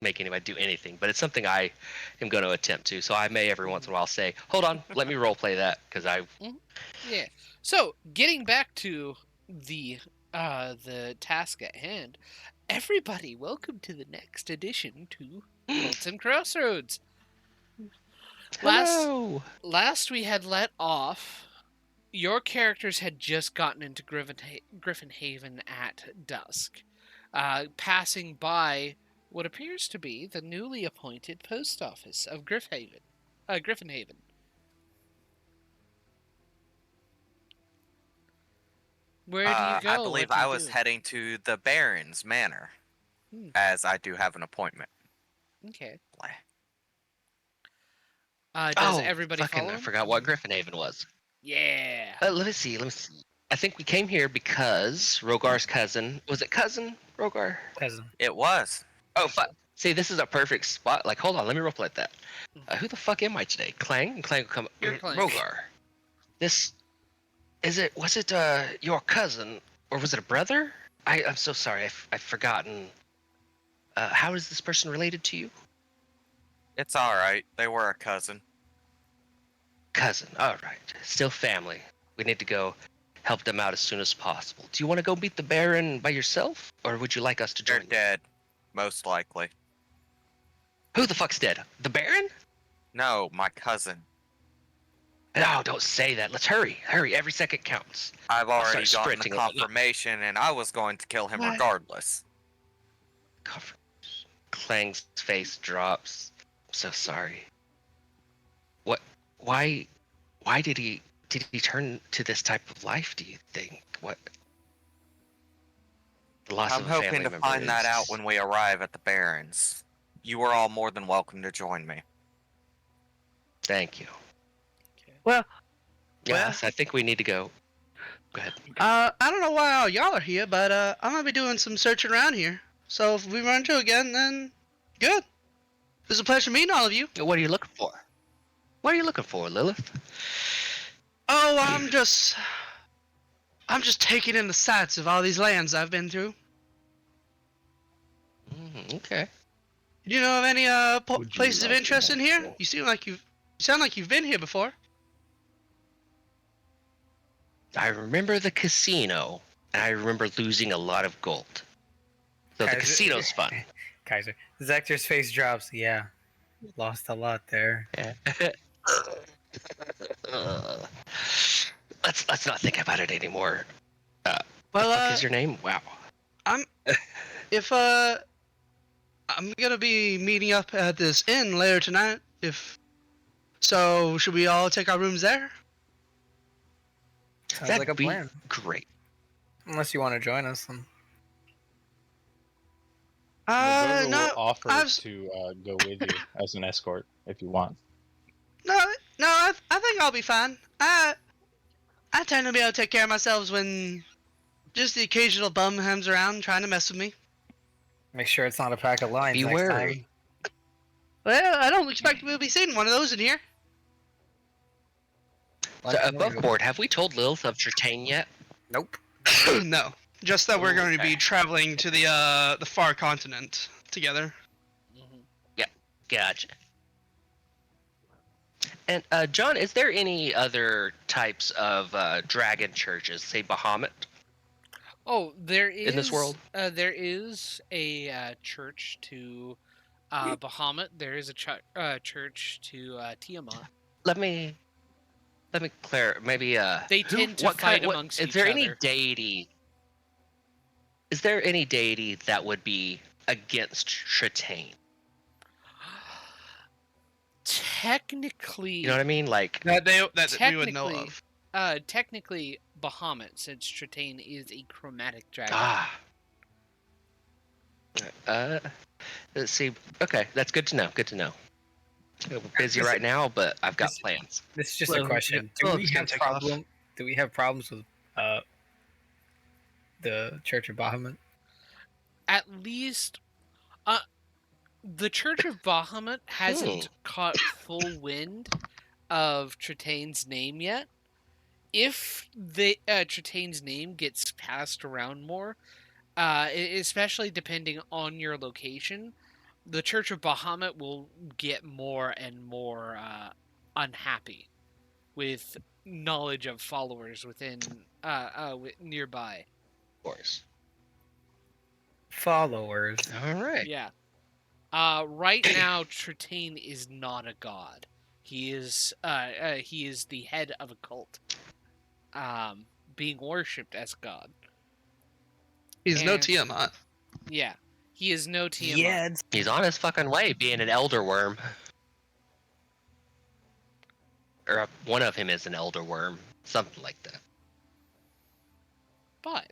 make anybody do anything, but it's something I am going to attempt to. So I may every once in a while say, "Hold on, let me role play that," because I. Yeah. So getting back to the task at hand, everybody, welcome to the next edition to Quilts and Crossroads. Hello. Last we had let off, your characters had just gotten into Griffin Haven at dusk, passing by what appears to be the newly appointed post office of Griffin Haven. Where do you go? I believe What do I you was do? heading to the Baron's Manor, Hmm. as I do have an appointment. Okay. Blah. Does Oh, everybody fucking! follow I him? forgot what Griffin Haven was. Yeah. Let me see. I think we came here because Rogar's cousin. Was it cousin Rogar? Cousin. It was. Oh, fuck. See, this is a perfect spot. Like, hold on, let me roleplay that. Who the fuck am I today? Clang? And Clang will come. You're Clang. Rogar. This. Was it your cousin? Or was it a brother? I'm so sorry. I've forgotten. How is this person related to you? It's alright. They were a cousin. Cousin. All right. Still family. We need to go help them out as soon as possible. Do you want to go meet the Baron by yourself? Or would you like us to They're join you? dead. Most likely. Who the fuck's dead? The Baron? No, my cousin. No, don't say that. Let's hurry. Hurry. Every second counts. I've already start gotten the sprinting a little. confirmation, and I was going to kill him What? regardless. Clang's face drops. I'm so sorry. What? Why did he turn to this type of life, do you think? What? The loss I'm of a family hoping to member find that is- out when we arrive at the Baron's. You are all more than welcome to join me. Thank you. Well, Yes, I think we need to go. Go ahead. I don't know why all y'all are here, but I'm gonna be doing some searching around here. So if we run into again, then good. It was a pleasure meeting all of you. What are you looking for? What are you looking for, Lilith? Oh, I'm just taking in the sights of all these lands I've been through. Okay. Do you know of any Would you places of like interest to in here? know? You sound like you've been here before. I remember the casino, and I remember losing a lot of gold. So the Kaiser- casino's fun. Kaiser. Zector's face drops. Yeah. Lost a lot there. Yeah. Let's not think about it anymore. What the fuck is your name? Wow. I'm gonna be meeting up at this inn later tonight. So, should we all take our rooms there? Sounds That'd like a be plan. great. Unless you want to join us. Then. Roberto No, will offer I've- to go with you as an escort if you want. no. I think I'll be fine. I tend to be able to take care of myself when just the occasional bum comes around trying to mess with me. Make sure it's not a pack of lions Be next wary. time. Well, I don't expect we'll be seeing one of those in here. So above board, have we told Lilith of Tretaine yet? Nope. No, just that we're going to be Okay. traveling to the far continent together. Gotcha. And John, is there any other types of dragon churches, say Bahamut? Oh, there is In this world? There is a church to Bahamut. There is a church to Tiamat. Let me clear. Maybe They tend to fight amongst is each there any other. deity? Is there any deity that would be against Tretaine? Technically, You know what I mean? Like, That we would know Technically- of. technically Bahamut, since Tretaine is a chromatic dragon. Let's see. Okay, that's good to know. Good to know. We're busy right now, but I've got plans. This is just Well, a question. well, it's gonna take off. Do we have problems with the Church of Bahamut? At least, the Church of Bahamut hasn't caught full wind of Tretaine's name yet. If the Tretaine's name gets passed around more, especially depending on your location, the Church of Bahamut will get more and more unhappy with knowledge of followers within nearby. Of course. Followers. All right. Yeah. Right now, Tritane is not a god. He is the head of a cult, being worshipped as god. He's no And- Tiamat. Yeah, he is no Tiamat. Yeah, it's He's on his fucking way, being an elder worm. Or one of him is an elder worm, something like that. But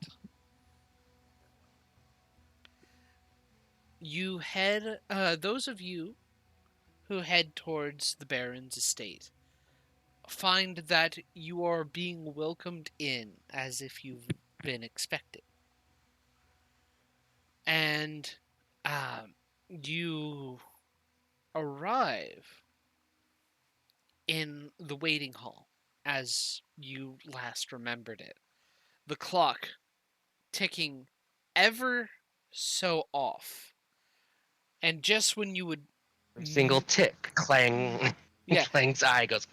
you head, those of you who head towards the Baron's estate find that you are being welcomed in as if you've been expected. And you arrive in the waiting hall as you last remembered it. The clock ticking ever so off. And just when you would Single tick, clang. Yeah. Clang's eye goes.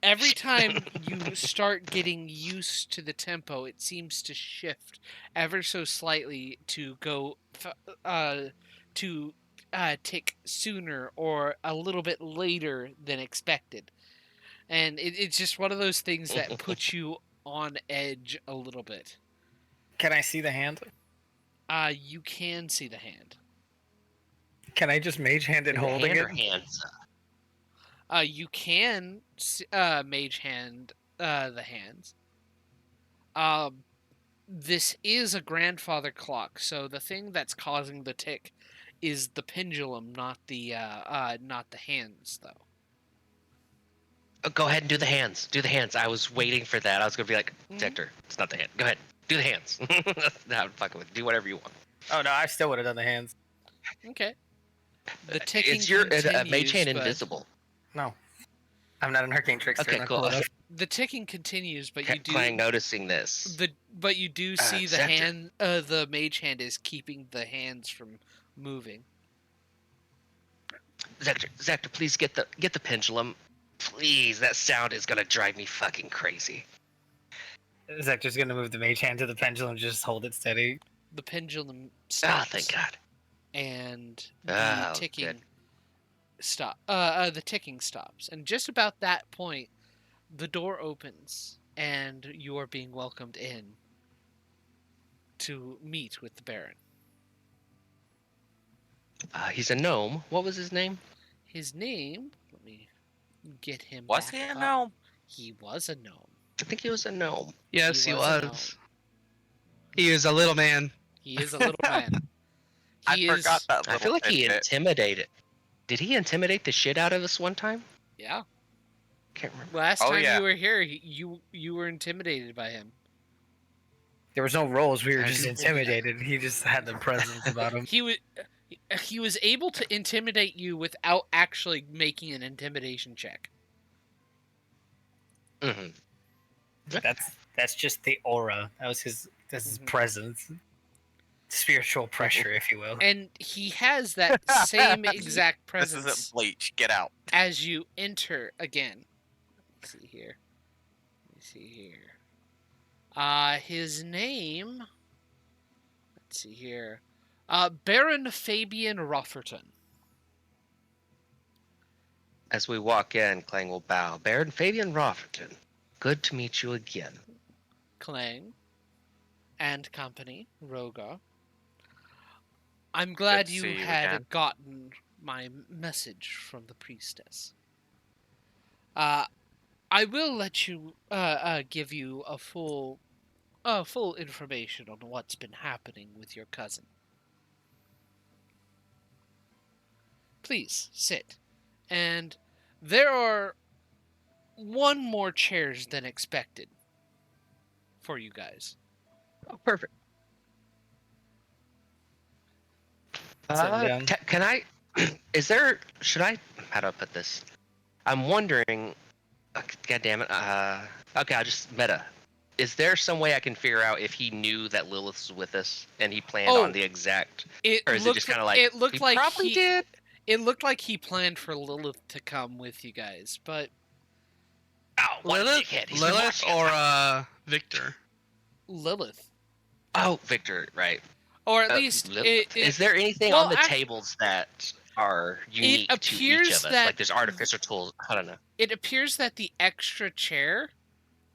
every time you start getting used to the tempo, it seems to shift ever so slightly to go tick sooner or a little bit later than expected. And it's just one of those things that puts you on edge a little bit. Can I see the hand? You can see the hand. Can I just mage hand it holding hand it? or hands? You can mage hand the hands. This is a grandfather clock, so the thing that's causing the tick is the pendulum, not the hands, though. Oh, go ahead and do the hands. Do the hands. I was waiting for that. I was gonna be like, Victor, it's not the hand. Go ahead, do the hands. No, I'm fucking with. Do whatever you want. Oh no, I still would have done the hands. Okay. The ticking It's your continues, mage hand but invisible. No, I'm not an arcane trickster. Okay, not cool. enough. the ticking continues, but you do Clang noticing this. but you do see the Scepter. hand. The mage hand is keeping the hands from moving. Zector, please get the pendulum. Please, that sound is gonna drive me fucking crazy. Zector's gonna move the mage hand to the pendulum and just hold it steady. The pendulum Ah, stops. thank God. And the Oh, ticking good. the ticking stops, and just about that point the door opens and you are being welcomed in to meet with the Baron. He's a gnome. What was his name? His name, let me get him Was back he a up. gnome? He was a gnome. I think he was a gnome. Yes, He he was a was. He is a little man. He is a little man. I He forgot is, that little I feel like he tidbit. intimidated. Did he intimidate the shit out of us one time? yeah. Can't remember. Last Oh, time yeah. you were here, you were intimidated by him. There was no rolls. We were I just do- intimidated. He just had the presence about him. He was able to intimidate you without actually making an intimidation check. Hmm. That's just the aura. That's his Mhm. presence. Spiritual pressure, if you will. And he has that same exact This presence isn't Bleach. Get out. as you enter again. Let's see here. His name. Let's see here. Baron Fabian Rofferton. As we walk in, Clang will bow. Baron Fabian Rofferton, good to meet you again. Clang and company, Rogar. I'm glad to you see you had again. gotten my message from the priestess. I will let you give you a full information on what's been happening with your cousin. Please sit. And there are one more chairs than expected for you guys. Oh, perfect. down. Can I? Should I? How do I put this? I'm wondering. God damn it. Okay, I'll just meta. is there some way I can figure out if he knew that Lilith was with us and he planned Oh. on the exact, It or is it looked just kind of like it looked he like probably he did? it looked like he planned for Lilith to come with you guys, but Oh, what a Lilith, dickhead. He's Lilith, watching us. or Victor. Lilith, Oh, Victor, right. or at least Lilith. Is there anything well, on the act- tables that are unique to each appears of us? that- Like there's artificial tools. I don't know. it appears that the extra chair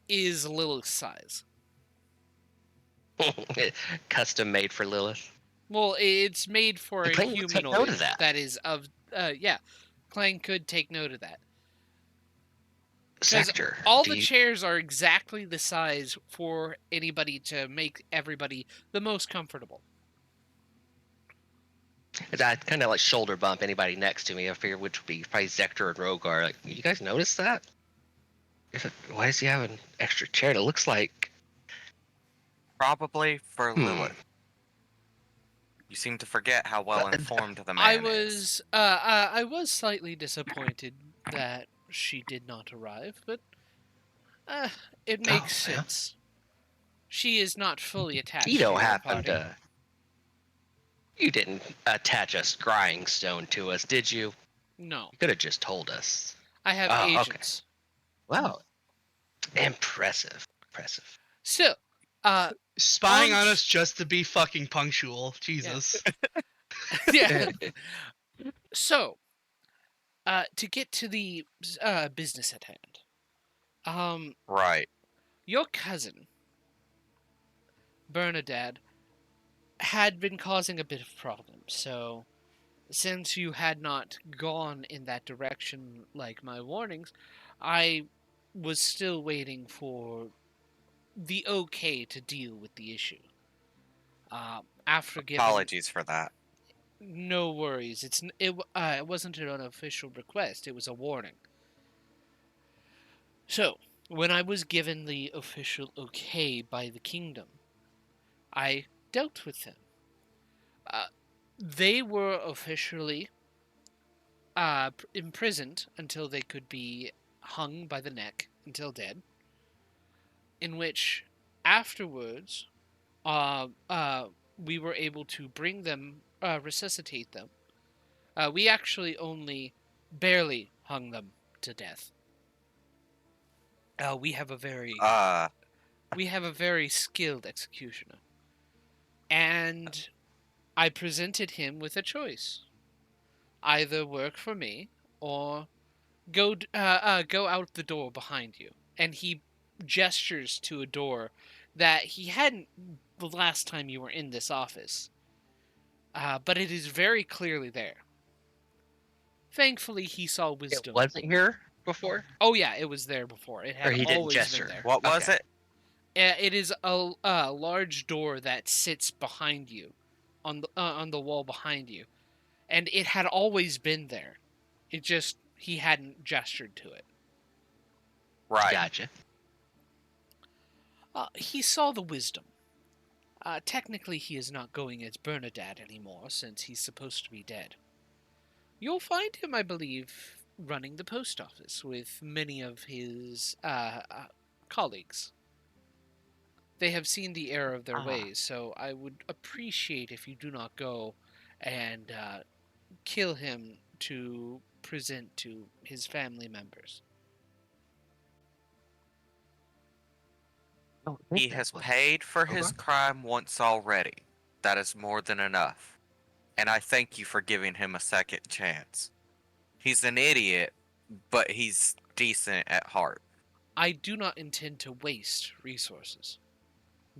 is Lilith's size. Custom made for Lilith. Well, it's made for The a Clang would take humanoid note of that. that is of yeah. Clang could take note of that. Sector. All do the you- chairs are exactly the size for anybody to make everybody the most comfortable. I kind of like shoulder bump anybody next to me. I figure which would be probably Zector and Rogar. Like, you guys notice that? Why does he have an extra chair? It looks like. Probably for Hmm. Lilith. You seem to forget how well But- informed the man is. I was slightly disappointed that she did not arrive, but it makes yeah. sense. She is not fully attached You to don't your happen party. to. You didn't attach a scrying stone to us, did you? No, You could have just told us. I have Oh, okay. agents. Wow. Impressive. Impressive. Still, Spying on Um, us just to be fucking punctual. Jesus. yeah. So, to get to the business at hand, Right. your cousin Bernadette had been causing a bit of problems. So, since you had not gone in that direction like my warnings, I was still waiting for the okay to deal with the issue. After giving Apologies for that. no worries, it wasn't an unofficial request; it was a warning. So, when I was given the official okay by the kingdom, I dealt with them. They were officially imprisoned until they could be hung by the neck until dead. In which, afterwards, we were able to bring them, resuscitate them. We actually only barely hung them to death. We have a very skilled executioner, and I presented him with a choice: either work for me or go out the door behind you. And he gestures to a door that he hadn't the last time you were in this office, but it is very clearly there. Thankfully, he saw wisdom. It wasn't here before? Oh yeah, it was there before. It had Or he didn't always gesture. been there. What was Okay. it? It is a large door that sits behind you, on the wall behind you, and it had always been there. It just he hadn't gestured to it. Right. Gotcha. He saw the wisdom. Technically, he is not going as Bernadette anymore, since he's supposed to be dead. You'll find him, I believe, running the post office with many of his colleagues. They have seen the error of their ways, so I would appreciate if you do not go and kill him to present to his family members. He has paid for his crime once already. That is more than enough. And I thank you for giving him a second chance. He's an idiot, but he's decent at heart. I do not intend to waste resources.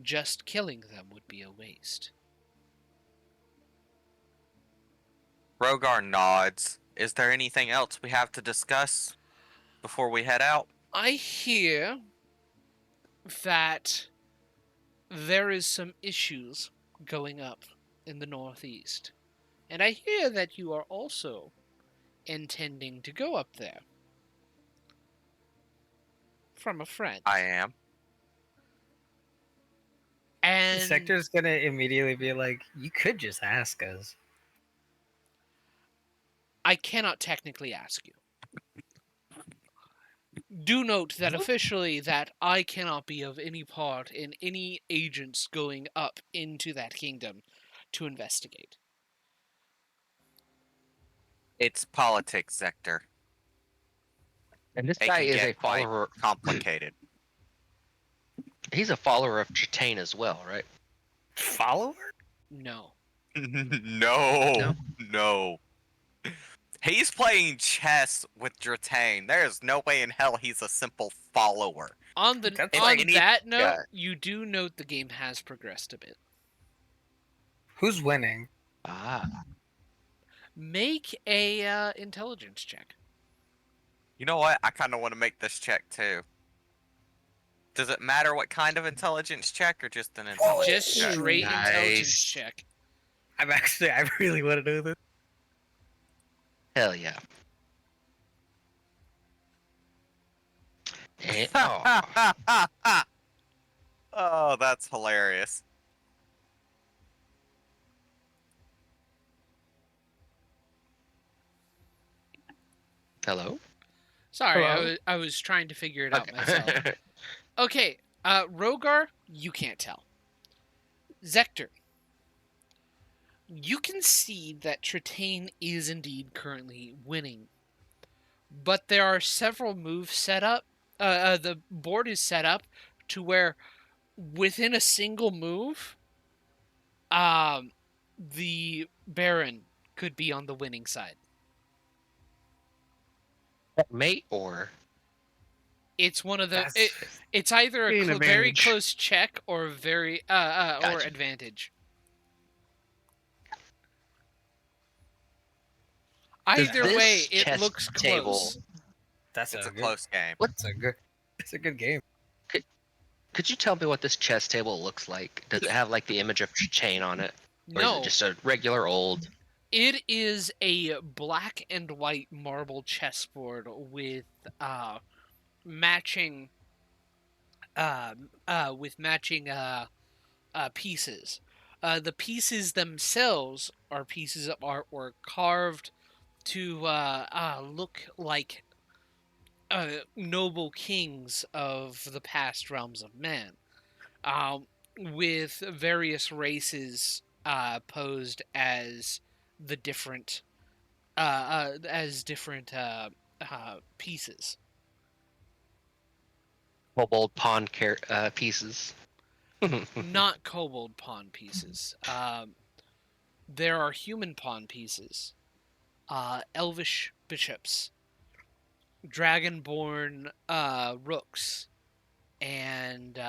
Just killing them would be a waste. Rogar nods. Is there anything else we have to discuss before we head out? I hear that there is some issues going up in the northeast. And I hear that you are also intending to go up there. From a friend. I am. And Sector's gonna immediately be like, "You could just ask us." I cannot technically ask you. Do note that officially that I cannot be of any part in any agents going up into that kingdom to investigate. It's politics, Zector. And this It guy can is get a quite follower. complicated. He's a follower of Tritane as well, right? Follower? No. No. He's playing chess with Dratane. There's no way in hell he's a simple follower. On That's on like any that note, guy. you do note the game has progressed a bit. Who's winning? Ah. Make a intelligence check. You know what? I kind of want to make this check too. Does it matter what kind of intelligence check or just an intelligence Just check? straight intelligence Nice. check. I really want to do this. Hell yeah. Oh. Oh, that's hilarious. Hello? Sorry, Hello? I was trying to figure it out Okay. myself. Okay, Rogar, you can't tell. Zector, you can see that Tritane is indeed currently winning, but there are several moves set up. The board is set up to where within a single move, the Baron could be on the winning side. Mate or It's one of the. That's- It's either a An very advantage. close check or very or Gotcha. advantage. Does Either this way, it chess looks table- close. That's It's a good. close game. It's a good. It's a good game. could you tell me what this chess table looks like? Does it have like the image of chain on it? Or is No, it just a regular old? it is a black and white marble chessboard with matching pieces. The pieces themselves are pieces of artwork carved to look like noble kings of the past realms of man, with various races posed as the different pieces. Kobold pawn pieces. Not kobold pawn pieces. There are human pawn pieces, elvish bishops, dragonborn rooks, and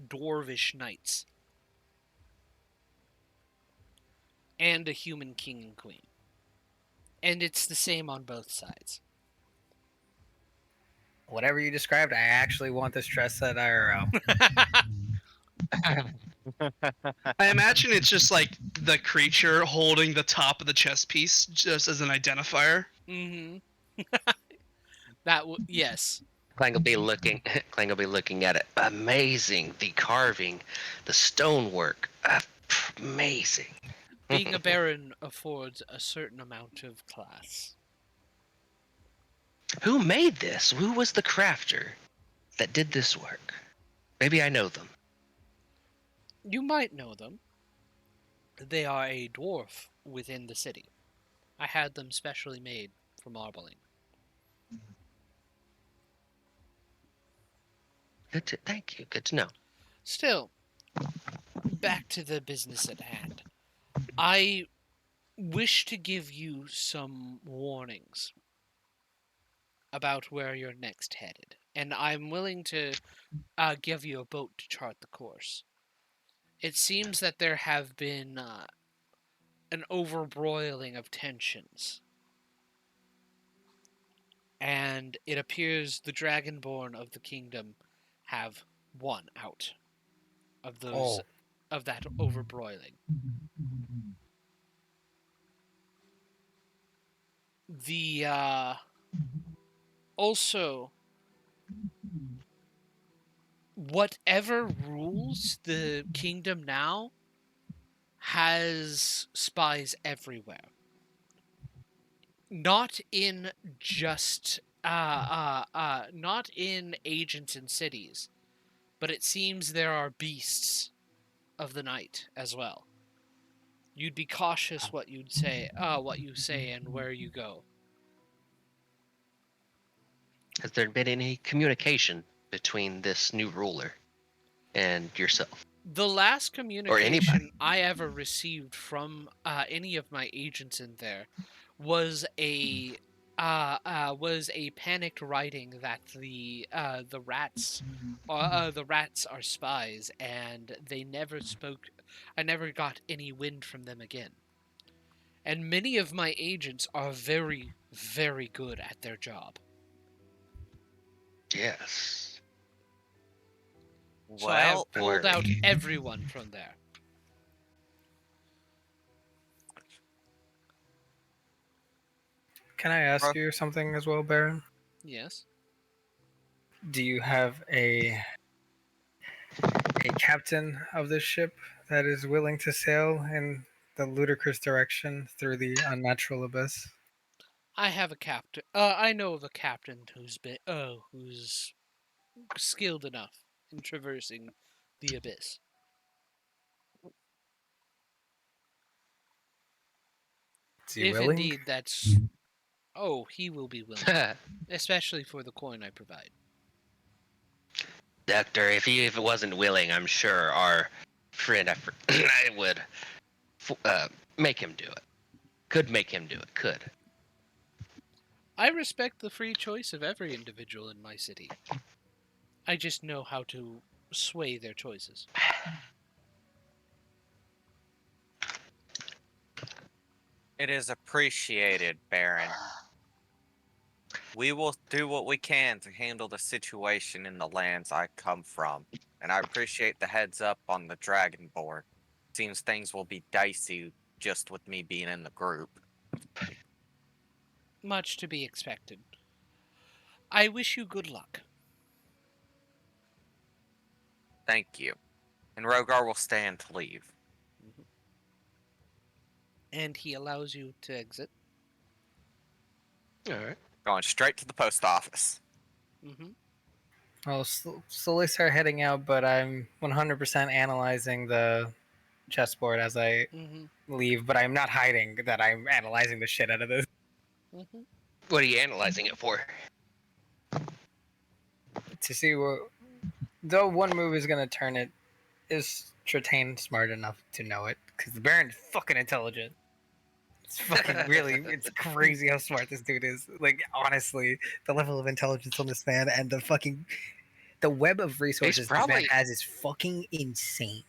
dwarvish knights, and a human king and queen. And it's the same on both sides. Whatever you described, I actually want this chess set IRL. I imagine it's just like the creature holding the top of the chess piece just as an identifier. Mm-hmm. Yes. Clang will be looking. Clang will be looking at it. Amazing, the carving, the stonework. Amazing. Being a baron affords a certain amount of class. Who made this? Who was the crafter that did this work? Maybe I know them. You might know them. They are a dwarf within the city. I had them specially made for marbling. Thank you. Good to know. Still, back to the business at hand. I wish to give you some warnings about where you're next headed, and I'm willing to give you a boat to chart the course. It seems that there have been an overbroiling of tensions, and it appears the Dragonborn of the kingdom have won out of those of that overbroiling. The also, whatever rules the kingdom now has spies everywhere. Not in just not in agents in cities, but it seems there are beasts of the night as well. You'd be cautious what you say and where you go. Has there been any communication between this new ruler and yourself? The last anybody. communication I ever received from any of my agents in there was a panicked writing that the rats are spies, and they never spoke. I never got any wind from them again. And many of my agents are very, very good at their job. Yes. So I have Well, pulled out everyone from there. Can I ask Bro- you something as well, Baron? Yes. Do you have a captain of this ship that is willing to sail in the ludicrous direction through the unnatural abyss? I have a captain. I know of a captain who's skilled enough in traversing the abyss. Is he If willing? indeed that's, he will be willing, especially for the coin I provide. Doctor, if it wasn't willing, I'm sure our friend, I would make him do it. Could make him do it. Could. I respect the free choice of every individual in my city. I just know how to sway their choices. it is appreciated, Baron. We will do what we can to handle the situation in the lands I come from, and I appreciate the heads up on the Dragonborn. Seems things will be dicey just with me being in the group. Much to be expected. I wish you good luck. Thank you. And Rogar will stand to leave. And he allows you to exit. All right. Going straight to the post office. Mm-hmm. I'll slowly start heading out, but I'm 100% analyzing the chessboard as I Mm-hmm. leave, but I'm not hiding that I'm analyzing the shit out of this. Mm-hmm. What are you analyzing it for? To see what. Though one move is going to turn it, is Tritaine smart enough to know it? Because the Baron's fucking intelligent. It's fucking really, it's crazy how smart this dude is. Like, honestly, the level of intelligence on this man and the web of resources this man probably- has is fucking insane.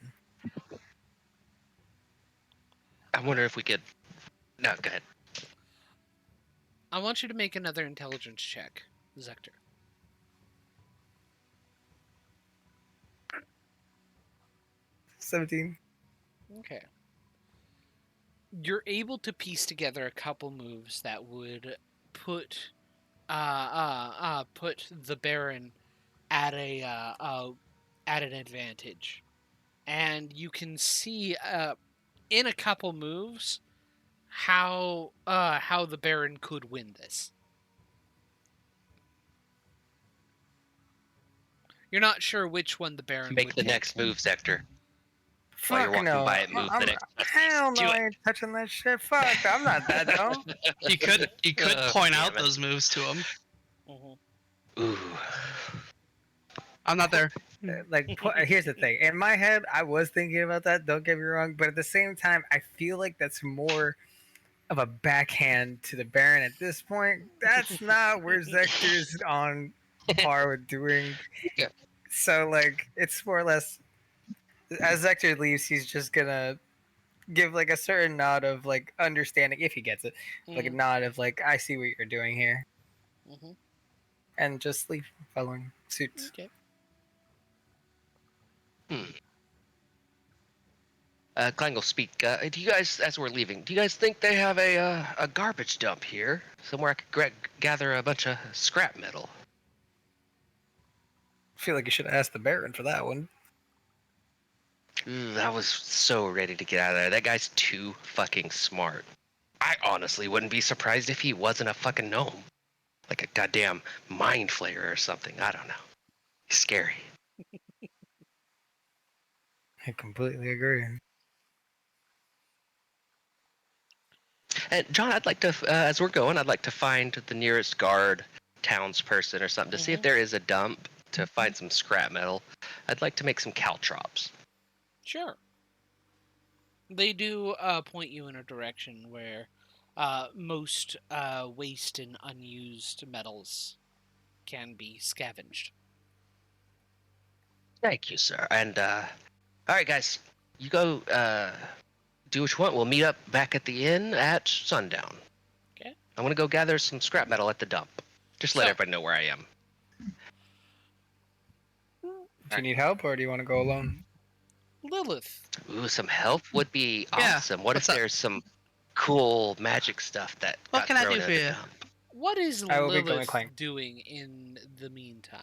I wonder if we could. No, go ahead. I want you to make another intelligence check, Zector. 17. Okay. You're able to piece together a couple moves that would put the Baron at an advantage, and you can see in a couple moves how the Baron could win this. You're not sure which one the Baron Make would the take. next move, Sector. While you're Fuck walking no. by it, move the I'm, next. hell no, Do I it. ain't touching that shit. Fuck, I'm not that dumb. You could point out damn it. those moves to him. Mhm. Ooh. I'm not there. Like, here's the thing. In my head, I was thinking about that. Don't get me wrong, but at the same time, I feel like that's more of a backhand to the Baron at this point. That's not where Zector's on par with doing. Yeah. So, like, it's more or less as Zector leaves, he's just gonna give like a certain nod of like understanding if he gets it, like a Mhm. nod of like I see what you're doing here, Mhm. and just leave following suit. Okay. Klein will speak. Do you guys, as we're leaving, do you guys think they have a garbage dump here? Somewhere I could gather a bunch of scrap metal? I feel like you should have asked the Baron for that one. I was so ready to get out of there. That guy's too fucking smart. I honestly wouldn't be surprised if he wasn't a fucking gnome. like a goddamn mind flayer or something. I don't know. He's scary. I completely agree. And John, I'd like to, as we're going, I'd like to find the nearest guard townsperson or something to see if there is a dump to find some scrap metal. I'd like to make some caltrops. Sure. They do point you in a direction where most waste and unused metals can be scavenged. Thank you, sir. And all right, guys, you go do what you want. We'll meet up back at the inn at sundown. Okay. I'm gonna go gather some scrap metal at the dump. Just let So- everybody know where I am. Do you need help, or do you want to go alone? Lilith. Ooh, some help would be Yeah, awesome. What if what's up? there's some cool magic stuff that What got can I thrown do at for the you? dump? What is I will be going Lilith clank. doing in the meantime?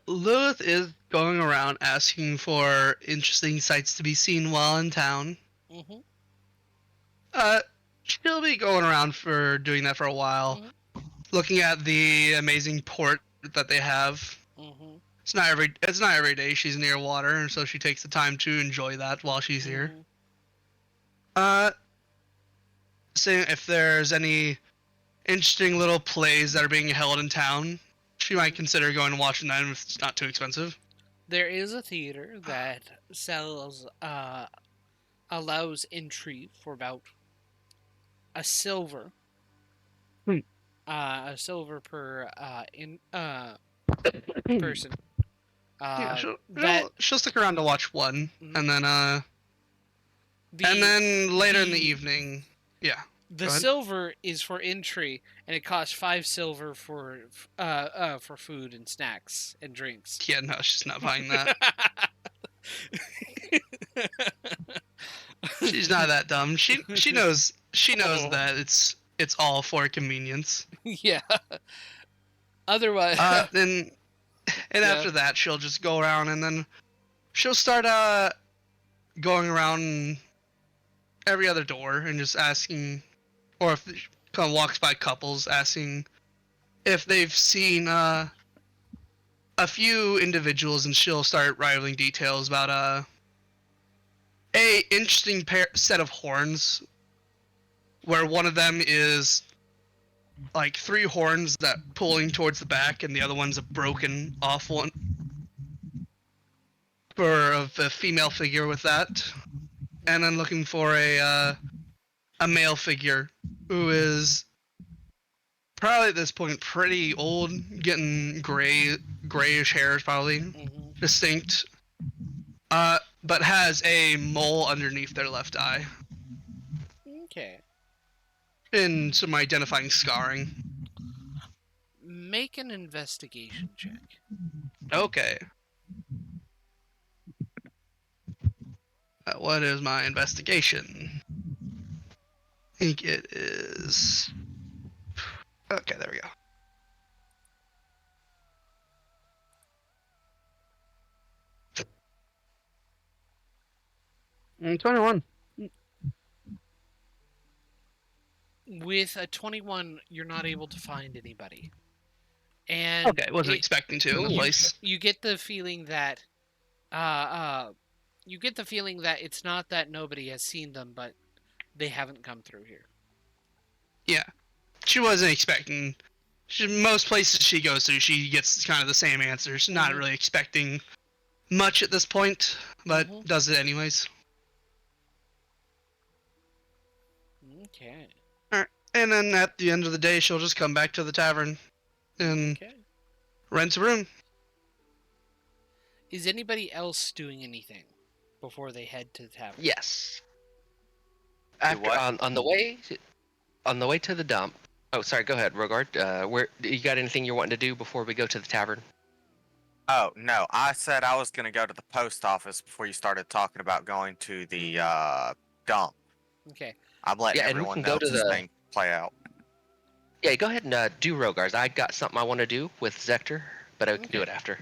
Lilith is going around asking for interesting sights to be seen while in town. Mm-hmm. She'll be going around for doing that for a while, looking at the amazing port that they have. Mm-hmm. It's not every day she's near water, and so she takes the time to enjoy that while she's here. Seeing if there's any interesting little plays that are being held in town, she might consider going and watching them if it's not too expensive. There is a theater that allows entry for about a silver. A silver per person. Yeah, that she'll stick around to watch one, Mhm. and then and then later in the evening, yeah. the go ahead. silver is for entry, and it costs 5 silver for food and snacks and drinks. Yeah, no, she's not buying that. She's not that dumb. She knows that it's all for convenience. Yeah. Otherwise, And Yeah. after that, she'll just go around, and then she'll start going around every other door and just asking, or if she kind of walks by couples, asking if they've seen a few individuals, and she'll start rivaling details about a interesting set of horns, where one of them is like 3 horns that pulling towards the back, and the other one's a broken off one for a female figure with that. And then looking for a male figure who is probably at this point pretty old, getting grayish hairs, probably distinct, but has a mole underneath their left eye okay. and some identifying scarring. Make an investigation check. Okay. What is my investigation? I think it is. Okay, there we go. 21. With a 21, you're not able to find anybody. And Okay, wasn't expecting to in the place. you get the feeling that it's not that nobody has seen them, but they haven't come through here. Yeah, she wasn't expecting. Most places she goes to, she gets kind of the same answers. Not really expecting much at this point, but does it anyways. Okay. And then at the end of the day, she'll just come back to the tavern and Okay. rent a room. Is anybody else doing anything before they head to the tavern? Yes. Do After what? on the way to the dump. Oh, sorry. Go ahead, Rogard. Where you got anything you're wanting to do before we go to the tavern? Oh, no. I said I was going to go to the post office before you started talking about going to the dump. Okay. I'm letting Yeah, and we everyone can go to else's the- thing play out. Yeah, go ahead and do Rogar's. I got something I want to do with Zector, but I can do it after.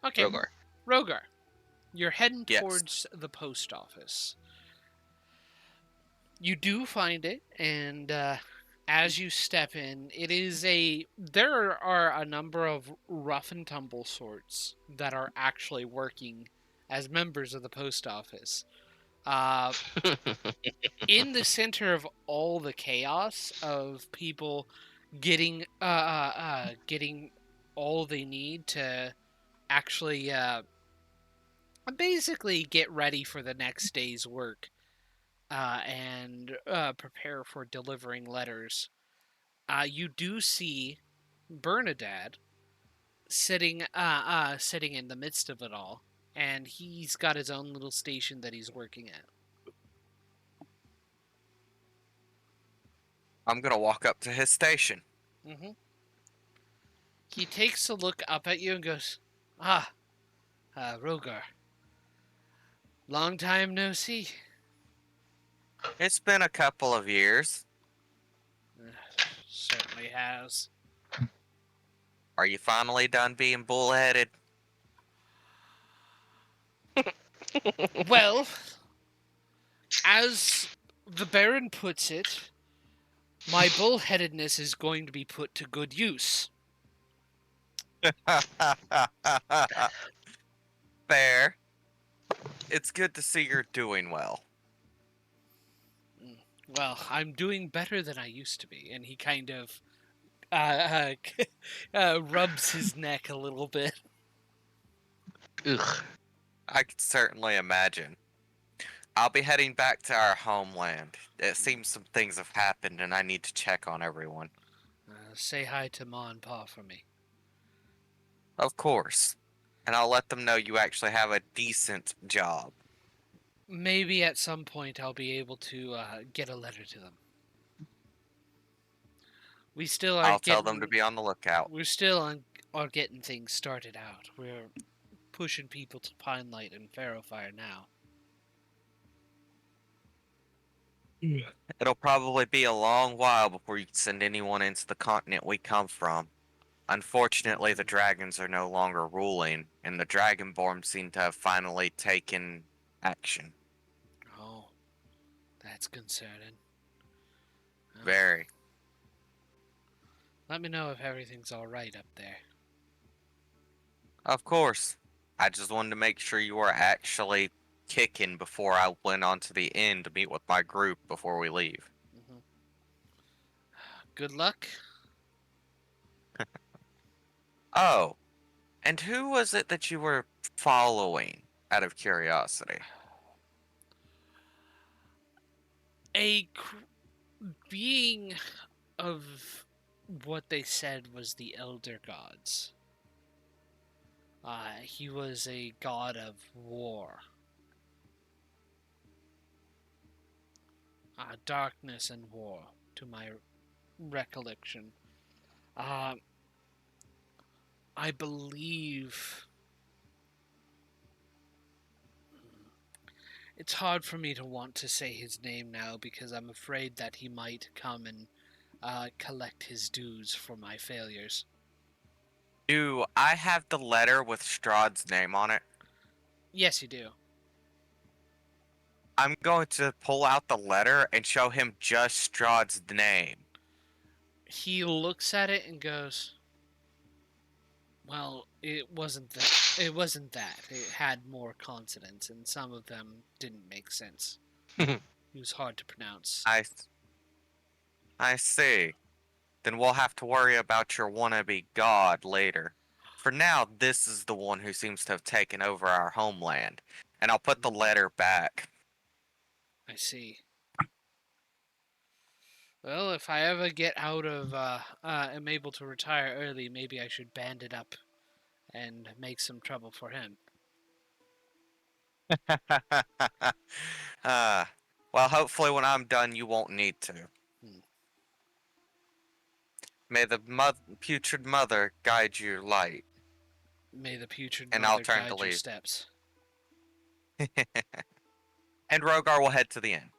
Okay. Rogar. Rogar, you're heading Yes. towards the post office. You do find it, and as you step in, there are a number of rough and tumble sorts that are actually working as members of the post office. Uh, in the center of all the chaos of people getting all they need to actually basically get ready for the next day's work and prepare for delivering letters. You do see Bernadette sitting in the midst of it all, and he's got his own little station that he's working at. I'm gonna walk up to his station. Mm-hmm. He takes a look up at you and goes, "Ah, Rogar. Long time no see." It's been a couple of years. Certainly has. Are you finally done being bullheaded? Well, as the Baron puts it, my bullheadedness is going to be put to good use. Fair. It's good to see you're doing well. Well, I'm doing better than I used to be, and he kind of rubs his neck a little bit. Ugh. I could certainly imagine. I'll be heading back to our homeland. It seems some things have happened and I need to check on everyone. Say hi to Ma and Pa for me. Of course. And I'll let them know you actually have a decent job. Maybe at some point I'll be able to get a letter to them. We still are I'll tell them to be on the lookout. We're still are getting things started out. We're pushing people to Pine Light and Farrowfire now. It'll probably be a long while before you can send anyone into the continent we come from. Unfortunately, the dragons are no longer ruling, and the Dragonborn seem to have finally taken action. Oh, that's concerning. Well, Very. let me know if everything's alright up there. Of course. I just wanted to make sure you were actually kicking before I went on to the inn to meet with my group before we leave. Mm-hmm. Good luck. Oh, and who was it that you were following out of curiosity? A being of what they said was the Elder Gods. He was a god of war. Darkness and war, to my recollection. I believe... It's hard for me to want to say his name now because I'm afraid that he might come and collect his dues for my failures. Do I have the letter with Strahd's name on it? Yes, you do. I'm going to pull out the letter and show him just Strahd's name. He looks at it and goes, "Well, it wasn't that. It wasn't that. It had more consonants, and some of them didn't make sense. It was hard to pronounce." I see. Then we'll have to worry about your wannabe god later. For now, this is the one who seems to have taken over our homeland. And I'll put the letter back. I see. Well, if I ever get out of, am able to retire early, maybe I should band it up and make some trouble for him. Well, hopefully when I'm done, you won't need to. May the putrid mother guide your light. May the putrid And mother I'll turn guide to your leave. steps. And Rogar will head to the inn.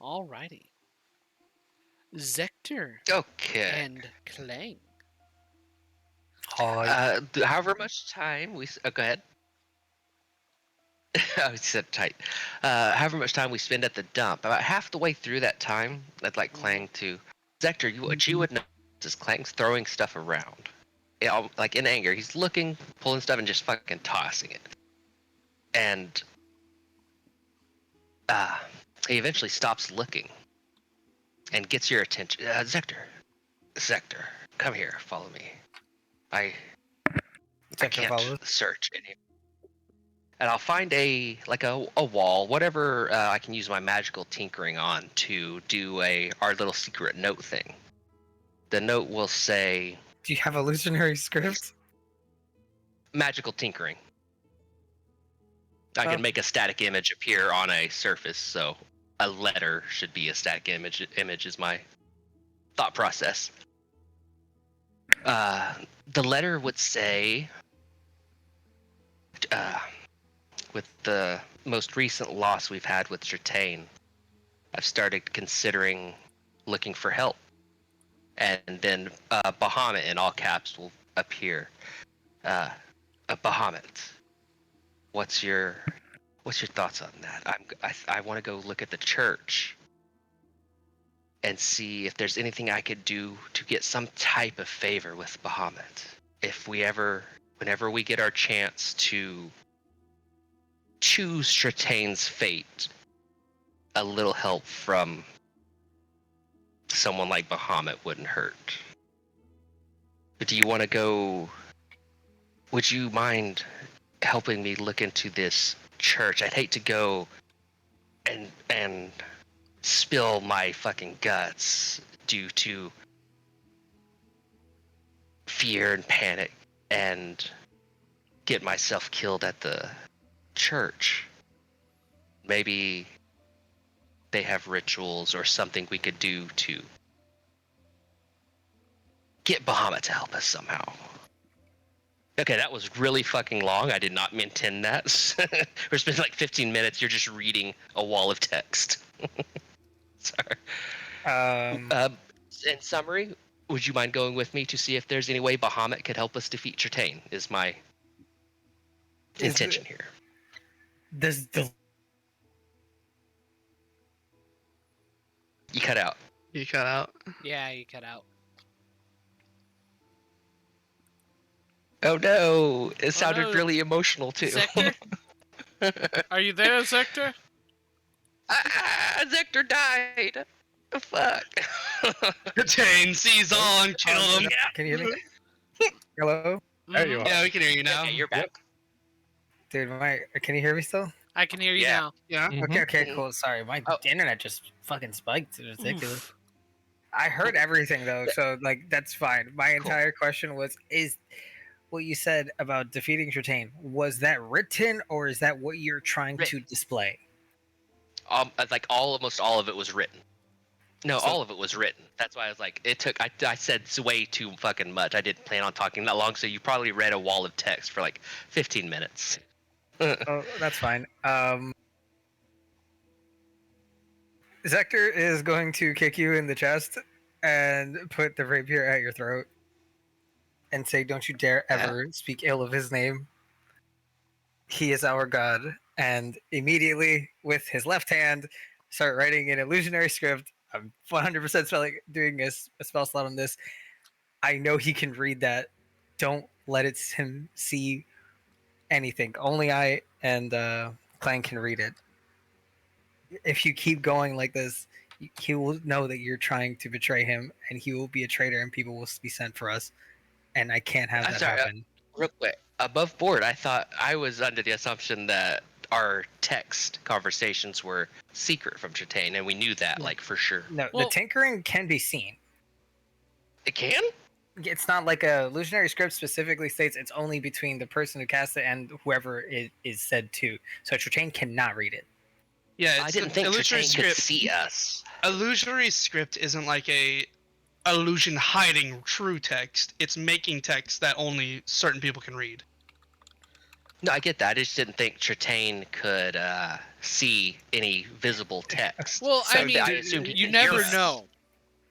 Alrighty. Zector Okay. and Clang. Hi. However much time we... Oh, go ahead. Oh, he said tight. However much time we spend at the dump, about half the way through that time, I'd like Clang to. Zector, what you would know is Clang's throwing stuff around. Like in anger, he's looking, pulling stuff, and just fucking tossing it. And he eventually stops looking and gets your attention. Zector, come here, follow me. I Sector can't follows. search in here. And I'll find a wall, whatever I can use my magical tinkering on to do our little secret note thing. The note will say Do you have illusionary script? magical tinkering. I Oh. can make a static image appear on a surface, so a letter should be a static image. Image is my thought process. The letter would say, with the most recent loss we've had with Tritane, I've started considering looking for help. And then Bahamut in all caps will appear. Bahamut, what's your thoughts on that? I want to go look at the church and see if there's anything I could do to get some type of favor with Bahamut. Whenever we get our chance to choose Tritane's fate, a little help from someone like Bahamut wouldn't hurt. But do you want to go? Would you mind helping me look into this church? I'd hate to go and spill my fucking guts due to fear and panic and get myself killed at the church. Maybe they have rituals or something we could do to get Bahamut to help us somehow. Okay, that was really fucking long. I did not intend that. We're spending like 15 minutes. You're just reading a wall of text. Sorry. In summary, would you mind going with me to see if there's any way Bahamut could help us defeat Tritane? Is my intention here. This You cut out. You cut out. Yeah, you cut out. Oh no! It sounded no. really emotional too. Zector? Are you there, Zector? Zector died. Fuck. Tritane sees on, kill him. Can you hear me? Hello? There you are. Yeah, we can hear you now. Okay, you're back. Dude, can you hear me still? I can hear you Yeah. now. Yeah. Okay, cool. Sorry, my internet just fucking spiked. It's ridiculous. Oof. I heard everything though, so like that's fine. My entire question was: is what you said about defeating Tritane, was that written or is that what you're trying to display? Like almost all of it was written. No, So- all of it was written. That's why I was like, I said it's way too fucking much. I didn't plan on talking that long, so you probably read a wall of text for like 15 minutes. Oh, that's fine. Zector is going to kick you in the chest and put the rapier at your throat and say, "Don't you dare ever speak ill of his name. He is our god." And immediately, with his left hand, start writing an illusionary script. I'm 100% doing a spell slot on this. I know he can read that. Don't let him see anything. Only I and Clang can read it. If you keep going like this, he will know that you're trying to betray him, and he will be a traitor, and people will be sent for us. And I can't have I'm that sorry, happen. Real quick, above board, I thought I was under the assumption that our text conversations were secret from Tritane, and we knew that, like, for sure. No, Well- the tinkering can be seen. It can? It's not like a illusionary script specifically states it's only between the person who casts it and whoever it is said to. So Tritane cannot read it. Yeah, I it's didn't think illusionary Tritane could script. see us. Illusionary script isn't like a illusion hiding true text. It's making text that only certain people can read. No, I get that. I just didn't think Tritane could see any visible text. Well, So I mean, I assumed he you could never hear us. know.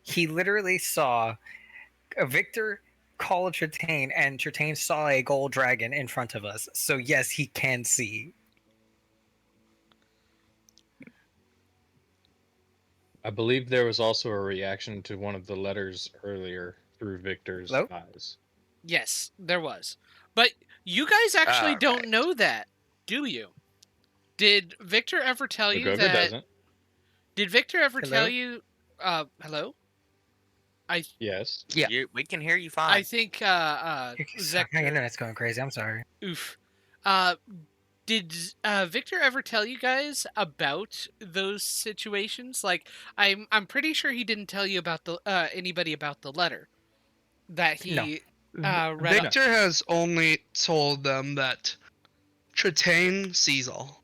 He literally saw a Victor call Tritane, and Tritane saw a gold dragon in front of us. So yes, he can see. I believe there was also a reaction to one of the letters earlier through Victor's Hello? eyes. Yes, there was. But you guys actually don't Alright. know that, do you? Did Victor ever tell you Magoga that? doesn't. Did Victor ever Hello? tell you? Hello. Yes. Yeah. We can hear you I fine. think Sorry, my Zector. internet's going crazy. I'm sorry. Oof. Did Victor ever tell you guys about those situations? Like, I'm pretty sure he didn't tell you about the anybody about the letter that No. he read. Victor has only told them that Tritane sees all.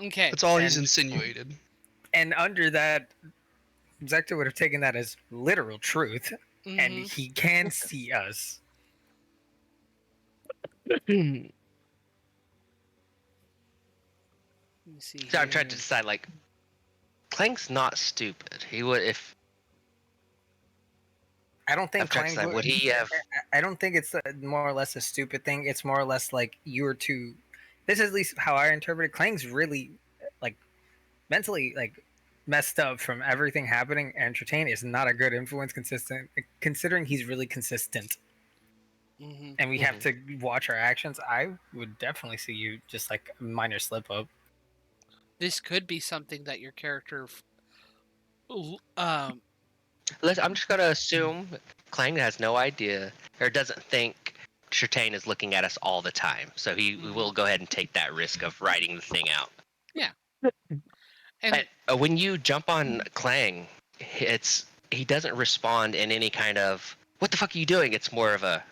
Okay. That's all he's And- insinuated. And under that, Zector would have taken that as literal truth, and Mhm. he can see us. Let me see. So I'm trying to here. decide, like, Clang's not stupid. He would, if I don't think I'm trying to Clang decide, would he have? I don't think it's more or less a stupid thing. It's more or less like you were too. This is at least how I interpret it. Clang's really like mentally like messed up from everything happening. And Entertain is not a good influence, considering he's really consistent. Mhm. And we have to watch our actions. I would definitely see you just like a minor slip up. This could be something that your character I'm just gonna assume Clang has no idea or doesn't think Tritane is looking at us all the time. So we will go ahead and take that risk of writing the thing out. and When you jump on Clang, he doesn't respond in any kind of "What the fuck are you doing?" It's more of a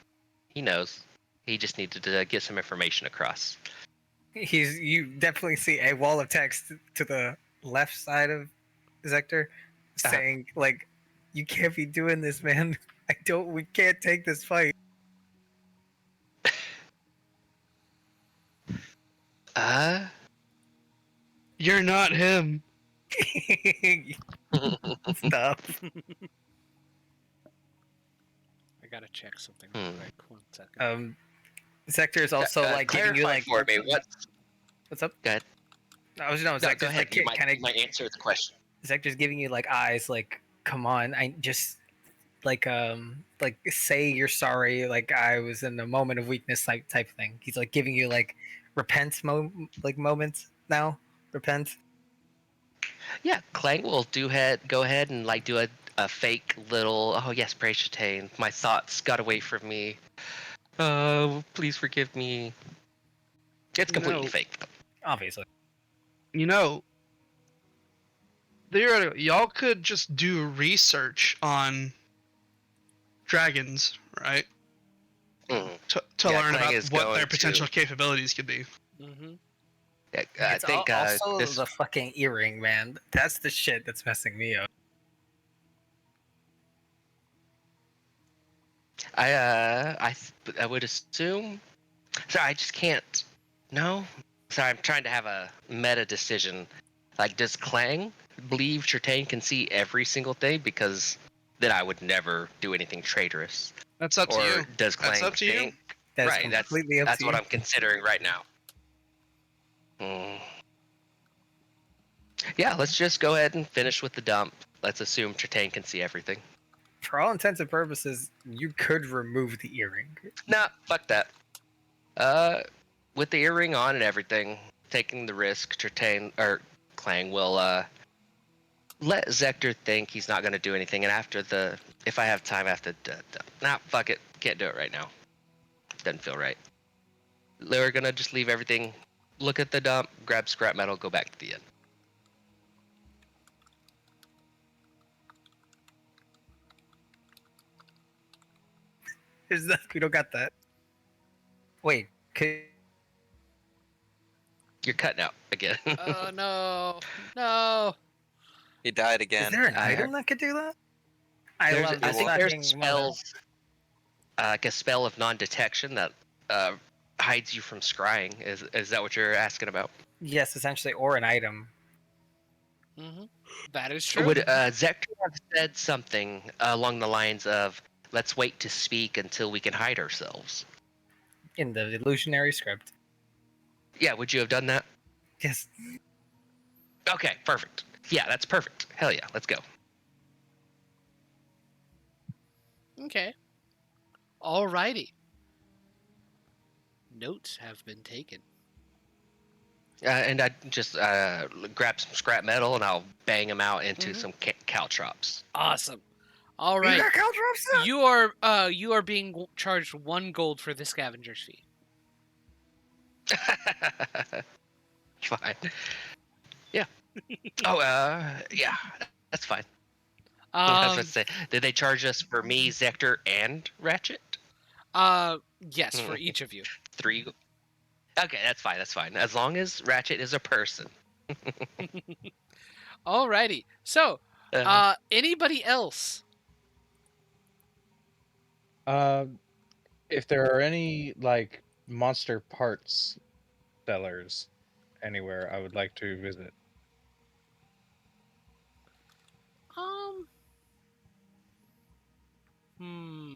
he knows. He just needed to get some information across. You definitely see a wall of text to the left side of Zector saying like, "You can't be doing this, man. We can't take this fight." You're not him. Stop. I gotta check something Hmm. real quick. 1 second. Zector is also like giving you clarify like for me what's up? Go ahead. I was No, go Zector's ahead. like You kind of might answer the question. Zector's giving you like eyes like, come on, I just like say you're sorry, like I was in a moment of weakness type thing. He's like giving you like moments now. Repent. Yeah, Clang will go ahead and like do a fake little oh yes, praise Tritane. My thoughts got away from me. Please forgive me. It's completely No. fake. Obviously. You know, theoretically, y'all could just do research on dragons, right? Mm. To Yeah, learn Clang about is what going their to- potential capabilities could be. Mm-hmm. Yeah, I It's think also this. the fucking earring, man. That's the shit that's messing me up. I would assume. Sorry, I just can't. No. Sorry, I'm trying to have a meta decision. Like, does Clang believe Tritane can see every single thing? Because then I would never do anything traitorous. That's up to Or you. does Clang That's up to you. think? That's Right, completely up that's to what you. I'm considering right now. Hmm. Yeah, let's just go ahead and finish with the dump. Let's assume Tritane can see everything. For all intents and purposes, you could remove the earring. Nah, fuck that. With the earring on and everything, taking the risk, Tritane or Clang will let Zector think he's not gonna do anything, and if I have time after nah, fuck it, can't do it right now. Doesn't feel right. We're gonna just leave everything, look at the dump, grab scrap metal, go back to the inn. We don't got that. Wait, You're cutting out again. Oh no! He died is again. there an I item that could do that? I There's- love I this think there's fucking spells, like a spell of non-detection that hides you from scrying. Is that what you're asking about? Yes, essentially, or an item. Mm-hmm. That is true. Would Zector have said something along the lines of, "Let's wait to speak until we can hide ourselves"? In the illusionary script. Yeah, would you have done that? Yes. Okay, perfect. Yeah, that's perfect. Hell yeah, let's go. Okay. Alrighty. Notes have been taken. And I just grab some scrap metal and I'll bang them out into some caltrops. Awesome. All You right. got caltrops now? You are being charged 1 gold for the scavenger's fee. Fine. Yeah. Oh, yeah, that's fine. I was going to say, did they charge us for me, Zector, and Ratchet? Yes, for each of you. 3. Okay, that's fine. That's fine. As long as Ratchet is a person. Alrighty. So, anybody else? If there are any like monster parts sellers anywhere, I would like to visit. Hmm.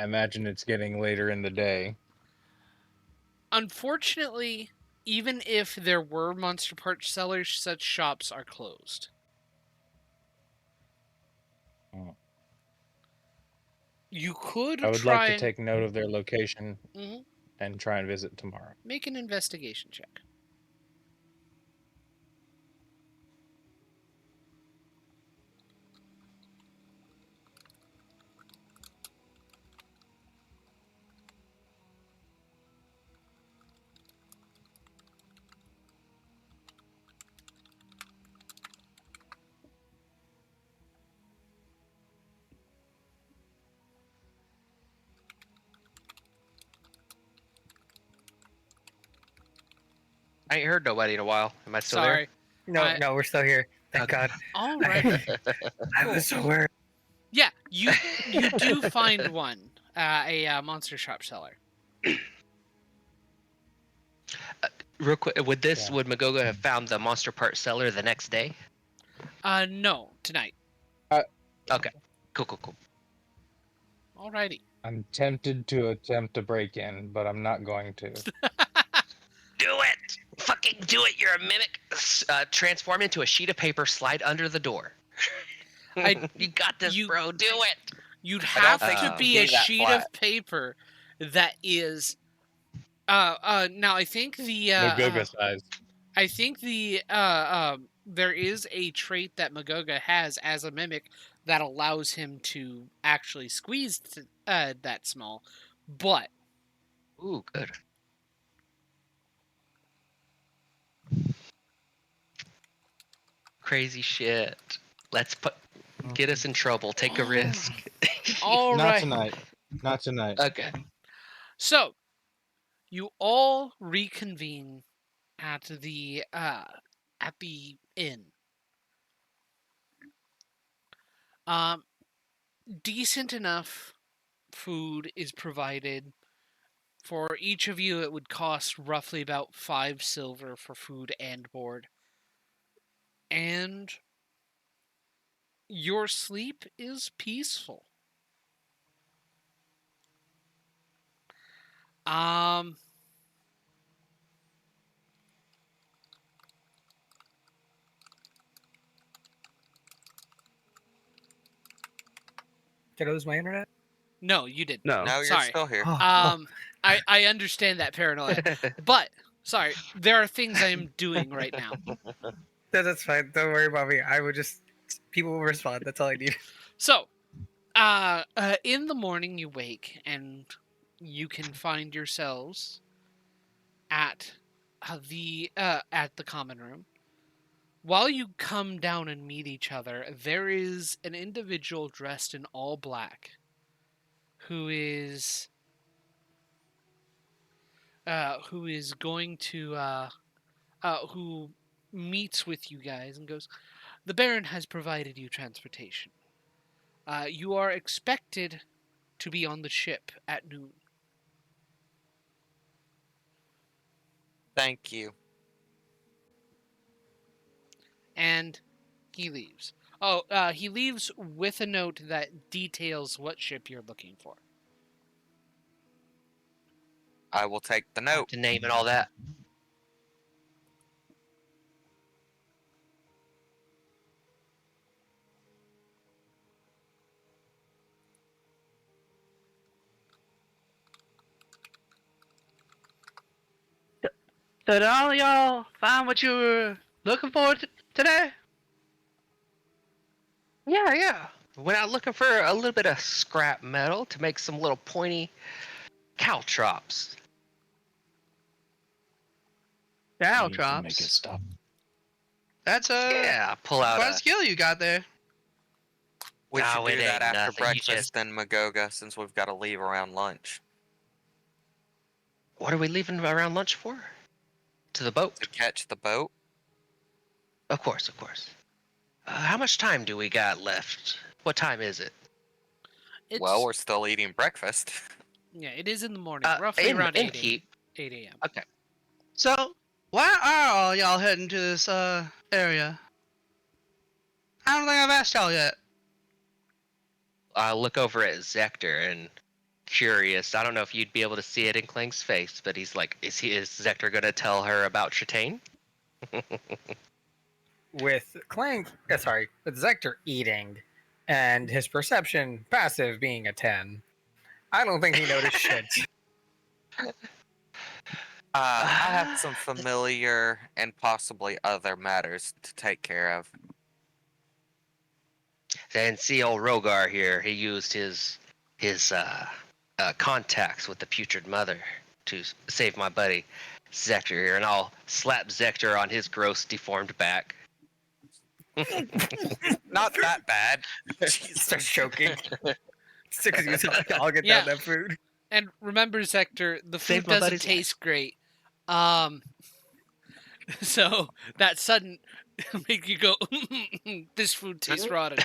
I imagine it's getting later in the day. Unfortunately, even if there were monster parts sellers, such shops are closed. Oh. You could I would try like to and take note of their location Mhm. and try and visit tomorrow. Make an investigation check. I ain't heard nobody in a while. Am I still Sorry. No, no, we're still here. Thank Okay. God. All right. I was so worried. Yeah, you do find one, a monster shop seller. Real quick, would Yeah. Magogo have found the monster part seller the next day? No, tonight. Okay. Cool. Alrighty. I'm tempted to attempt to break in, but I'm not going to. Do it! Fucking do it! You're a mimic. Transform into a sheet of paper, slide under the door. You got this, you- bro. Do it! You'd I don't have think to you can be do a that sheet flat. of paper that is. Now I think the Magoga size. I think there is a trait that Magoga has as a mimic that allows him to actually squeeze that small, but Ooh, good. Crazy shit. Let's get us in trouble. Take a risk. all Not right. tonight. Not tonight. Okay. So you all reconvene at the inn. Decent enough food is provided for each of you. It would cost roughly about 5 silver for food and board, and your sleep is peaceful. Um, Did I lose my internet? no, you didn't. No. No, you're Sorry. still here. I understand that paranoia, but sorry, there are things I am doing right now. That's fine. Don't worry about me. I would just people will respond. That's all I need. So, in the morning you wake and you can find yourselves at the common room. While you come down and meet each other, there is an individual dressed in all black who is going to who meets with you guys and goes, "The Baron has provided you transportation. You are expected to be on the ship at noon." Thank you. And he leaves. He leaves with a note that details what ship you're looking for. I will take the note. To name and all that. So did all of y'all find what you were looking for today? Yeah. Went out looking for a little bit of scrap metal to make some little pointy caltrops. Make it stop. That's Yeah, pull out quite a a. skill you got there. We No, should it do that ain't after nothing, you breakfast just- then, Magoga, since we've got to leave around lunch. What are we leaving around lunch for? To the boat? To catch the boat? Of course. How much time do we got left? What time is it? It's, Well, we're still eating breakfast. yeah, it is in the morning, roughly in, around in 8 keep. 8 a.m. Okay. So why are all y'all heading to this area? I don't think I've asked y'all yet. I'll look over at Zector and curious. I don't know if you'd be able to see it in Kling's face, but he's like, is Zector gonna tell her about Chitane? With with Zector eating, and his perception passive being a 10, I don't think he noticed shit. I have some familiar and possibly other matters to take care of. And see old Rogar here, he used his contacts with the putrid mother to save my buddy Zector here, and I'll slap Zector on his gross deformed back. Not that bad. Starts choking. Sick as you like, I'll get Yeah. down that food. And remember, Zector, the Save food my doesn't buddy's taste great. So that sudden make you go, this food tastes rotten.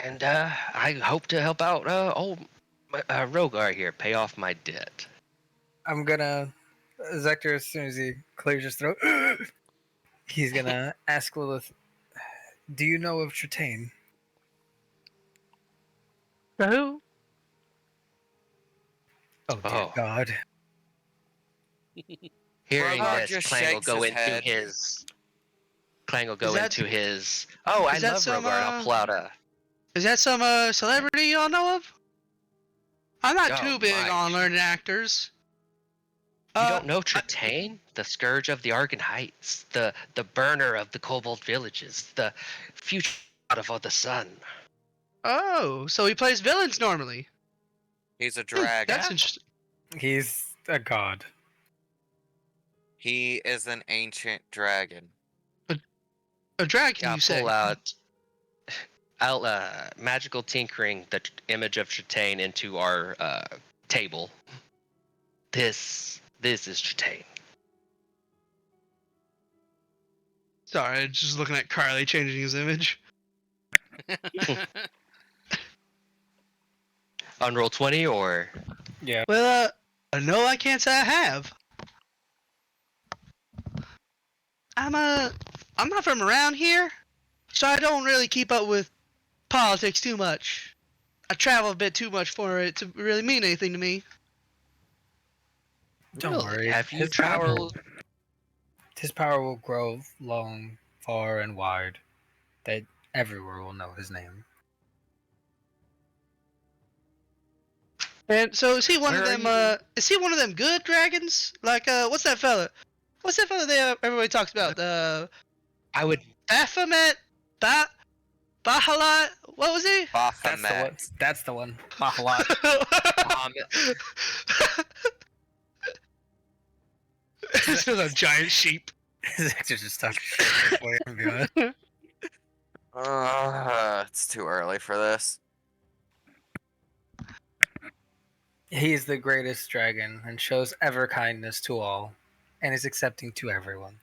And I hope to help out old Rogar here, pay off my debt. I'm gonna Zector, as soon as he clears his throat, he's gonna ask Lilith, "Do you know of Chitane?" Who? Oh dear Oh. God! Hearing Rogar this, just Clang will shakes go his into head. his. Clang will go Is that- into his. Oh, I is that love some, Rogar. And I'll pull out a. Is that some celebrity y'all know of? I'm not Oh, too big my. on learning actors. You don't know Tritane, the scourge of the Argon Heights, the burner of the Kobold villages, the future god of all the sun. Oh, so he plays villains normally. He's a dragon. That's interesting. He's a god. He is an ancient dragon. A dragon, Yeah, you say? pull out. I'll magical tinkering the image of Tritane into our table. This is Tritane. Sorry, just looking at Carly changing his image. On roll 20 or Yeah. Well, no, I can't say I have. I'm not from around here, so I don't really keep up with politics too much. I travel a bit too much for it to really mean anything to me. Don't Really? worry. Have you His power, traveled? his power will grow long, far, and wide. That everywhere will know his name. And so is he one Where of are them? Is he one of them good dragons? Like, what's that fella? What's that fella that everybody talks about? I would. Baphomet, Bahalat. What was he? That's the one. Baphomet. That's the one. Mahalat. This is a giant sheep. Zector just talking shit before you do it. It's too early for this. He's the greatest dragon and shows ever kindness to all, and is accepting to everyone.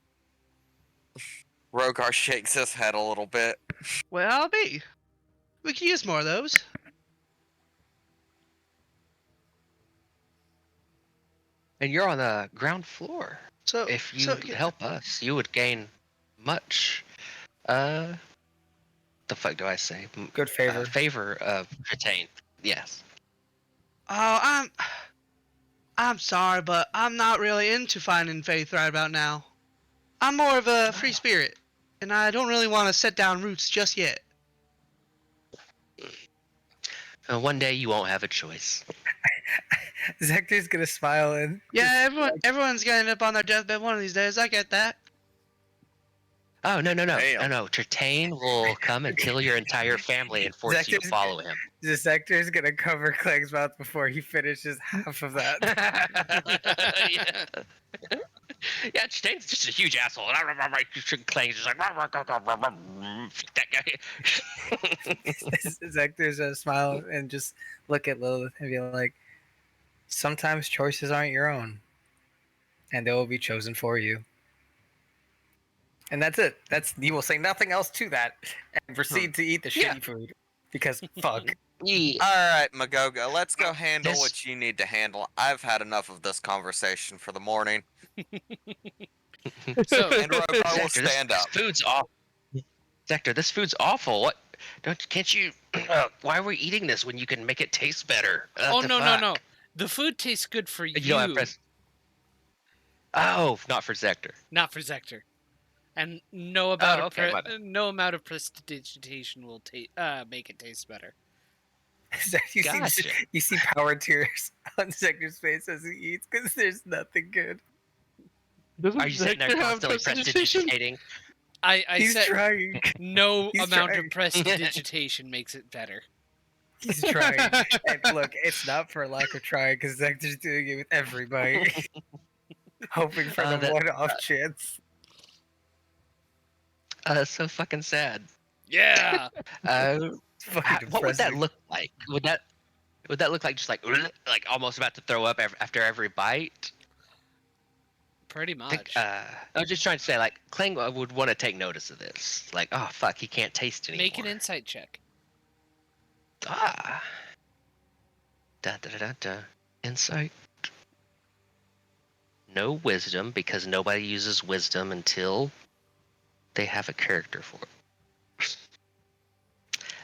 Rogar shakes his head a little bit. Well, I'll be. We could use more of those. And you're on the ground floor. So If you so, help us, you would gain much. The fuck do I say? Good favor. Favor of Tritane. Yes. Oh, I'm sorry, but I'm not really into finding faith right about now. I'm more of a free spirit, and I don't really want to set down roots just yet. One day you won't have a choice. Zector's gonna smile and Yeah, everyone's gonna end up on their deathbed one of these days. I get that. Oh, no. Damn. No. Tertain will come and kill your entire family and force you to Zector's- follow him. the Zector's gonna cover Clang's mouth before he finishes half of that. yeah. Yeah, Tertain's just a huge asshole. Clang's just like, that guy. Zector's gonna smile and just look at Lilith and be like, sometimes choices aren't your own, and they will be chosen for you. And that's it. You will say nothing else to that, and proceed to eat the Yeah. shitty food because fuck. Yeah. All right, Magoga, let's go handle This- what you need to handle. I've had enough of this conversation for the morning, So, and Rogar will Zector, stand this up. food's awful. Zector, this food's awful. What? Can't you? Why are we eating this when you can make it taste better? oh The no, fuck? no. The food tastes good for you, You don't have press. Oh, not for Zector. not for Zector. And no amount Oh, okay, my of no amount of prestidigitation will make it taste better. Gotcha. You see power tears on Zector's face as he eats because there's nothing good. Doesn't Are you sitting there Zector have constantly prestidigitation? prestidigitating? I He's said trying. no He's amount trying. of prestidigitation makes it better. He's trying. And look, it's not for lack of trying because Zector's doing it with every bite, hoping for the that- one-off chance. That's so fucking sad. Yeah. It's fucking What would that depressing. look like? Would that look like just like almost about to throw up after every bite? Pretty much. I was just trying to say, like, Clang would want to take notice of this. Like, oh fuck, he can't taste anymore. Make an insight check. Ah. Insight. No wisdom because nobody uses wisdom until they have a character for it.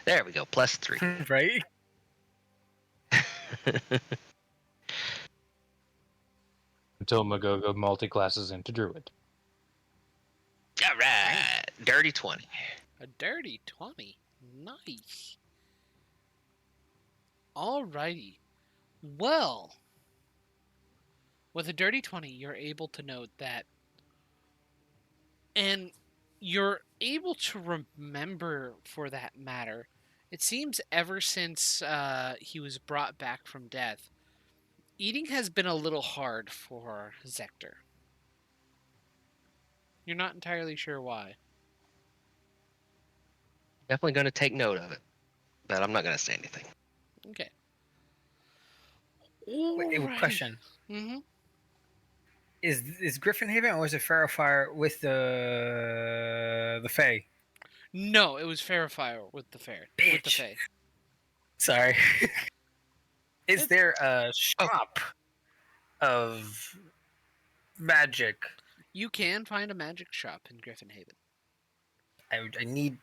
There we go. +3. Right? Until Magoga multi-classes into Druid. All right. Dirty 20. A dirty 20. Nice. Alrighty. Well, with a dirty 20, you're able to note that, and you're able to remember, for that matter, it seems ever since he was brought back from death, eating has been a little hard for Zector. You're not entirely sure why. Definitely going to take note of it, but I'm not going to say anything. Okay. Wait, Alrighty. question. Mm-hmm. Is Griffinhaven or is it Farrowfire with the Fae? No, it was Farrowfire with the fair. With the Bitch. Fae. Sorry. Is there a shop of magic? You can find a magic shop in Griffinhaven. I need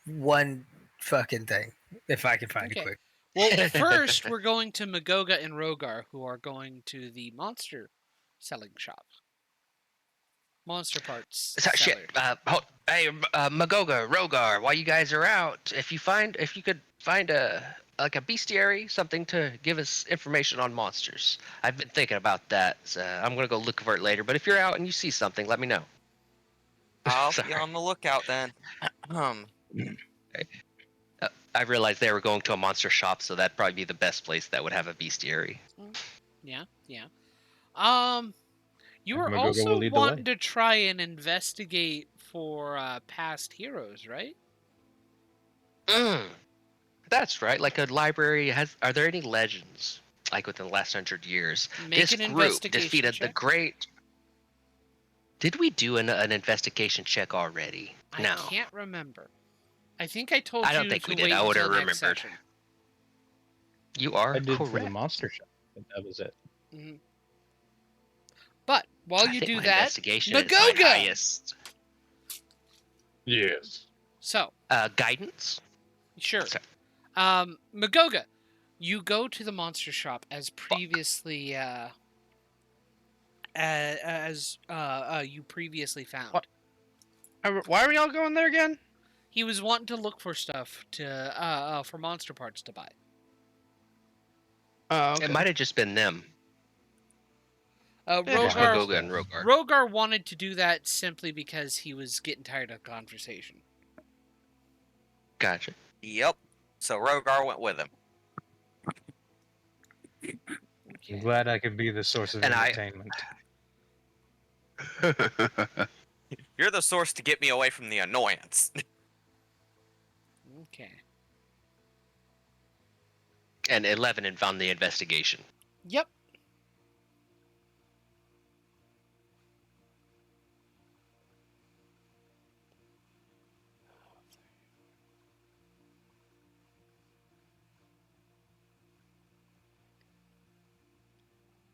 one fucking thing if I can find Okay. it quick. Well, first we're going to Magoga and Rogar, who are going to the monster selling shop. Monster parts. So, shit. Hey, Magoga, Rogar, while you guys are out, if you could find a bestiary, something to give us information on monsters. I've been thinking about that. So I'm gonna go look for it later. But if you're out and you see something, let me know. I'll be Sorry. on the lookout then. I realized they were going to a monster shop, so that'd probably be the best place that would have a bestiary. Yeah. You And were Magoga also will lead the wanting way. to try and investigate for past heroes, right? That's right. Like a library are there any legends like within the last 100 years? Make This an group investigation defeated the check. great. Did we do an investigation check already? I No. can't remember. I think I told I don't you think to we did. wait I would've until next remembered. session. You are I did for the correct. monster shop, but that was it. Mhm. But while I you think do my that, investigation is my Magoga! highest. Yes. so Guidance. sure. Sorry. Magoga, you go to the monster shop as previously you previously found. What? Why are we all going there again? He was wanting to look for stuff to for monster parts to buy. Oh, okay. It might have just been them. Yeah, Just Rogar, Magoga and Rogar. Rogar wanted to do that simply because he was getting tired of conversation. Gotcha. Yep. So Rogar went with him. I'm glad I could be the source of And entertainment. You're the source to get me away from the annoyance. Okay. And 11 and found the investigation. Yep.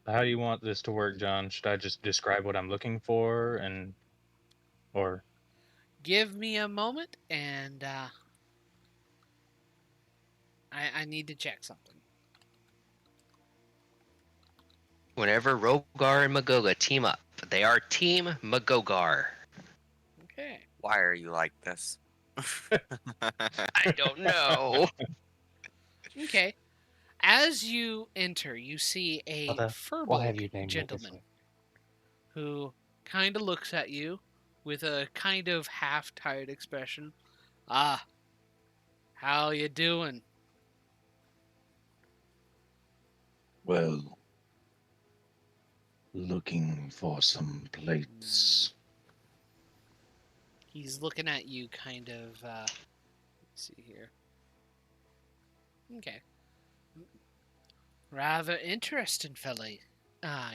How do you want this to work, John? Should I just describe what I'm looking for, or Give me a moment, and I need to check something. Whenever Rogar and Magoga team up, they are Team Magogar. Okay. Why are you like this? I don't know. Okay. As you enter, you see a Mother, why have you furbolg named me this gentleman way? who kind of looks at you with a kind of half-tired expression. Ah, how you doing? Well, looking for some plates. He's looking at you kind of, let's see here. Okay. Rather interesting fella,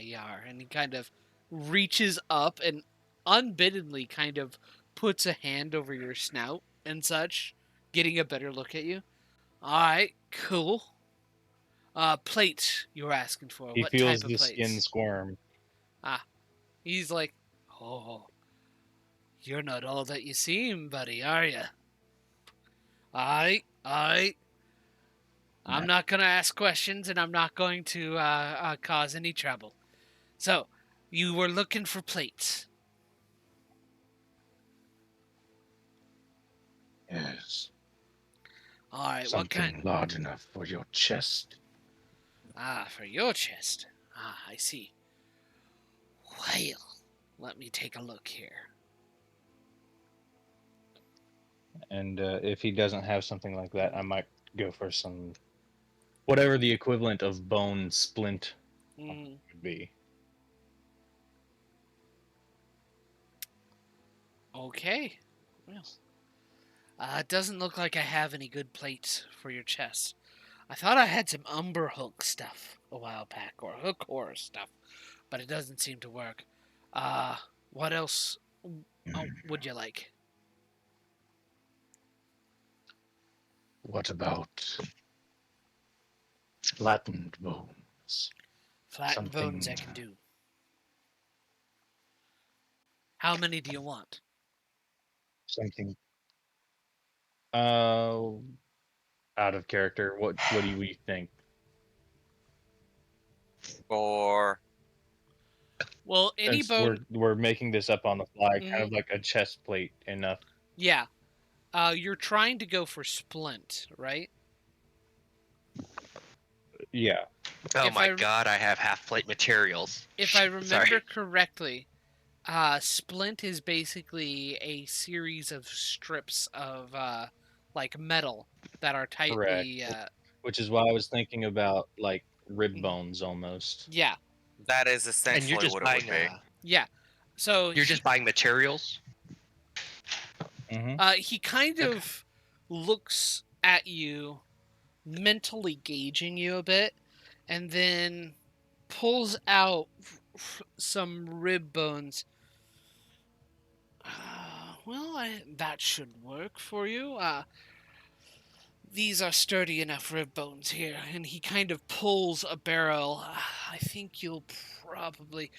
you are. And he kind of reaches up and unbiddenly kind of puts a hand over your snout and such, getting a better look at you. Alright, cool. Plates you're asking for. He What feels type of the plates? skin squirm. He's like, oh, you're not all that you seem, buddy, are you? Alright. I'm not going to ask questions, and I'm not going to cause any trouble. So, you were looking for plates. Yes, Alright, what something kind? large enough for your chest. For your chest. I see. Well, let me take a look here. And if he doesn't have something like that, I might go for some, whatever the equivalent of bone splint Mm, would be. okay. Well, it doesn't look like I have any good plates for your chest. I thought I had some umber hook stuff a while back, or hook horror stuff, but it doesn't seem to work. What else would you like? What about flattened bones? Flattened bones I can do. How many do you want? Something. Out of character. What do we think? Or Well, any Since bone. we're making this up on the fly, kind Mhm. of like a chest plate enough. Yeah. You're trying to go for splint, right? Yeah. Oh If my I- god, I have half plate materials. If I remember Sorry. correctly, splint is basically a series of strips of like metal that are tightly. Which is why I was thinking about like rib Mhm. bones almost. Yeah, that is And essentially you're just what buying. it would be. yeah. So You're just buying materials. Mm-hmm. he kind of looks at you, mentally gauging you a bit, and then pulls out some rib bones. That should work for you. These are sturdy enough rib bones here. And he kind of pulls a barrel. I think you'll probably...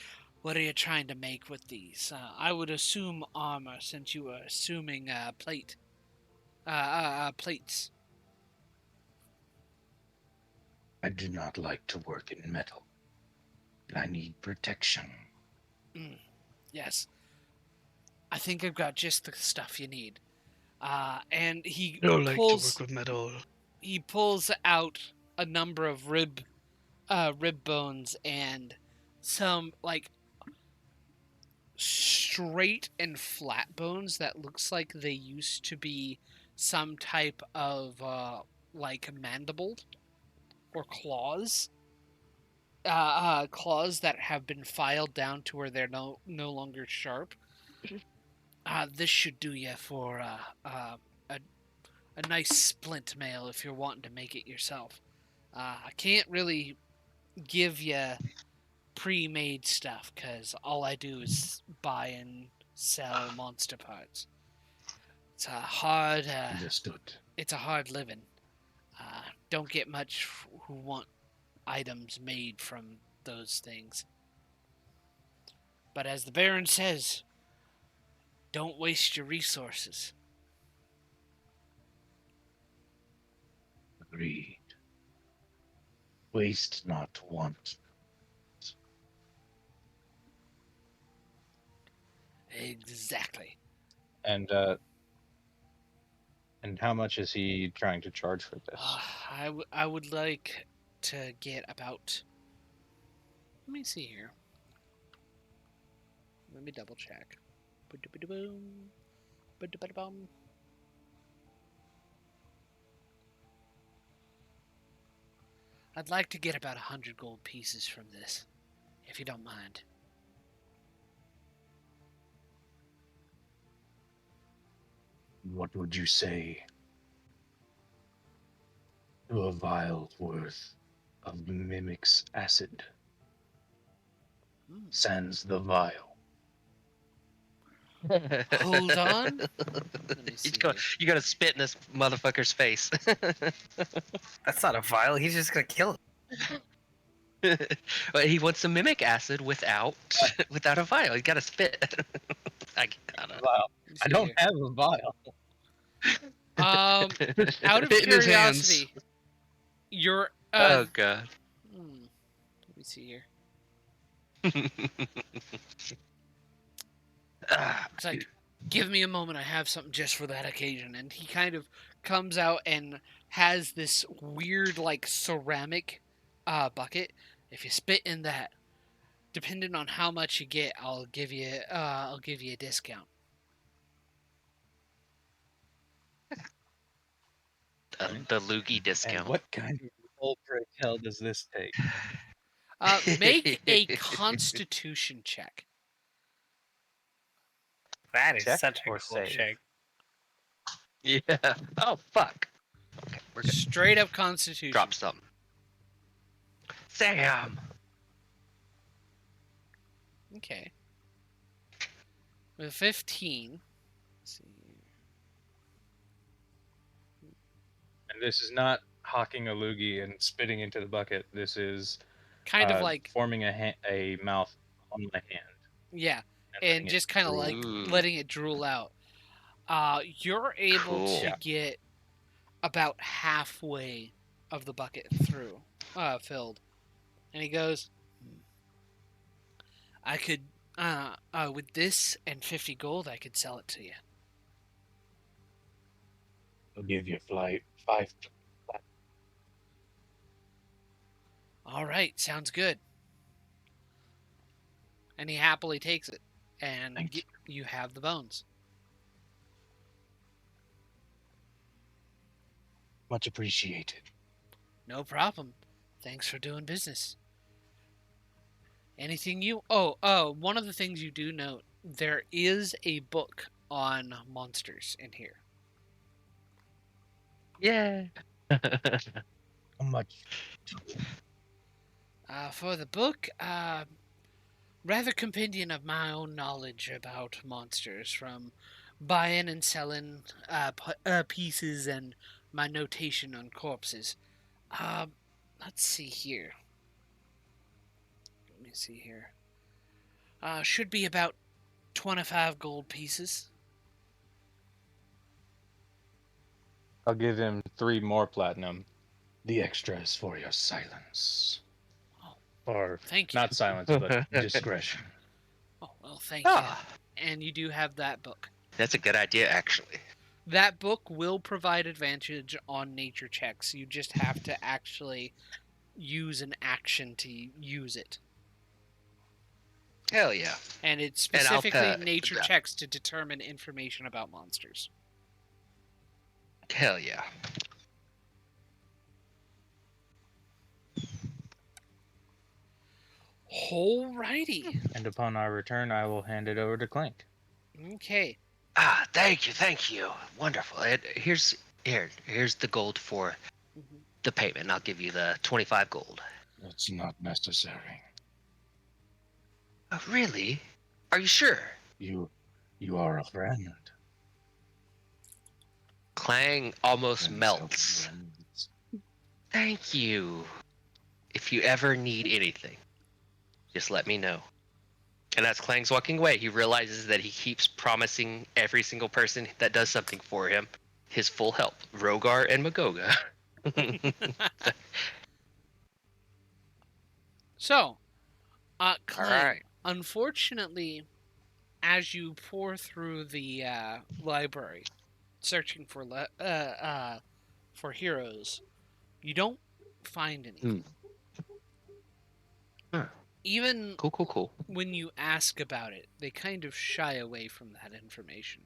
What are you trying to make with these? I would assume armor, since you were assuming plates. I do not like to work in metal. I need protection. Yes. I think I've got just the stuff you need. And he I don't like to pulls... work with metal. He pulls out a number of rib rib bones and some like straight and flat bones that looks like they used to be some type of like mandible or claws. Claws that have been filed down to where they're no longer sharp. This should do you for a nice splint mail if you're wanting to make it yourself. I can't really give you pre-made stuff because all I do is buy and sell monster parts. It's a hard. Understood. It's a hard living. Don't get much who want items made from those things. But as the Baron says, don't waste your resources. Agreed. Waste not, want. Exactly. And how much is he trying to charge for this? I would like to get about. Let me see here. Let me double check. I'd like to get about 100 gold pieces from this, if you don't mind. What would you say to a vial worth of Mimic's acid? Sans the vial. Hold on. Let me see here. You gotta spit in this motherfucker's face. That's not a vial. He's just gonna kill him. But he wants some mimic acid without a vial. You gotta spit. I don't know. Wow. Let me I see don't here. have a vial. Out of Fit in his hands. curiosity, your Oh god. let me see here. It's like, give me a moment. I have something just for that occasion. And he kind of comes out and has this weird, like, ceramic bucket. If you spit in that, depending on how much you get, I'll give you a discount. The loogie And discount. what kind of old brick hell does this take? Make a Constitution check. That is Check such a or cool save? check. Yeah. Oh fuck. Okay, we're good. Straight up Constitution. Drop something. Sam. Okay. With 15. Let's see. And this is not hawking a loogie and spitting into the bucket. This is Kind of like, forming a mouth on my hand. yeah, letting and it just kind of drool. like Ooh. letting it drool out. You're able Cool. to Yeah. get about halfway of the bucket through, filled. And he goes, I could, with this and 50 gold, I could sell it to you. I'll give you 5. All right, sounds good. And he happily takes it. And Thank you have the bones. Much appreciated. No problem. Thanks for doing business. Anything you... Oh, one of the things you do note, there is a book on monsters in here. Yeah. How much? For the book, rather compendium of my own knowledge about monsters, from buying and selling pieces and my notation on corpses. Let's see here. Let me see here. Should be about 25 gold pieces. I'll give him 3 more platinum. The extra is for your silence. Or Thank you. not silence, but Discretion. Oh, well, thank Ah, you. And you do have that book. that's a good idea, actually. That book will provide advantage on nature checks. You just have to actually use an action to use it. Hell yeah. And it's And I'll specifically pet nature that. checks to determine information about monsters. Hell yeah. Alrighty. And upon our return, I will hand it over to Clink. Okay. Ah, thank you. Wonderful. And here's the gold for Mhm. the payment. I'll give you the 25 gold. That's not necessary. Oh, really? Are you sure? You are a friend. Clang almost Friends help melts. friends. Thank you. If you ever need anything, just let me know. And as Clang's walking away, he realizes that he keeps promising every single person that does something for him his full help, Rogar and Magoga. So, Clang, Alright. unfortunately, as you pour through the library, searching for heroes, you don't find anything. Huh. Even Cool. when you ask about it, they kind of shy away from that information.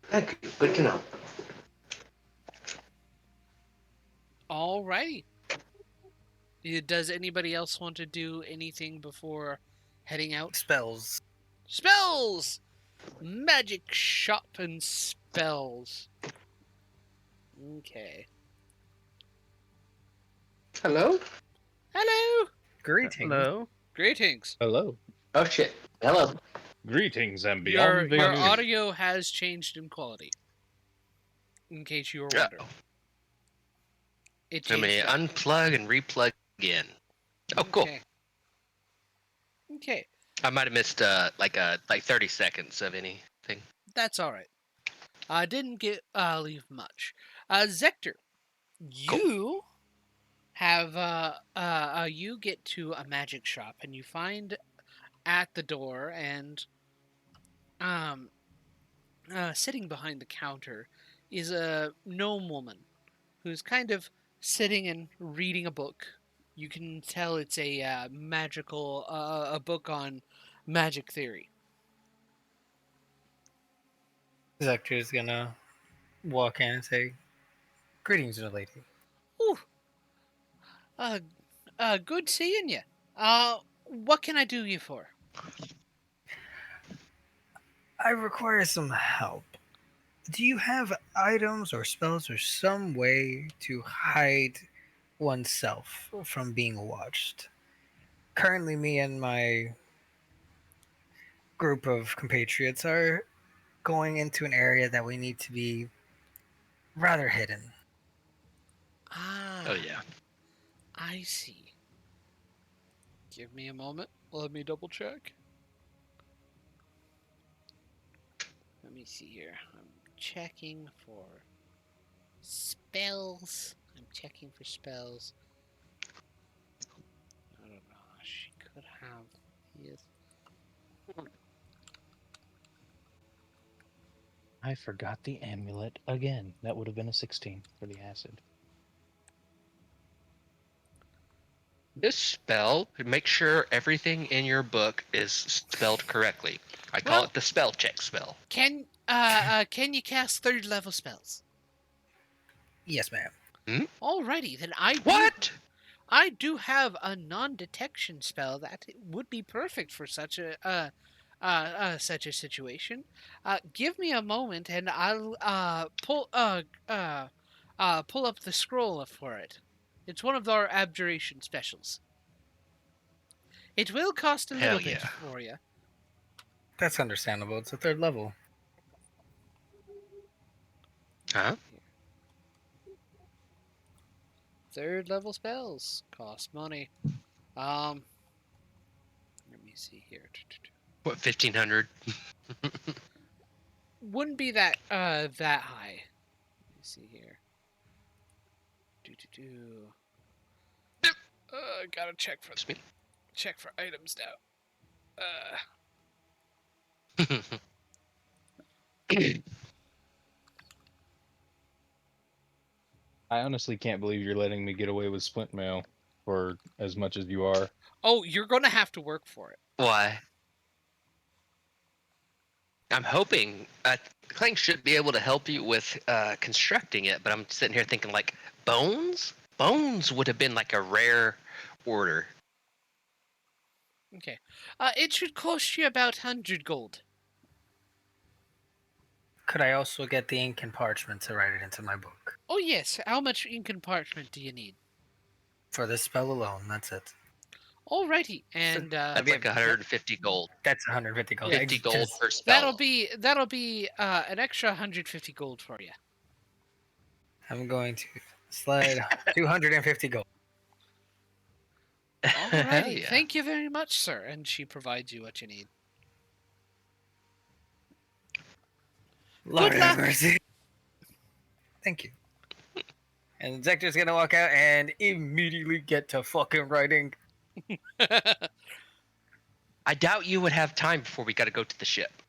Thank you. Good to know. Alrighty. Does anybody else want to do anything before heading out? Spells. Spells! Magic shop and spells. Okay. Hello? Hello! Greetings. Greetings. Hello. Oh shit. Hello. Greetings and Your beyond the news. audio has changed in quality. In case you were wondering. It Let me changed up. unplug and replug again. Oh, cool. Okay. I might have missed like 30 seconds of anything. That's alright. I didn't leave much. Zector, you have you get to a magic shop and you find at the door and sitting behind the counter is a gnome woman who's kind of sitting and reading a book. You can tell it's a magical a book on magic theory. Zector's gonna walk in and say, "Greetings, little lady." Ooh, good seeing you. What can I do you for? I require some help. Do you have items or spells or some way to hide oneself from being watched? Currently, me and my group of compatriots are going into an area that we need to be rather hidden. Ah, Oh yeah. I see. Give me a moment. Let me double check. Let me see here. I'm checking for spells. I'm checking for spells. I don't know. She could have. Yes. I forgot the amulet again. That would have been a 16 for the acid. This spell, make sure everything in your book is spelled correctly. I call Well- it the spell check spell. Can you cast 3rd level spells? Yes, ma'am. Alrighty, then What? I do have a non-detection spell that would be perfect for such a situation. Give me a moment, and I'll pull up the scroll for it. It's one of our abjuration specials. It will cost a Hell little bit yeah. for you. That's understandable. It's a 3rd level. Huh? 3rd level spells cost money. Let me see here. What, 1500? Wouldn't be that high. Let me see here. Gotta check for items now. I honestly can't believe you're letting me get away with splint mail for as much as you are. Oh, you're going to have to work for it. Why? I'm hoping Clank should be able to help you with constructing it, but I'm sitting here thinking like bones. Bones would have been like a rare order. Okay. It should cost you about 100 gold. Could I also get the ink and parchment to write it into my book? Oh, yes. How much ink and parchment do you need? For this spell alone, that's it. Alrighty. And That's like 150 gold. That's 150 gold. 50 gold per spell. that'll be an extra 150 gold for you. I'm going to slide 250 gold. Alrighty. Yeah. Thank you very much, sir. And she provides you what you need. Lord Good have luck. mercy. Thank you. And Zector's gonna walk out and immediately get to fucking writing. I doubt you would have time before we got to go to the ship.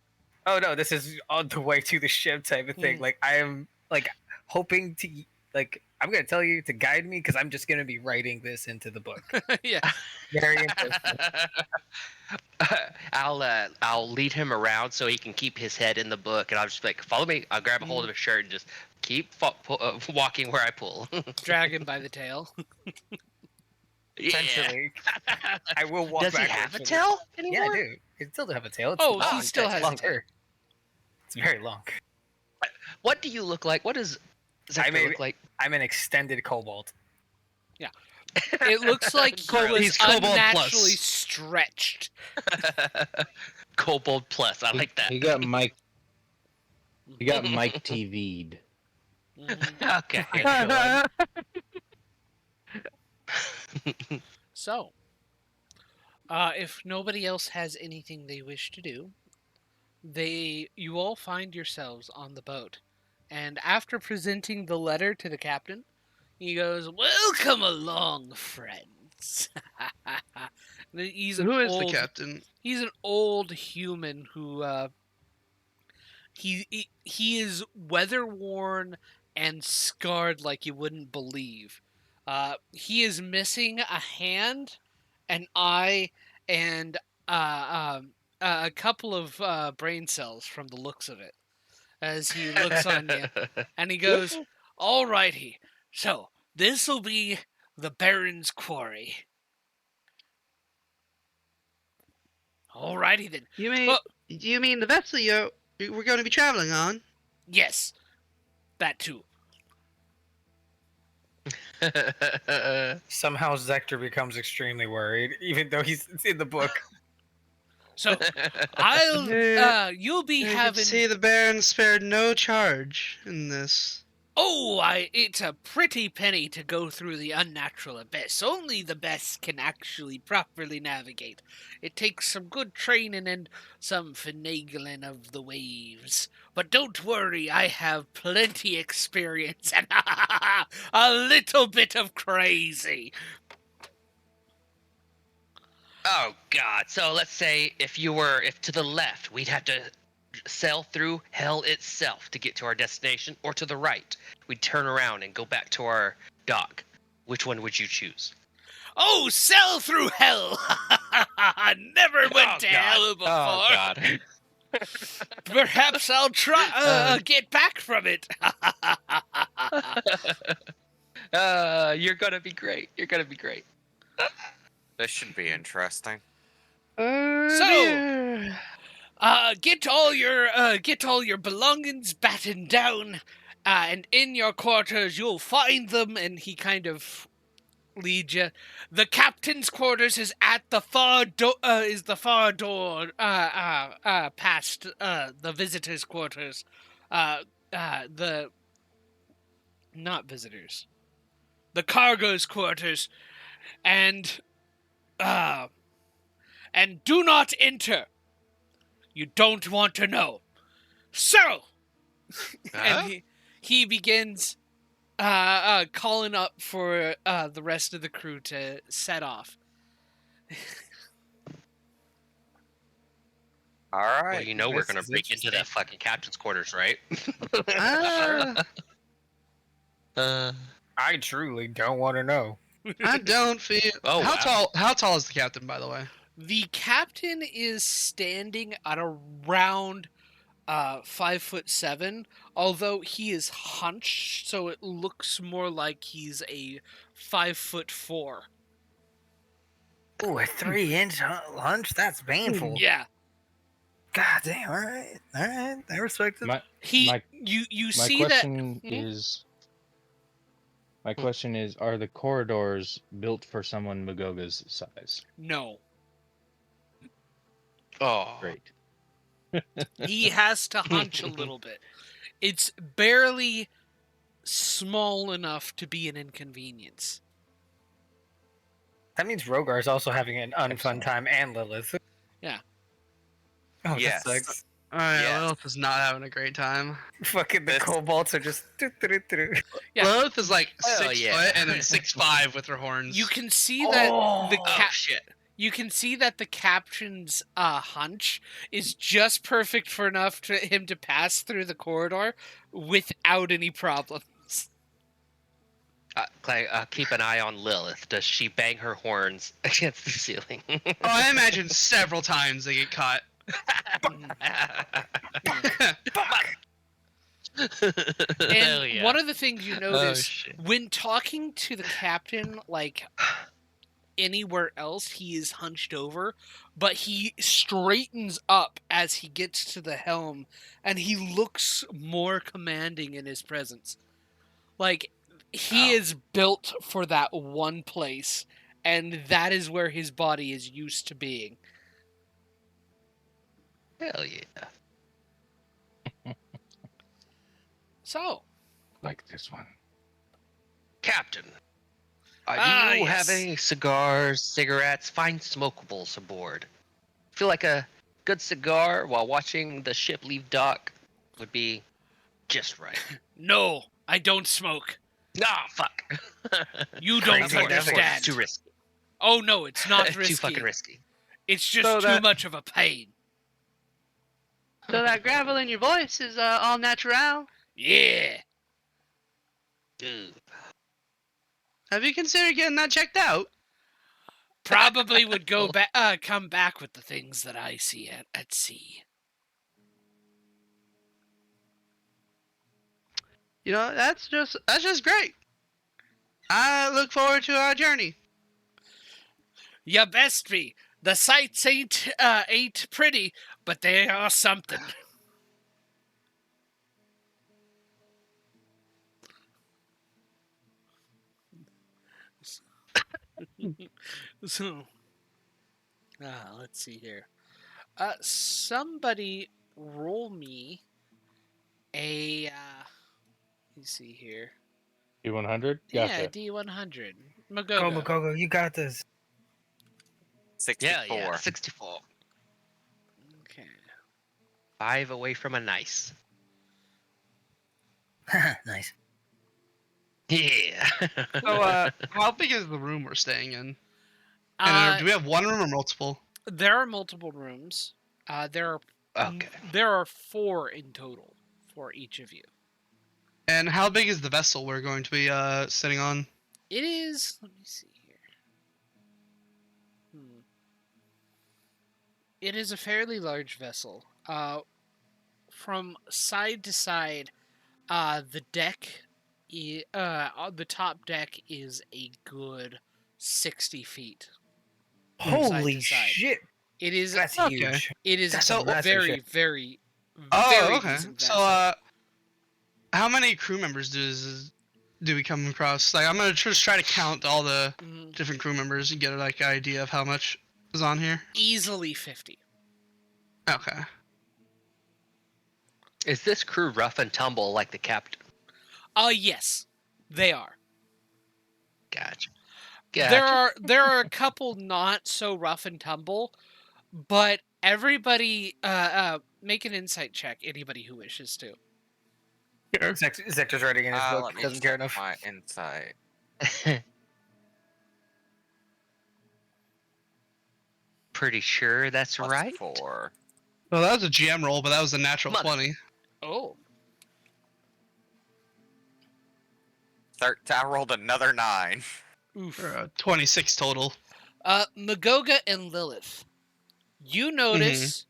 Oh no, this is on the way to the ship type of thing. Like I am like hoping to I'm gonna tell you to guide me because I'm just gonna be writing this into the book. Yeah. Very interesting. I'll lead him around so he can keep his head in the book, and I'll just be like, follow me. I'll grab a hold of his shirt and just keep walking where I pull. Drag him by the tail. Essentially, I will walk. Does he backwards have a with tail it. anymore? Yeah, I do. It still does have a tail. It's Oh, long. he still It's has a long. tail. It's very long. What do you look like? What does Zector look like? I'm an extended kobold. It looks like he was He's Kobold unnaturally Plus. stretched. Kobold Plus. I like that. He got Mike. He got Mike TV'd. Okay. So, if nobody else has anything they wish to do, you all find yourselves on the boat. And after presenting the letter to the captain, he goes, "Welcome along, friends." He's an Who is the old- captain? He's an old human who he is weather worn and scarred like you wouldn't believe. He is missing a hand, an eye, and a couple of brain cells from the looks of it. As he looks on you, and he goes, "Alrighty, so this'll be the Baron's quarry." Alrighty then. You mean Well- you mean the vessel we're going to be traveling on? Yes, that too. Somehow Zector becomes extremely worried, even though it's in the book. So you'll be You can having. see the Baron spared no charge in this. Oh, it's a pretty penny to go through the unnatural abyss. Only the best can actually properly navigate. It takes some good training and some finagling of the waves. But don't worry, I have plenty experience and a little bit of crazy. Oh God! So let's say if to the left, we'd have to sail through hell itself to get to our destination, or to the right, we'd turn around and go back to our dock. Which one would you choose? Oh, sail through hell! I never went to hell before. Oh God! Perhaps I'll try get back from it. You're gonna be great. You're gonna be great. This should be interesting. So, get all your belongings battened down, and in your quarters you'll find them. And he kind of leads you. The captain's quarters is at the far door. Past the visitors' quarters. The not visitors. The cargo's quarters, and do not enter. You don't want to know. So, and he begins calling up for the rest of the crew to set off. All right. Well, you know we're this gonna is break into that fucking captain's quarters, right? I truly don't want to know. I don't feel. Oh, how wow. How tall is the captain, by the way? The captain is standing at around 5'7", although he is hunched, so it looks more like he's a 5'4". Ooh, a 3-inch lunch? That's painful. Yeah, God damn, alright. I respect it. you My see that. question is. My question is: are the corridors built for someone Magoga's size? No, Oh. Great. he has to hunch a little bit. It's barely small enough to be an inconvenience. That means Rogar's also having an unfun Excellent. time, and Lilith. Yeah. Oh, Yes. that sucks. Alright, Yes. Lilith is not having a great time. Fucking the This- kobolds are just. Yeah. Lilith is like Oh, 6 yeah. foot and then 6'5" with her horns. You can see that the Oh, cat. shit. You can see that the captain's hunch is just perfect for enough for him to pass through the corridor without any problems. Clay, keep an eye on Lilith. Does she bang her horns against the ceiling? Oh, I imagine several times they get caught. And Hell yeah. one of the things you Oh, notice shit. when talking to the captain, like anywhere else, he is hunched over, but he straightens up as he gets to the helm, and he looks more commanding in his presence. Like, he is built for that one place, and that is where his body is used to being. Hell yeah. So, Like this one. Captain, do Ah, you yes. have any cigars, cigarettes, fine smokables aboard? Feel like a good cigar while watching the ship leave dock would be just right. no, I don't smoke. Ah, fuck. You don't Crazy devil. understand. It's too risky. Oh no, it's not risky. Too fucking risky. It's just So too that- much of a pain. So that gravel in your voice is all natural. Yeah. Dude. Have you considered getting that checked out? Probably would go back, come back with the things that I see at sea. You know, that's just great. I look forward to our journey. You best be. The sights ain't pretty, but they are something. So, let's see here. Somebody roll me a. Let me see here. D100. Yeah, Gotcha. D100. Go, Magoga. Magogo, you got this. 64. Yeah, 64. Okay. 5 away from a nice. Nice. Yeah. So, how big is the room we're staying in? And Uh, do we have one room or multiple? there are multiple rooms. There Okay. are 4 in total for each of you. And how big is the vessel we're going to be sitting on? It is. Let me see here. It is a fairly large vessel. From side to side, the deck, the top deck is a good 60 feet. From side Holy to side. shit. It is. That's Okay. huge. It is That's a a massive very, ship. very, Oh, very okay. decent So, vessel. how many crew members do we come across? Like, I'm gonna just try to count all the Mhm. different crew members and get like an idea of how much is on here. Easily 50. Okay. Is this crew rough and tumble like the captain? Yes, they are. Gotcha. There are a couple not so rough and tumble, but everybody make an insight check. Anybody who wishes to. Zector's writing in his book. Let me Doesn't care check enough. my insight. Pretty sure that's Plus right. 4. Well, that was a GM roll, but that was a natural Mother- 20. Oh, I rolled another 9. Oof. 26 total. Magoga and Lilith, you notice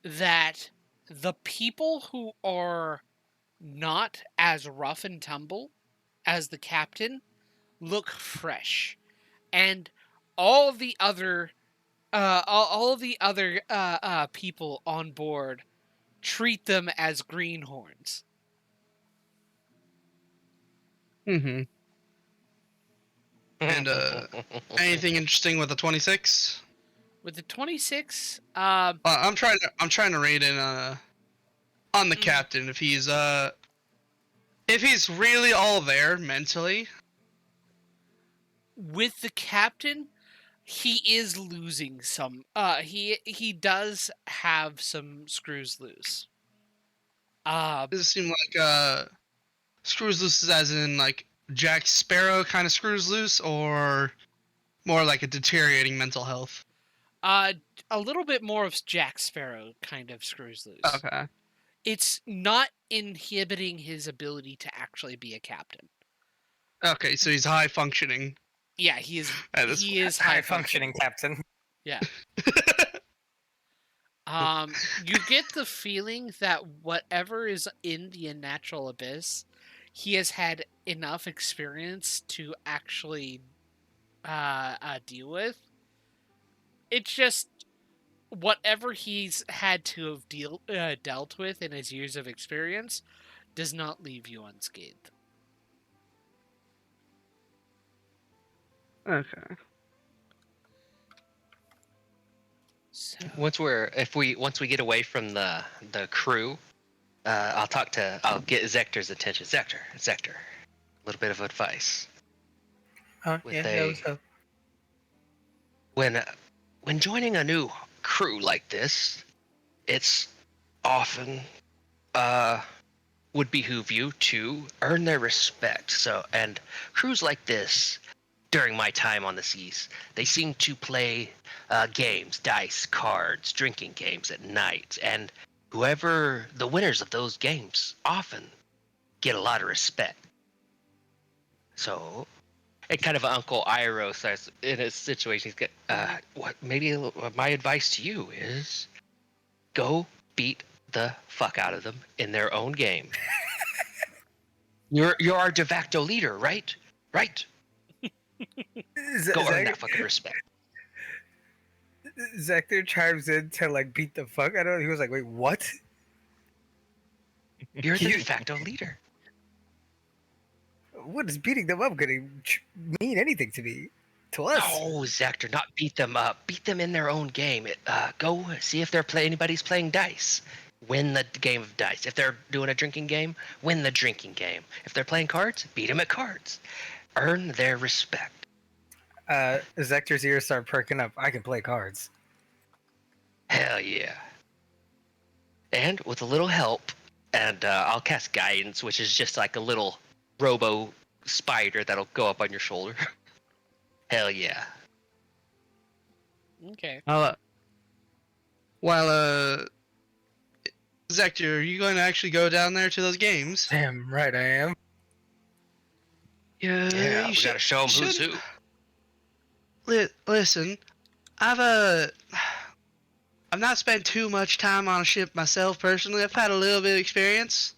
that the people who are not as rough and tumble as the captain look fresh, and all of the other people on board treat them as greenhorns. Mm-hmm. And anything interesting with the 26? With the 26, I'm trying to rate in on the captain if he's really all there mentally. with the captain, he is losing some. He does have some screws loose. Does it seem like screws loose as in like Jack Sparrow kind of screws loose, or more like a deteriorating mental health? A little bit more of Jack Sparrow kind of screws loose. Okay. It's not inhibiting his ability to actually be a captain. Okay, so he's high functioning. Yeah, he is. At this He is High functioning captain. Yeah. You get the feeling that whatever is in the unnatural abyss, he has had enough experience to actually deal with. It's just whatever he's had to have dealt with in his years of experience does not leave you unscathed. Okay. So, Once we get away from the crew, I'll get Zector's attention. Zector, a little bit of advice. With when joining a new crew like this, it's often would behoove you to earn their respect. So, and crews like this, during my time on the seas, they seem to play games, dice, cards, drinking games at night, and the winners of those games often get a lot of respect. So, and kind of Uncle Iroh says in a situation, he's got, my advice to you is go beat the fuck out of them in their own game. You're our de facto leader, right? Right? Go earn that fucking respect. Zector chimes in to like beat the fuck out of him. He was like, "Wait, what?" You're the de facto leader. What is beating them up gonna mean anything to me? To us? No, Zector, not beat them up. Beat them in their own game. Go see if anybody's playing dice. Win the game of dice. If they're doing a drinking game, win the drinking game. If they're playing cards, beat them at cards. Earn their respect. Zector's ears start perking up. I can play cards. Hell yeah. And with a little help, and I'll cast Guidance, which is just like a little robo spider that'll go up on your shoulder. Hell yeah. okay. While Zector, are you going to actually go down there to those games? Damn right I am. Yeah, Yeah, we gotta show them who's who. Listen, I've not spent too much time on a ship myself personally. I've had a little bit of experience.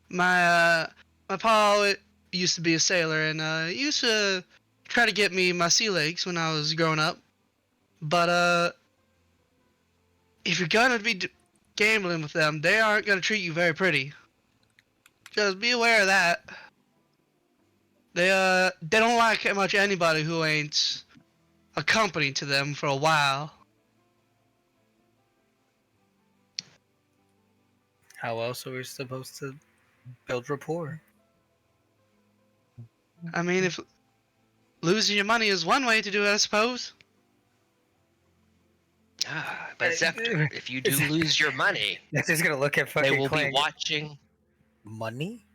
My pa used to be a sailor and used to try to get me my sea legs when I was growing up. But if you're gonna be gambling with them, they aren't gonna treat you very pretty. Just be aware of that. They don't like much anybody who ain't a company to them for a while. How else are we supposed to build rapport? I mean, if losing your money is one way to do it, I suppose. But Zector, if you do lose your money, Zector's gonna look at fucking they will be Clank. watching. Money?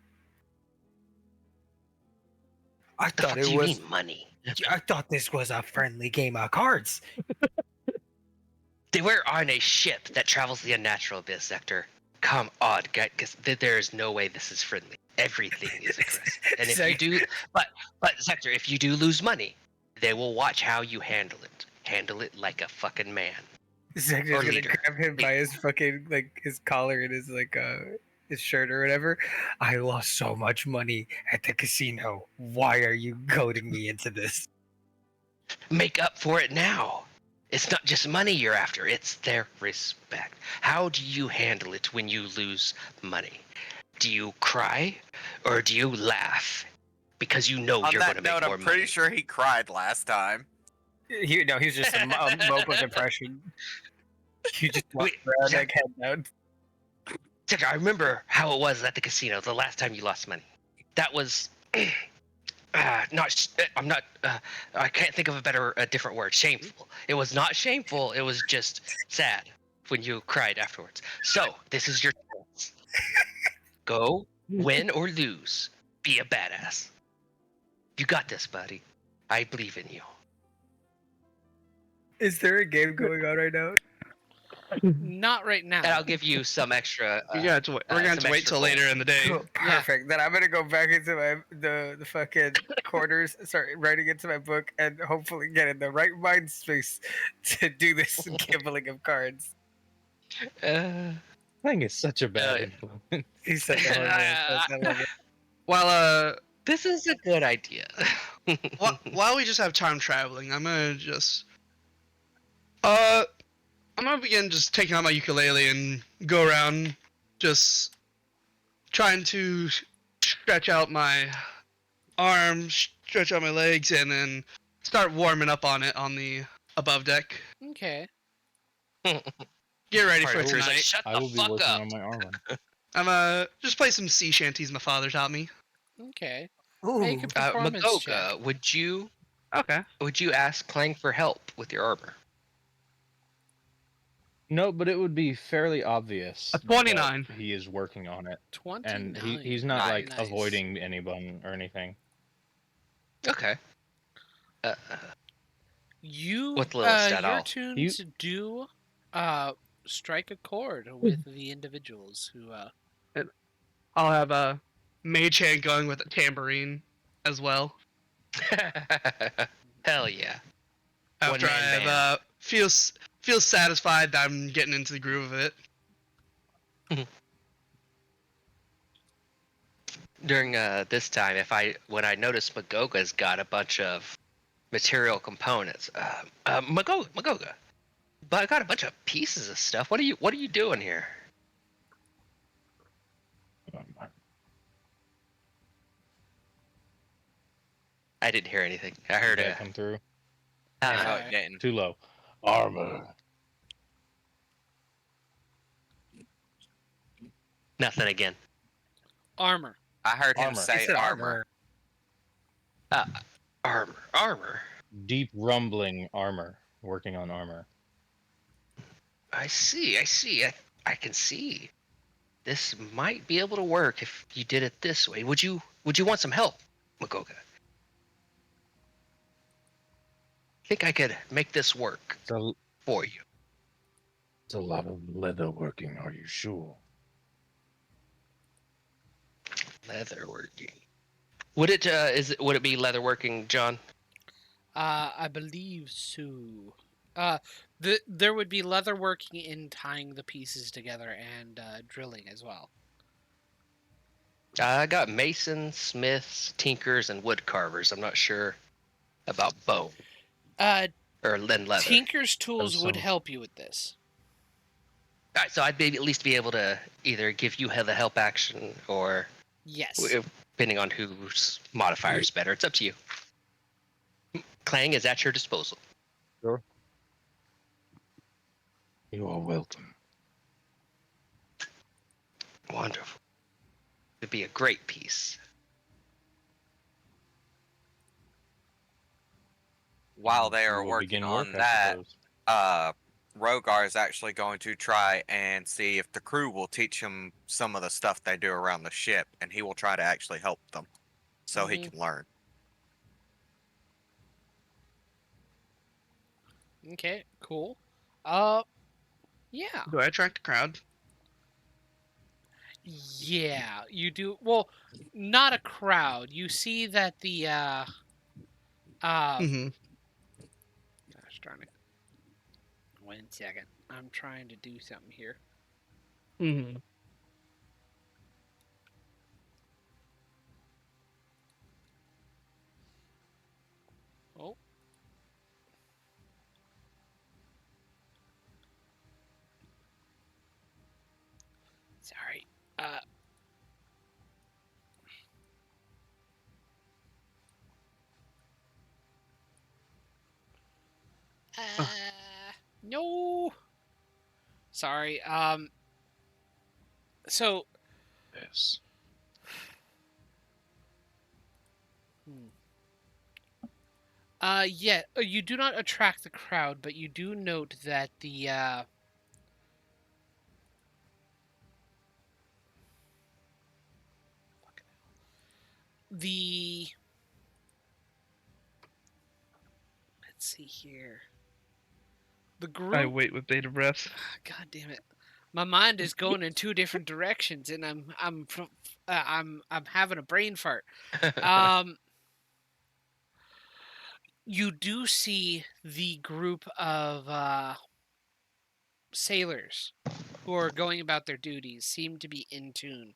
I The thought fuck it do you was. mean money? I thought this was a friendly game of cards. We're on a ship that travels the unnatural abyss, Zector. Come on, guys, because there is no way this is friendly. Everything is aggressive. And if Zach- you do, but Zector, if you do lose money, they will watch how you handle it. Handle it like a fucking man. Zach's Or gonna leader. grab him by his fucking like his collar and his like his shirt or whatever. I lost so much money at the casino. Why are you goading me into this? Make up for it now. It's not just money you're after, it's their respect. How do you handle it when you lose money? Do you cry or do you laugh? Because you know On you're going that to make note, more I'm pretty money. sure he cried last time. He was just a mope of depression. You just walk Wait, around Zach- like head down. Zector, I remember how it was at the casino the last time you lost money. That was I'm not. I can't think of a different word. Shameful. It was not shameful. It was just sad when you cried afterwards. So this is your chance. Go, win or lose. Be a badass. You got this, buddy. I believe in you. Is there a game going on right now? Not right now. And I'll give you some extra. We're gonna have to some wait extra till later gold. in the day. Cool, perfect. Then I'm gonna go back into the fucking quarters, start writing into my book, and hopefully get in the right mind space to do this gambling of cards. Playing is such a bad Uh, influence. He's such a horrible influence. I love it. While This is a good idea. while we just have time traveling, I'm gonna begin just taking out my ukulele and go around, just trying to stretch out my arms, stretch out my legs, and then start warming up on it on the above deck. Okay. Get ready Part for of the crew's like, tonight. shut I the will be fuck working up. on my armor. I'm just play some sea shanties my father taught me. Okay. Ooh. Make a performance check. Magoga, Okay. would you ask Clang for help with your armor? No, but it would be fairly obvious. A 29. that he is working on it, 29. and he's not like Nice. avoiding anyone or anything. Okay. You With little stat your owl. tunes do strike a chord with the individuals who I'll have a mage hand going with a tambourine as well. Hell yeah. After I One-man have feel satisfied that I'm getting into the groove of it. During this time, when I notice Magoga's got a bunch of material components, Magoga, but I got a bunch of pieces of stuff. What are you doing here? I didn't hear anything. I heard Did it. that come through? No, Alright. it didn't. Too low. Armor. Nothing again. armor. I heard him Armor. He say said armor. Armor. Deep rumbling armor. Working on armor. I see. I can see. This might be able to work if you did it this way. Would you want some help, Magoga? Think I could make this work for you? It's a lot of leather working, are you sure? Leatherworking. Would it be leatherworking, John? I believe so. There would be leather working in tying the pieces together and drilling as well. I got masons, smiths, tinkers, and wood carvers. I'm not sure about bone or leather. Tinker's tools would some- help you with this. All right, so I'd at least be able to either give you the help action or, Yes. depending on whose modifier is better, it's up to you. Clang is at your disposal. You are welcome. Wonderful. It'd be a great piece. While they are We'll working begin on work, I that, suppose. Rogar is actually going to try and see if the crew will teach him some of the stuff they do around the ship, and he will try to actually help them so he Mhm. can learn. Okay, cool. Yeah. Do I attract a crowd? Yeah, you do. Well, not a crowd. You see that the Mm-hmm. gosh darn it. 1 second. I'm trying to do something here. Mm-hmm. Oh. Sorry. Uh no. Sorry. So Yes. hmm. Yeah, you do not attract the crowd, but you do note that the let's see here. The I group wait with bated breath. God damn it. My mind is going in two different directions and I'm having a brain fart. Um you do see the group of sailors who are going about their duties seem to be in tune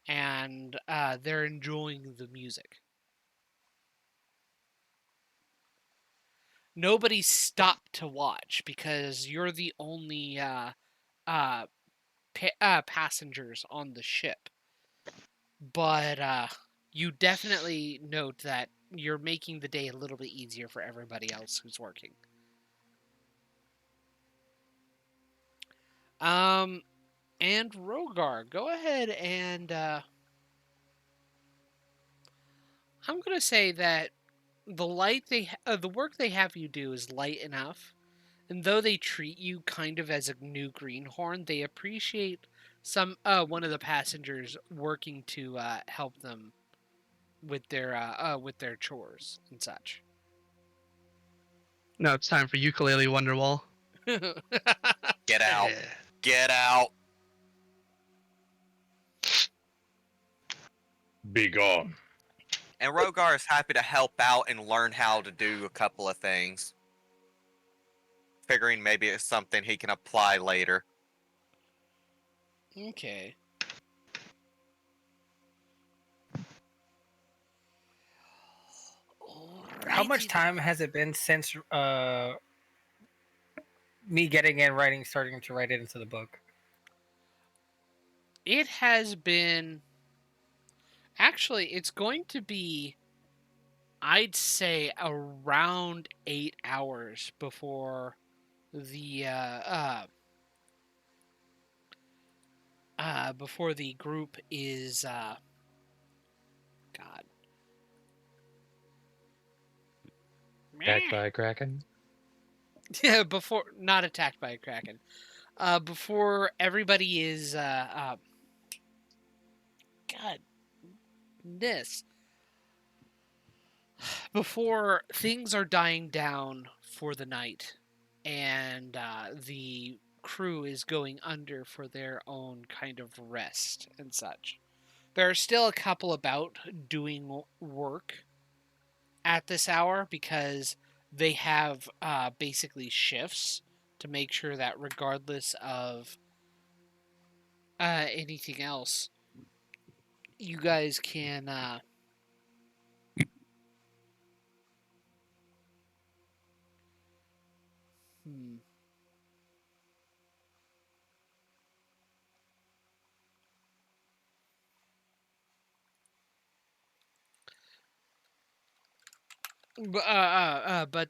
and they're enjoying the music. Nobody stopped to watch because you're the only uh, passengers on the ship. But you definitely note that you're making the day a little bit easier for everybody else who's working. Um, and Rogar, go ahead and I'm gonna say that the work they have you do is light enough, and though they treat you kind of as a new greenhorn, they appreciate some one of the passengers working to help them with their chores and such. Now it's time for ukulele Wonderwall. Get out. Get out. Be gone. And Rogar is happy to help out and learn how to do a couple of things. Figuring maybe it's something he can apply later. Okay. How much Alrighty then. time has it been since me getting in writing, starting to write it into the book? It has been actually. It's going to be, I'd say, around 8 hours before the group is God. Attacked by a kraken. Yeah, before not attacked by a kraken. Before everybody is God this. Before things are dying down for the night, and the crew is going under for their own kind of rest and such. There are still a couple about doing work at this hour because they have basically shifts to make sure that regardless of anything else, you guys can. Hmm. But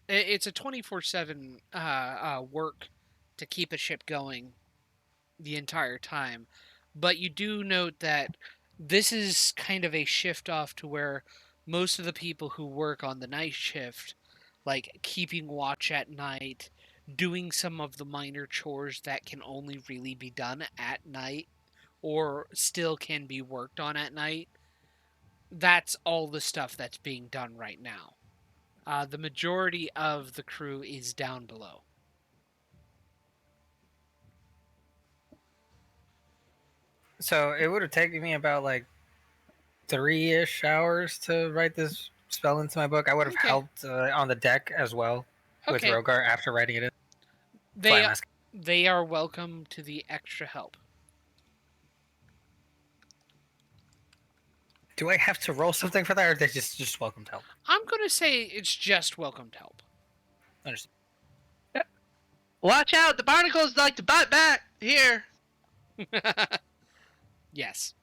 it's a 24/7 work to keep a ship going the entire time. But you do note that this is kind of a shift off to where most of the people who work on the night shift, like keeping watch at night, doing some of the minor chores that can only really be done at night or still can be worked on at night, that's all the stuff that's being done right now. The majority of the crew is down below. So it would have taken me about like 3-ish hours to write this spell into my book. I would have Okay. helped on the deck as well with Okay. Rogar after writing it in. That's why They I'm asking. they are welcome to the extra help. Do I have to roll something for that, or are they just welcome to help? I'm gonna say it's just welcome to help. Understand. Watch out! The barnacles like to bite back here. Yes.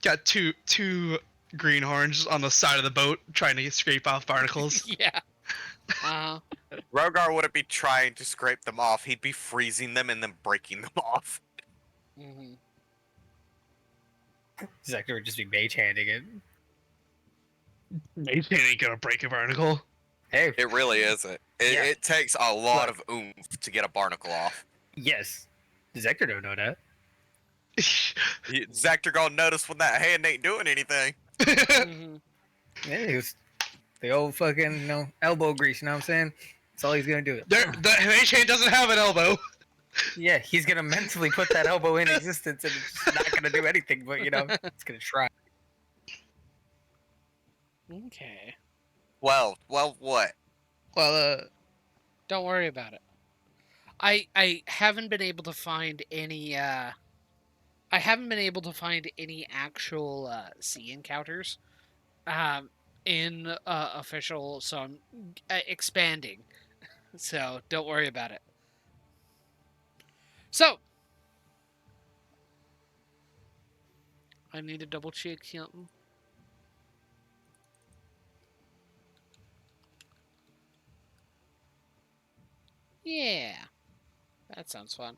Got two greenhorns on the side of the boat trying to scrape off barnacles. Yeah. Rogar wouldn't be trying to scrape them off. He'd be freezing them and then breaking them off. Mm-hmm. Zector would just be mage handing it. Mage hand ain't gonna break a barnacle. Hey, It really isn't. Yeah. It takes a lot of oomph to get a barnacle off. yes. Zector don't know that. Zactor gonna notice when that hand ain't doing anything. Mm-hmm. Yeah, it was the old fucking elbow grease. You know what I'm saying? That's all he's gonna do. The mage hand doesn't have an elbow. Yeah, he's gonna mentally put that elbow in existence, and it's not gonna do anything. But it's gonna try. Okay. Well, what? Well, Don't worry about it. I haven't been able to find any actual sea encounters in official, so I'm expanding. So don't worry about it. So I need to double check something. Yeah, that sounds fun.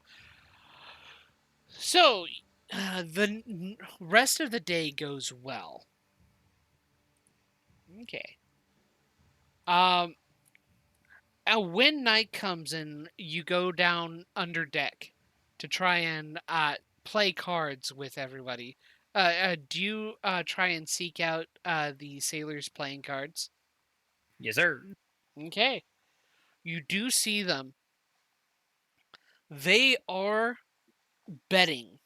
So, the rest of the day goes well. Okay. When night comes and you go down under deck to try and play cards with everybody, do you try and seek out the sailors playing cards? Yes, sir. Okay. You do see them. They are betting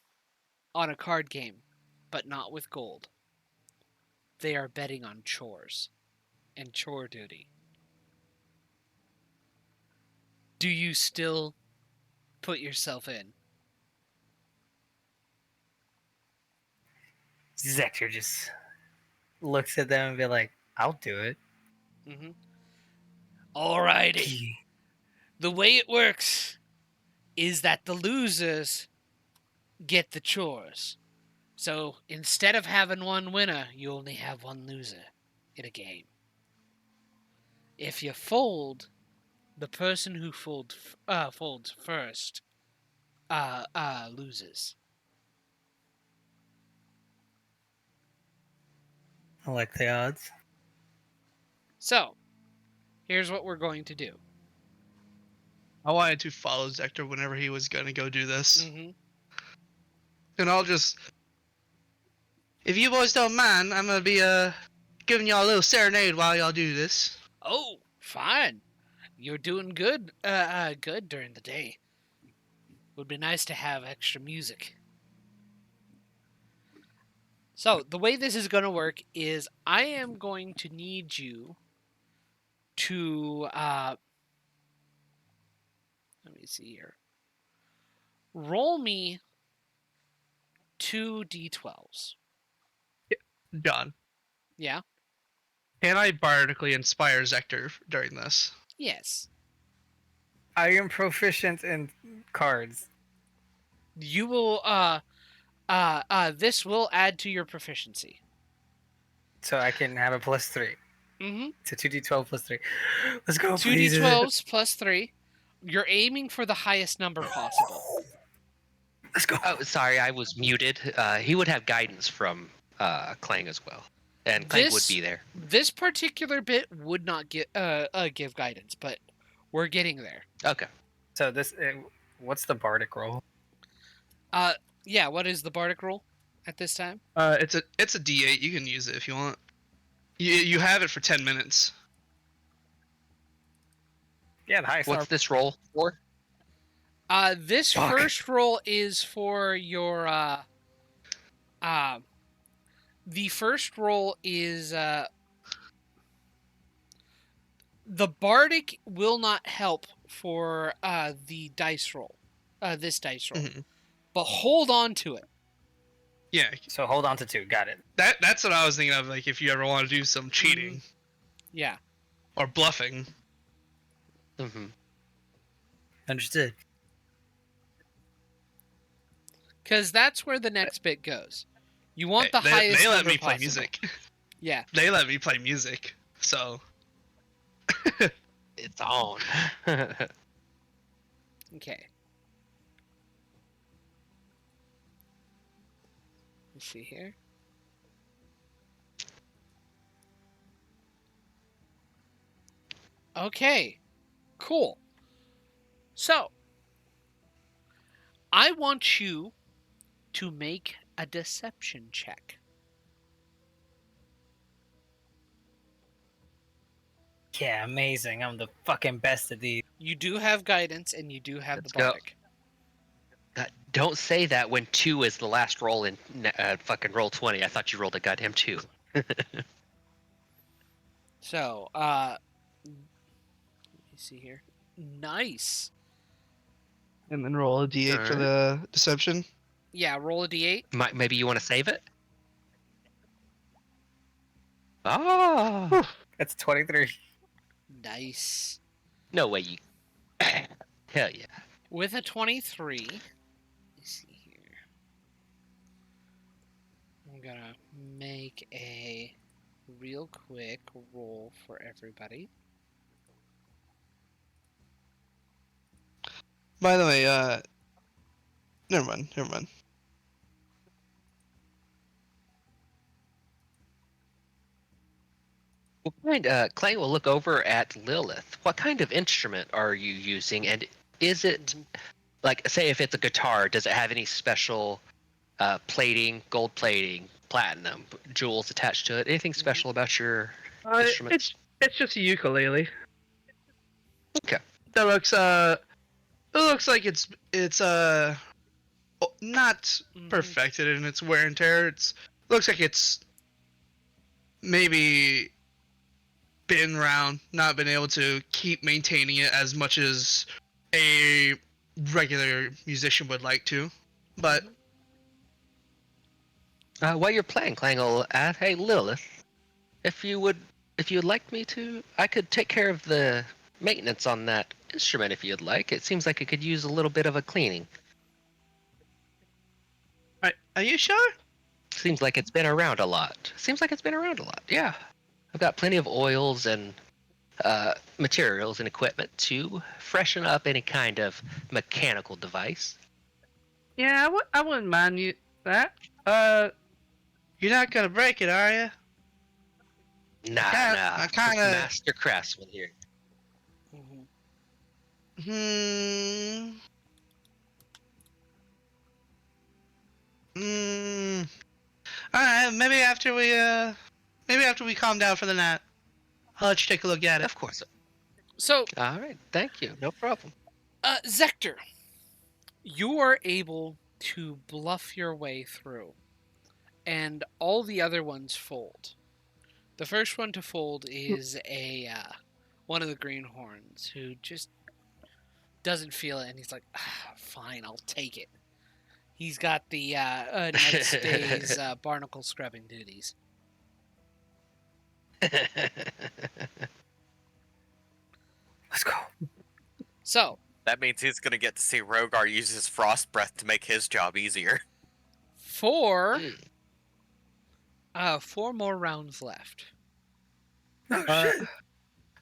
on a card game, but not with gold. They are betting on chores and chore duty. Do you still put yourself in? Zector just looks at them and be like, "I'll do it." Mm-hmm. Alrighty. The way it works is that the losers get the chores. So instead of having one winner, you only have one loser in a game. If you fold, the person who folds first loses. I like the odds. So, here's what we're going to do. I wanted to follow Zector whenever he was gonna go do this, Mm-hmm. and I'll just. If you boys don't mind, I'm gonna be giving y'all a little serenade while y'all do this. Oh, fine. You're doing good. Good during the day. Would be nice to have extra music. So the way this is going to work is I am going to need you to let me see here. Roll me 2 d12s. John, Yeah. can I bardically inspire Zector during this? Yes. I am proficient in cards. You will. This will add to your proficiency. So I can have a +3. Mm-hmm. It's a 2d12 +3. Let's go, 2 please. d12s plus 3. You're aiming for the highest number possible. Let's go. Oh, sorry, I was muted. He would have guidance from Clang as well, and Clang would be there. This particular bit would not give guidance, but we're getting there. Okay. So what's the bardic roll? Yeah. What is the bardic roll at this time? It's a D8. You can use it if you want. You have it for 10 minutes. Yeah, the highest What's number. this roll for? This Fuck. first roll is for your the first roll is the bardic will not help for the dice roll. This dice roll. Mhm. But hold on to it. Yeah, So hold on to 2. Got it. that's what I was thinking of. Like, if you ever want to do some cheating Yeah. or bluffing. Mm-hmm. Understood. Because that's where the next bit goes. You want the They highest let number me play possible. music. Yeah. They let me play music. So It's on. Okay. Let's see here. Okay. Cool. So, I want you to make a deception check. Yeah, amazing. I'm the fucking best at these. You do have guidance and you do have Let's the go. bardic. Don't say that when 2 is the last roll in fucking roll 20. I thought you rolled a goddamn 2. So, let me see here. Nice. and then roll a d8 for Alright. the deception. Yeah, roll a d8. Maybe you want to save it? Oh, That's 23. Nice. no way you. Hell yeah. With a 23. Let me see here. I'm gonna make a real quick roll for everybody. By the way, never mind. Clay will look over at Lilith. What kind of instrument are you using? And is it, like, say if it's a guitar, does it have any special plating, gold plating, platinum, jewels attached to it? Anything special about your instruments? It's just a ukulele. Okay. That looks it looks like it's not perfected in its wear and tear. Looks like it's maybe been around, not been able to keep maintaining it as much as a regular musician would like to. But While you're playing, Clang will add, "Hey Lilith, if you'd like me to, I could take care of the maintenance on that instrument if you'd like. It seems like it could use a little bit of a cleaning. are you sure? Seems like it's been around a lot. Yeah. I've got plenty of oils and materials and equipment to freshen up any kind of mechanical device." Yeah, I wouldn't mind you that. You're not gonna break it, are you? Nah. I kinda- Master craftsman here. Alright, maybe after we calm down for the night, I'll let you take a look at it. Of course. So, All right. Thank you. No problem. Zector, you are able to bluff your way through, and all the other ones fold. The first one to fold is one of the greenhorns who just doesn't feel it, and he's like, "Fine, I'll take it." He's got the next day's barnacle scrubbing duties. Let's go. So, That means he's gonna get to see Rogar use his frost breath to make his job easier. four more rounds left. Oh, shit.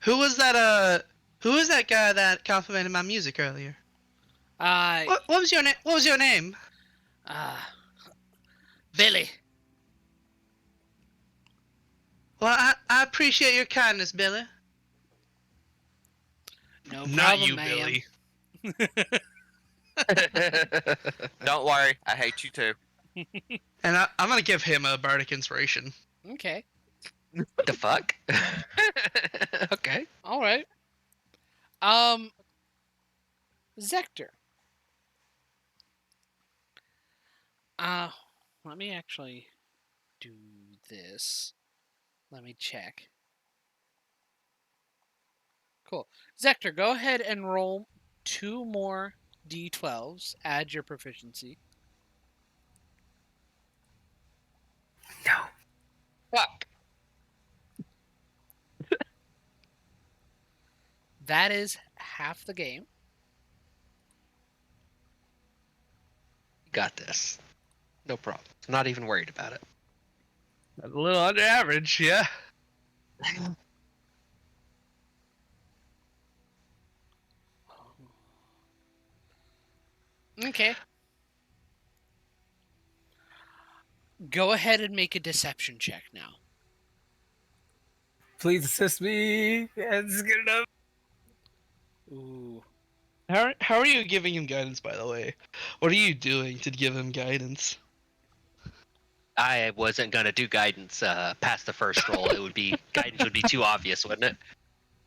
Who was that guy that complimented my music earlier? What was your name? What was your name? Billy. Well, I appreciate your kindness, Billy. No Not problem, you, ma'am. Billy. Don't worry, I hate you too. And I'm gonna give him a bardic inspiration. Okay. The fuck? Okay. All right. Zector, Let me actually do this. Let me check. Cool. Zector, go ahead and roll 2 more d12s. Add your proficiency. No. Fuck. That is half the game. Got this. No problem. Not even worried about it. A little under average, yeah. Okay. Go ahead and make a deception check now. Please assist me. Yeah, this is good enough. Ooh. How are you giving him guidance, by the way? What are you doing to give him guidance? I wasn't gonna do guidance past the first roll. It would be guidance would be too obvious, wouldn't it?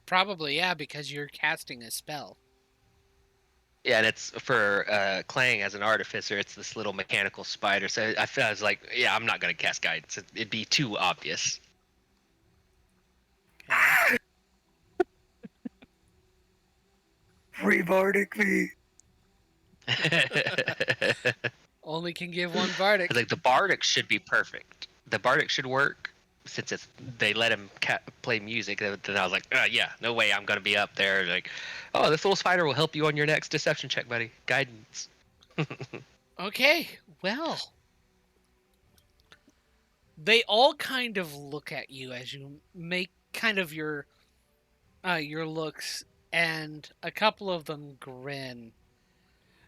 Probably, yeah, because you're casting a spell. Yeah, and it's for Clang as an artificer. It's this little mechanical spider. So I was like, yeah, I'm not gonna cast guidance. It'd be too obvious. Free Bardic me. Only can give one Bardic. Like the bardic should be perfect. The bardic should work since they let him play music. Then I was like, yeah, no way, I'm gonna be up there. Like, oh, this little spider will help you on your next deception check, buddy. Guidance. Okay, well. They all kind of look at you as you make kind of your looks, and a couple of them grin.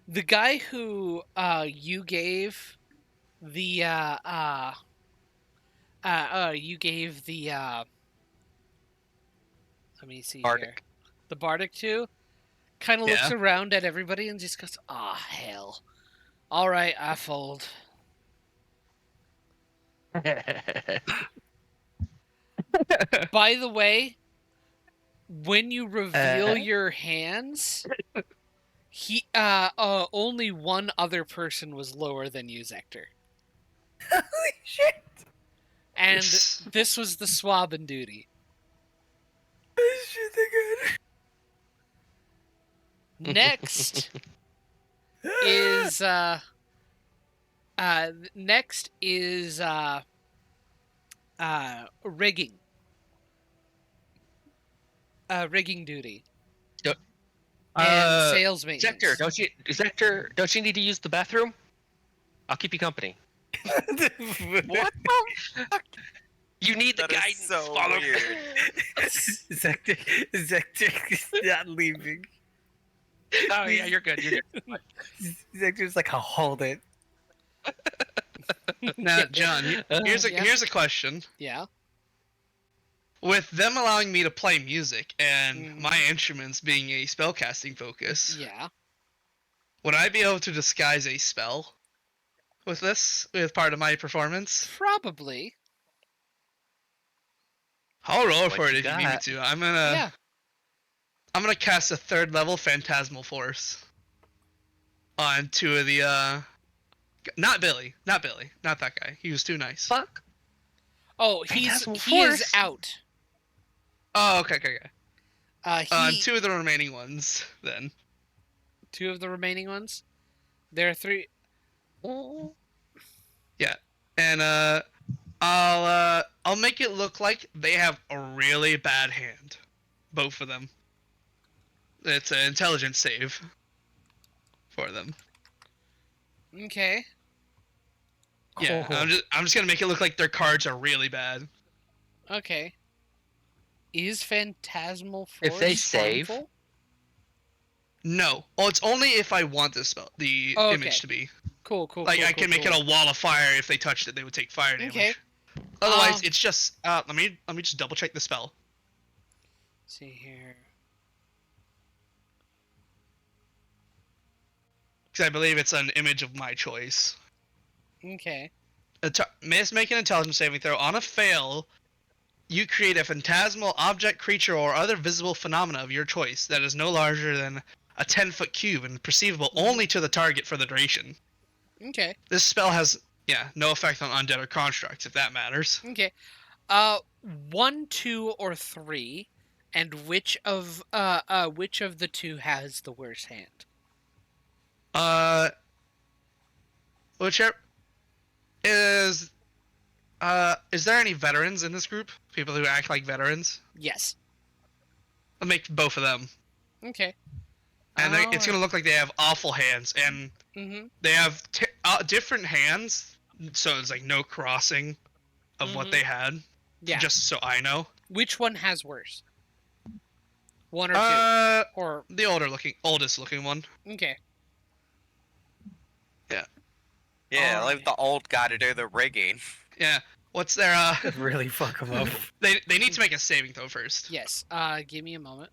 The guy who you gave the let me see here. Bardic. The Bardic to kind of looks Yeah. around at everybody and just goes, "Ah, hell. All right, I fold." By the way, when you reveal your hands, only one other person was lower than you, Zector. Holy shit. And Yes. this was the swab in duty. This shit they Next is rigging. Rigging duty. And sales maintenance. Zector, don't you need to use the bathroom? I'll keep you company. good. What the fuck? You need the That is guidance. so follow. weird. Zector is not leaving. Oh yeah, you're good. You're good. Zector's like, I'll hold it. Now, John, here's Yeah. here's a question. Yeah. With them allowing me to play music and Mhm. my instruments being a spellcasting focus, Yeah. would I be able to disguise a spell with this, with part of my performance? Probably. I'll roll What for it you if you need me got? to. Yeah. I'm gonna cast a 3rd level Phantasmal Force on 2 of the not Billy, not that guy. He was too nice. Fuck. Oh, he Phantasmal is Force? out. Oh, okay. On He 2 of the remaining ones, then. 2 of the remaining ones. There are 3. And I'll make it look like they have a really bad hand, both of them. It's an intelligence save for them. Okay. Yeah, Oh. I'm just gonna make it look like their cards are really bad. Okay. Is Phantasmal Force If they save- harmful? No, well, it's only if I want the spell, the Oh, okay. image to be. Cool. Like I can make it a wall of fire. If they touched it, they would take fire damage. Okay. Otherwise, it's just. Let me just double check the spell. See here. Because I believe it's an image of my choice. Okay. Miss make an intelligence saving throw. On a fail, you create a phantasmal object, creature, or other visible phenomena of your choice that is no larger than a 10-foot cube and perceivable only to the target for the duration. Okay. This spell has no effect on undead or constructs, if that matters. Okay. 1, 2, or 3, and which of the two has the worst hand? Whichever is there any veterans in this group? People who act like veterans? Yes. I'll make both of them. Okay. And it's gonna look like they have awful hands, and they have different hands, so it's like no crossing of what they had. Yeah. Just so I know. Which one has worse? 1 or 2? Or the oldest looking one. okay. Yeah, Alright. leave the old guy to do the rigging. Yeah. What's their Really fuck him up. They need to make a saving throw first. Yes. Give me a moment.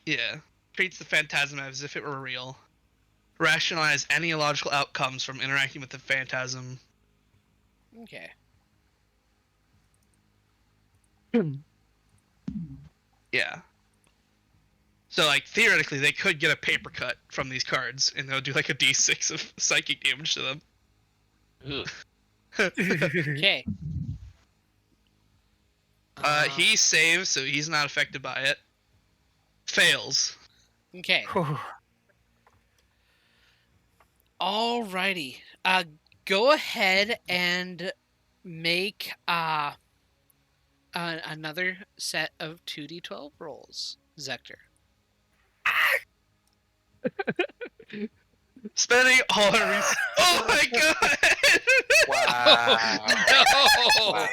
Yeah. Treats the phantasm as if it were real. Rationalize any illogical outcomes from interacting with the phantasm. Okay. Yeah. So, like, theoretically, they could get a paper cut from these cards, and they'll do, like, a d6 of psychic damage to them. Okay. He saves, so he's not affected by it. Fails. Okay. Alrighty. Go ahead and make another set of 2d12 rolls, Zector. Spending all our Oh my god! Wow. No! Wow.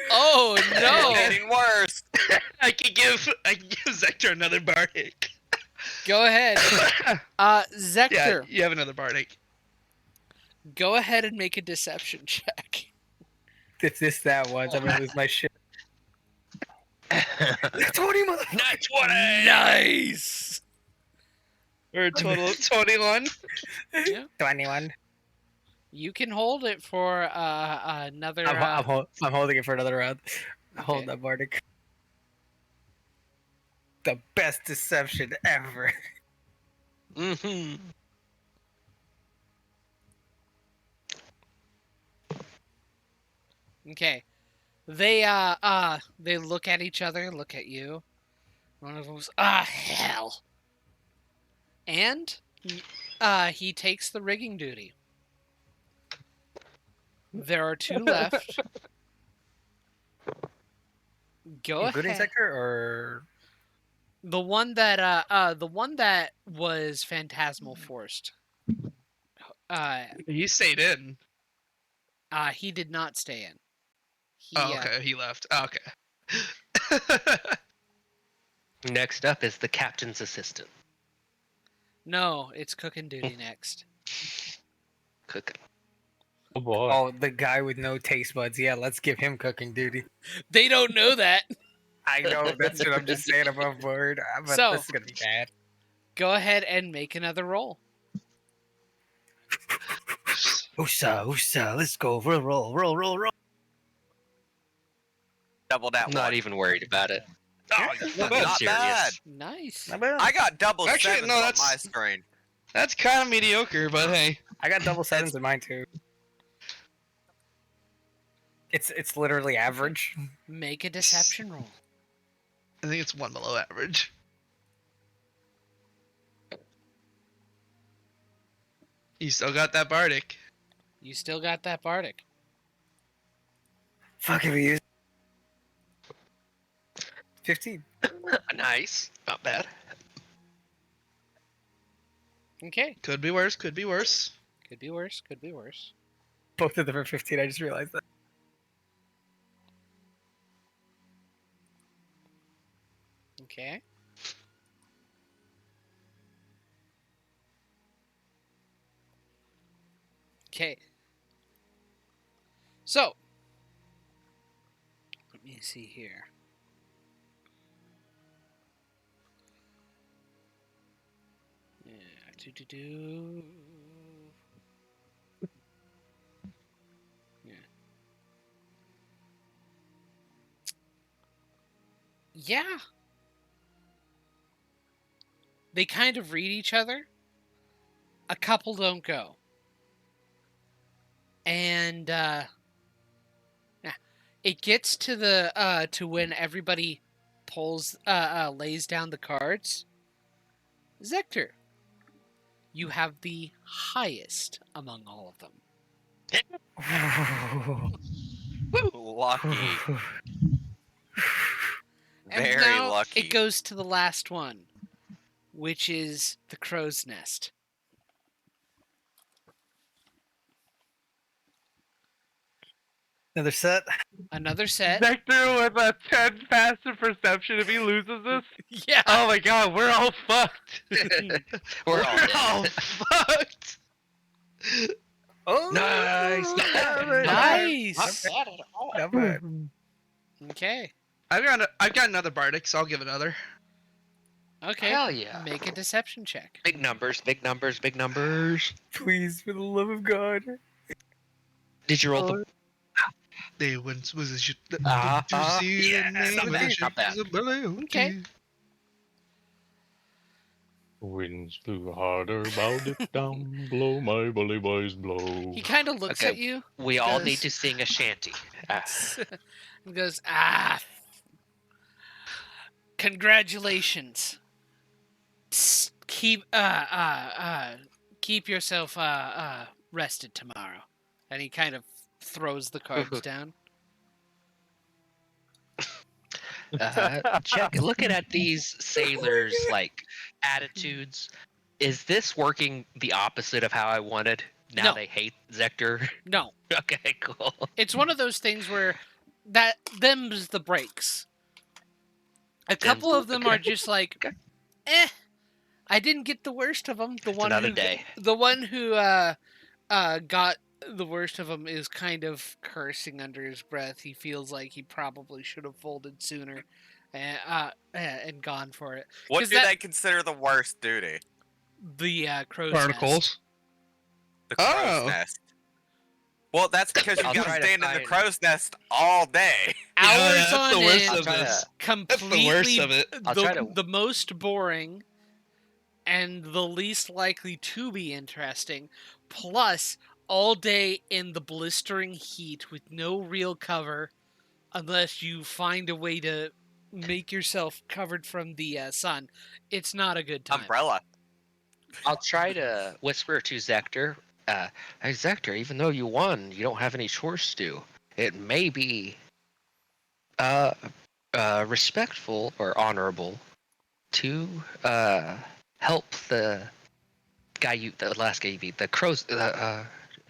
Oh no! Getting worse. I can give Zector another bardic. Go ahead. Yeah, Zector, you have another bardic. go ahead and make a deception check. If this that was, I'm gonna lose my shit. 20 motherfucker. Not 20! Nice! Or a total of 21. 21. You can hold it for another... I'm holding it for another round. Okay. Hold that Bardic. The best deception ever. Mm-hmm. Okay. They look at each other, look at you. One of them goes, hell. And he takes the rigging duty. There are 2 left. Go Including ahead. Sector or The one that was phantasmal forced. He stayed in. He did not stay in. Okay, he left. Okay. Next up is the captain's assistant. No, it's cooking duty next. Cooking. Oh boy. oh, the guy with no taste buds. Yeah, let's give him cooking duty. They don't know that. I know that's what I'm just saying above board, but So- this is gonna be bad. Go ahead and make another roll. Usa, let's go. Roll. Double that I'm not one. even worried about it. Oh, I'm not serious. bad. Nice. Not bad. I got double Actually, sevens no, on that's- my screen. That's kind of mediocre, but hey. I got double sevens in mine too. It's literally average. Make a deception roll. I think it's 1 below average. You still got that bardic. You still got that Bardic. Fuck if we use 15. Nice. Not bad. Okay. Could be worse, could be worse. Could be worse. Could be worse. Both of them are 15. I just realized that. Okay. Okay. So, let me see here. Yeah, do. Yeah. Yeah. They kind of read each other, a couple don't go. And it gets to the to when everybody lays down the cards. Zector, you have the highest among all of them. Lucky. And Very now lucky. it goes to the last one, which is the crow's nest. Another set. Another set. Nectar with a 10 passive perception if he loses this? Yeah. Oh my god, we're all fucked. We're all dead. all fucked. Oh, Nice. Nice. Not bad at all. Not bad. Okay. I've got another bardic, so I'll give another. Okay. Hell yeah. Make a deception check. Big numbers, big numbers, big numbers. Please, for the love of God. Did you roll the? They went was it Yeah, not bad. Okay. Winds blew harder, bowed it down, blow my bully boys blow. He kind of looks Okay. at you We all Does- need to sing a shanty. and goes, congratulations. Keep yourself rested tomorrow. And he kind of throws the cards down. Looking at these sailors' like attitudes, is this working the opposite of how I wanted? Now No. they hate Zector. No, Okay, cool. it's one of those things where them's the breaks. A couple of them are just like, Okay. I didn't get the worst of them. The It's one another who, day. The one who got the worst of them is kind of cursing under his breath. He feels like he probably should have folded sooner, and gone for it. What 'Cause do they consider the worst duty? The crow's nest. Barnacles. The crow's Oh. nest. Well, that's because you I'll gotta try to stand in the find- crow's nest all day. Hours that's on the worst end, I'll of try this. to. completely That's the worst of it. I'll try to- the most boring and the least likely to be interesting, plus all day in the blistering heat with no real cover unless you find a way to make yourself covered from the sun. It's not a good time. Umbrella. I'll try to whisper to Zector. Hey Zector, even though you won, you don't have any chores to do. It may be respectful or honorable to help the last guy you beat, the crows,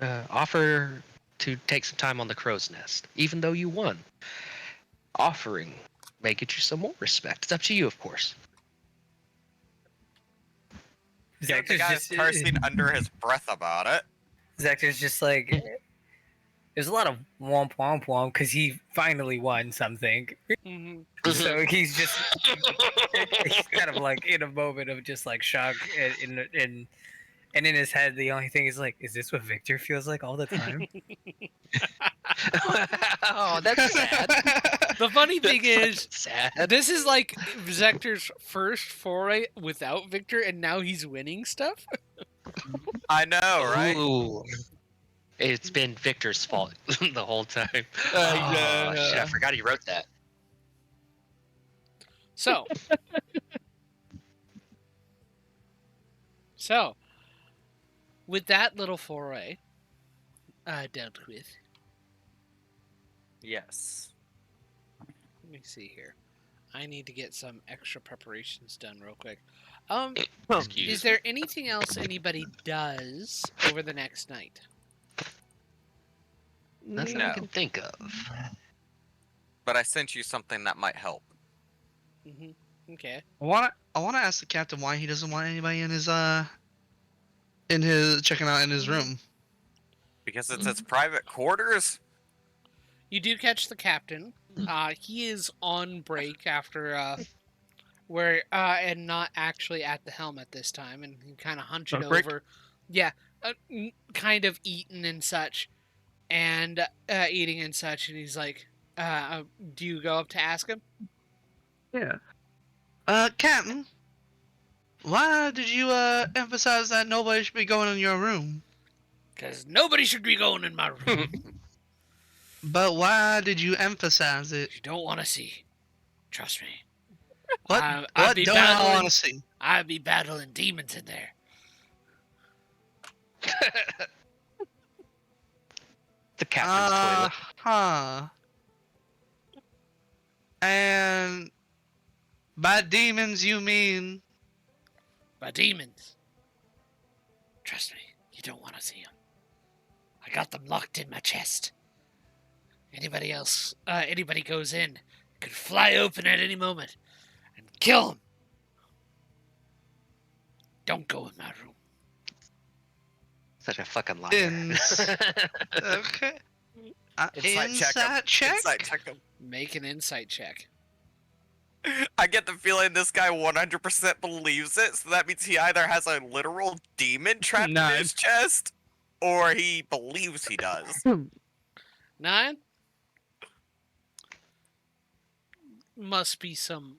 offer to take some time on the crow's nest, even though you won. Offering may get you some more respect. It's up to you, of course. The Zector's guy's cursing under his breath about it. Zector's just like, there's a lot of womp womp womp because he finally won something. Mhm. So he's just, he's kind of like in a moment of just like shock, and in his head, the only thing is like, is this what Victor feels like all the time? Oh, that's sad. The funny thing is, Sad. this is like Zector's first foray without Victor, and now he's winning stuff. I know, right? Ooh. It's been Victor's fault the whole time. yeah. Oh, shit, I forgot he wrote that. So, with that little foray dealt with, Yes. let me see here. I need to get some extra preparations done real quick. Excuse Is there anything else anybody does over the next night? Nothing I can think of. But I sent you something that might help. Okay. I wanna ask the captain why he doesn't want anybody in his checking out in his room. Because it's its private quarters? You do catch the captain. He is on break after and not actually at the helm at this time, and he kind of hunched On break? over. Yeah, kind of eating and such, and eating and such, and he's like, "Do you go up to ask him?" Yeah. Captain, Why did you emphasize that nobody should be going in your room? Because nobody should be going in my room. But why did you emphasize it? You don't want to see. Trust me. What? I'd What be don't I battling. want to see? I'd be battling demons in there. The captain's toilet. Huh. And by demons you mean? By demons. Trust me, you don't want to see them. I got them locked in my chest. Anybody else, anybody goes in, could fly open at any moment and kill them. Don't go in my room. Such a fucking liar. Okay. Insight Insight check? Insight check him. Make an insight check. I get the feeling this guy 100% believes it, so that means he either has a literal demon trapped in his chest, or he believes he does. 9? Must be some...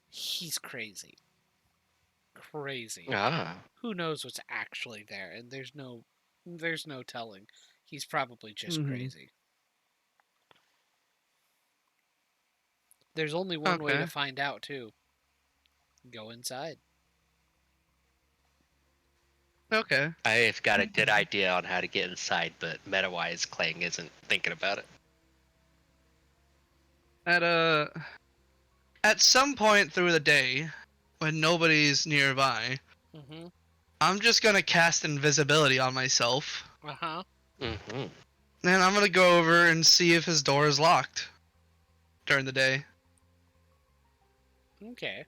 He's crazy. Crazy. Ah. Who knows what's actually there, and there's no telling. He's probably just crazy. There's only one way to find out, too. Go inside. Okay. I've got a good idea on how to get inside, but meta-wise, Clang isn't thinking about it. At some point through the day, when nobody's nearby, Mm-hmm. I'm just gonna cast invisibility on myself, Uh-huh. Mm-hmm. and I'm gonna go over and see if his door is locked during the day. Okay.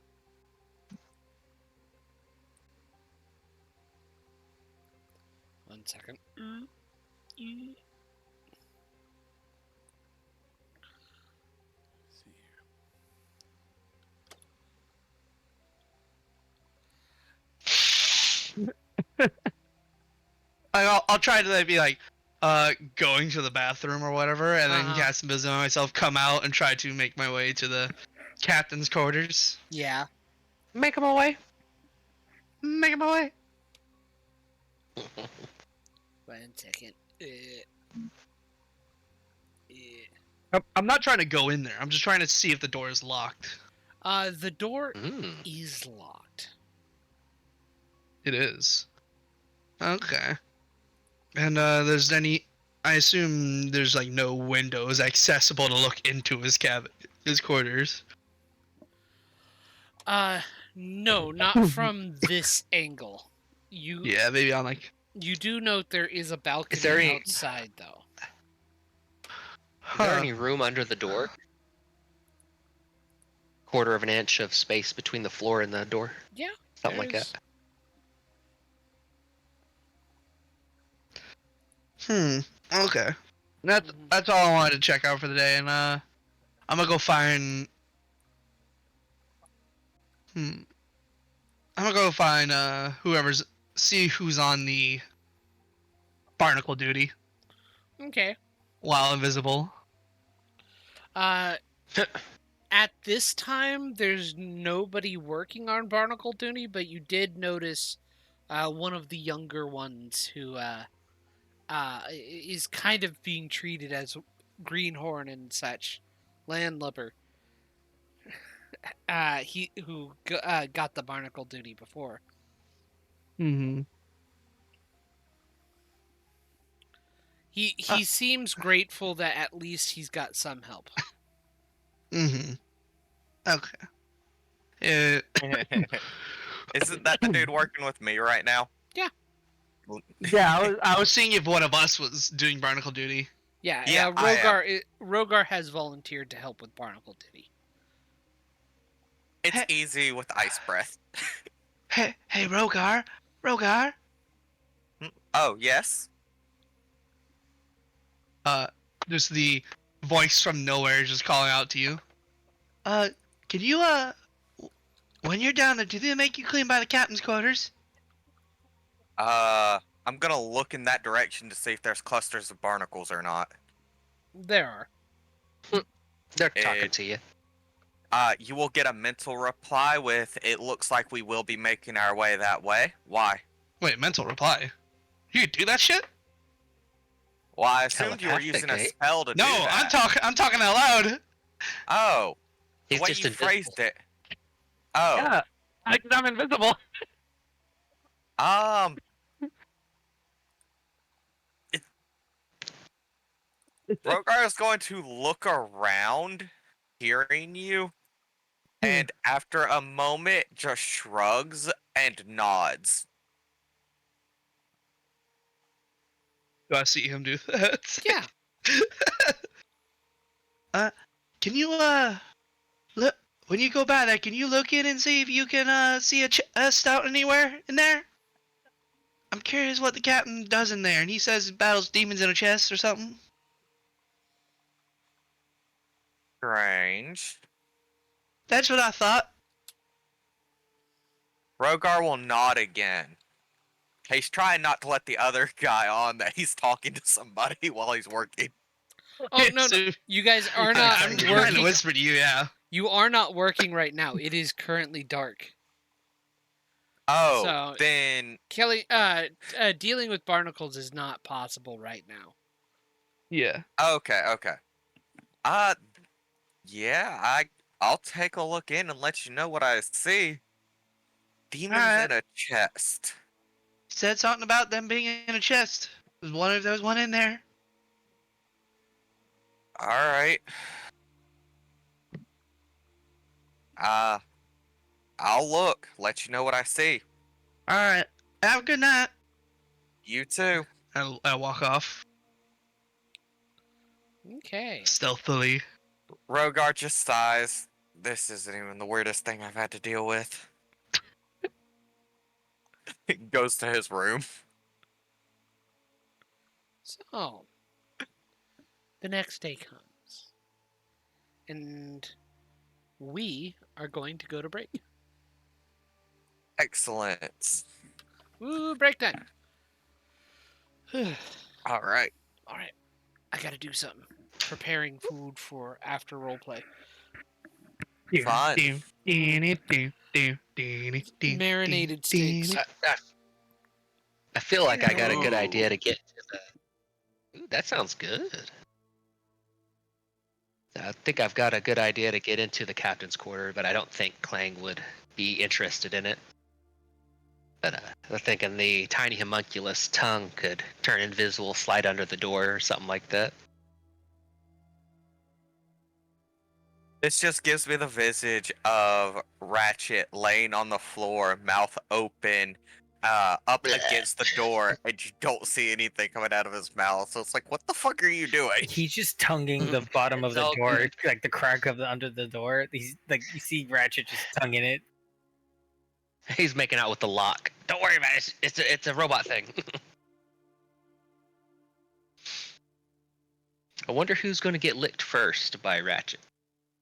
One second. See here. I'll try to be like, going to the bathroom or whatever, and then Uh-huh. cast invisibility on myself, come out, and try to make my way to the captain's quarters. Yeah. Make him away. Make my way. One second. I'm not trying to go in there. I'm just trying to see if the door is locked. The door Mm. is locked. It is. Okay. And there's I assume there's like no windows accessible to look into his quarters. No, not from this angle. Yeah, maybe on like. You do note there is a balcony there any- outside, though. Is there any room under the door? Quarter of an inch of space between the floor and the door? Yeah. Something like there's- that. Okay. That's all I wanted to check out for the day, and I'm gonna go find. I'm gonna go find see who's on the barnacle duty Okay. while invisible. At this time, there's nobody working on barnacle duty, but you did notice one of the younger ones who is kind of being treated as greenhorn and such, landlubber. Who got the barnacle duty before. Mm-hmm. He seems grateful that at least he's got some help. Mm-hmm. Okay. Isn't that the dude working with me right now? Yeah. Yeah, I was seeing if one of us was doing barnacle duty. Yeah, Yeah, I am. Rogar has volunteered to help with barnacle duty. It's easy with ice breath. Hey, Rogar. Oh, yes? There's the voice from nowhere just calling out to you. Can you, when you're down there, do they make you clean by the captain's quarters? I'm gonna look in that direction to see if there's clusters of barnacles or not. There are. They're talking to you. You will get a mental reply with, "It looks like we will be making our way that way." Why? Wait, mental reply. You could do that shit? Well, I assumed you were using a Telepathically. spell to No, do that. I'm talking out loud. Oh, the He's way just you invisible. phrased it. Oh, Yeah, I'm invisible. um, Rogar is going to look around, hearing you, and after a moment, just shrugs and nods. Do I see him do that? Yeah. Can you look when you go by there? Can you look in and see if you can see a stout anywhere in there? I'm curious what the captain does in there, and he says he battles demons in a chest or something. Strange. That's what I thought. Rogar will nod again. He's trying not to let the other guy on that he's talking to somebody while he's working. Oh no, So- no. You guys are I'm not trying to working. whisper to you, yeah. You are not working right now. It is currently dark. Oh, So- then Kelly, dealing with barnacles is not possible right now. Yeah. okay. Yeah, I'll take a look in and let you know what I see. Demons Alright. in a chest. He said something about them being in a chest. There was one in there. All right. I'll look. Let you know what I see. All right. Have a good night. You too. I walk off Okay. stealthily. Rogar just sighs. This isn't even the weirdest thing I've had to deal with. Goes to his room. So, the next day comes, and we are going to go to break. Excellent. Woo, break time. All right. All right, I gotta do something. Preparing food for after roleplay. Fine. Marinated steaks. I feel like I got a good idea to get to the. Ooh, that sounds good. I think I've got a good idea to get into the captain's quarter, but I don't think Clang would be interested in it. But I'm thinking the tiny homunculus tongue could turn invisible, slide under the door, or something like that. This just gives me the visage of Ratchet laying on the floor, mouth open, up against the door, and you don't see anything coming out of his mouth. So it's like, what the fuck are you doing? He's just tonguing the bottom of It's the all door, good. like the crack of the under the door. He's like, you see Ratchet just tonguing it. He's making out with the lock. Don't worry about it. It's a robot thing. I wonder who's going to get licked first by Ratchet.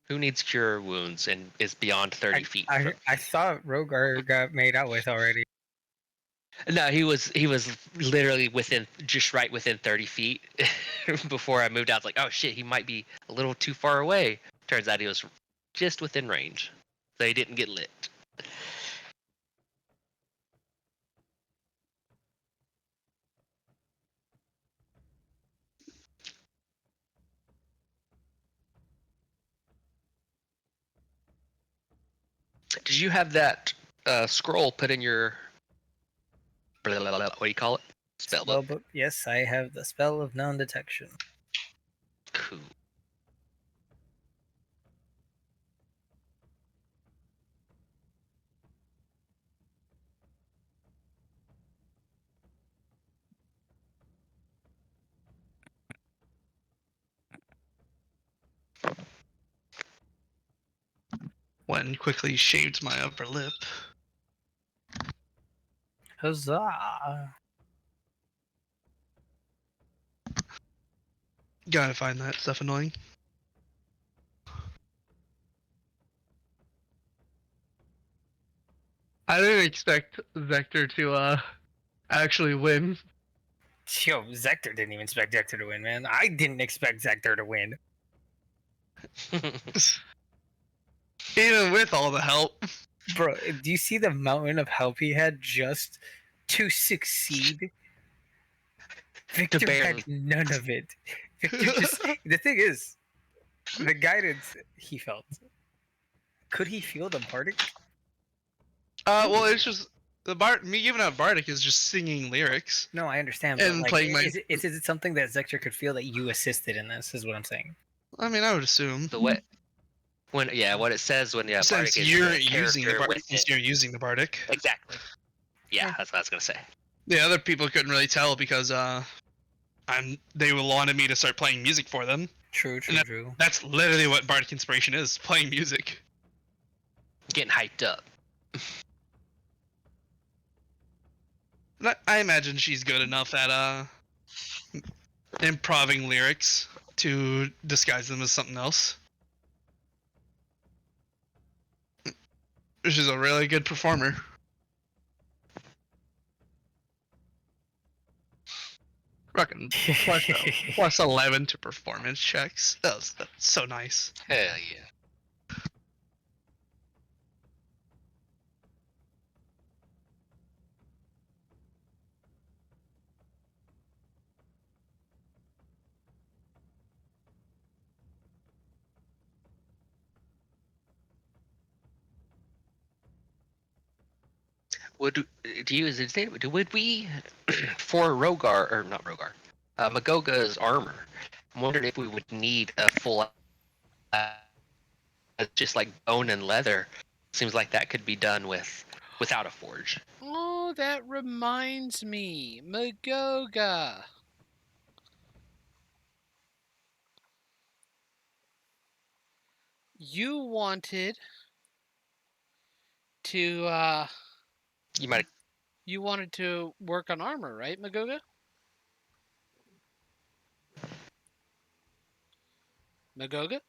Who needs cure wounds and is beyond 30 feet? From... I thought Rogar got made out with already. No, he was literally just right within 30 feet before I moved out. I was like, oh shit, he might be a little too far away. Turns out he was just within range, so he didn't get licked. Did you have that scroll put in your what do you call it? Spell book. Spellbook. Yes, I have the spell of non-detection. Cool. One quickly shaved my upper lip. Huzzah! Gotta find that stuff annoying. I didn't expect Vector to actually win. Yo, Zector didn't even expect Zector to win, man. I didn't expect Zector to win. Even with all the help. Bro, do you see the mountain of help he had just to succeed? Victor barely. had none of it. Victor just. The thing is, the guidance he felt. Could he feel the bardic? Well, it's just me giving out bardic is just singing lyrics No, I understand, and but like, playing my. is it something that Zector could feel that you assisted in this? Is what I'm saying. I mean, I would assume. The what? What it says when Since bardic is you're the using the character bardic, with since it. you're using the bardic. Exactly. Yeah, that's what I was gonna say. The other people couldn't really tell because they wanted me to start playing music for them. True. That's literally what bardic inspiration is: playing music. Getting hyped up. And I imagine she's good enough at improving lyrics to disguise them as something else. She's a really good performer. Fucking plus 11 to performance checks. That's so nice. Hell yeah. Would we for Rogar or not Rogar, Magoga's armor? I'm wondering if we would need a full, just like bone and leather. Seems like that could be done without a forge. Oh, that reminds me, Magoga. You wanted to You wanted to work on armor, right, Magoga? Magoga?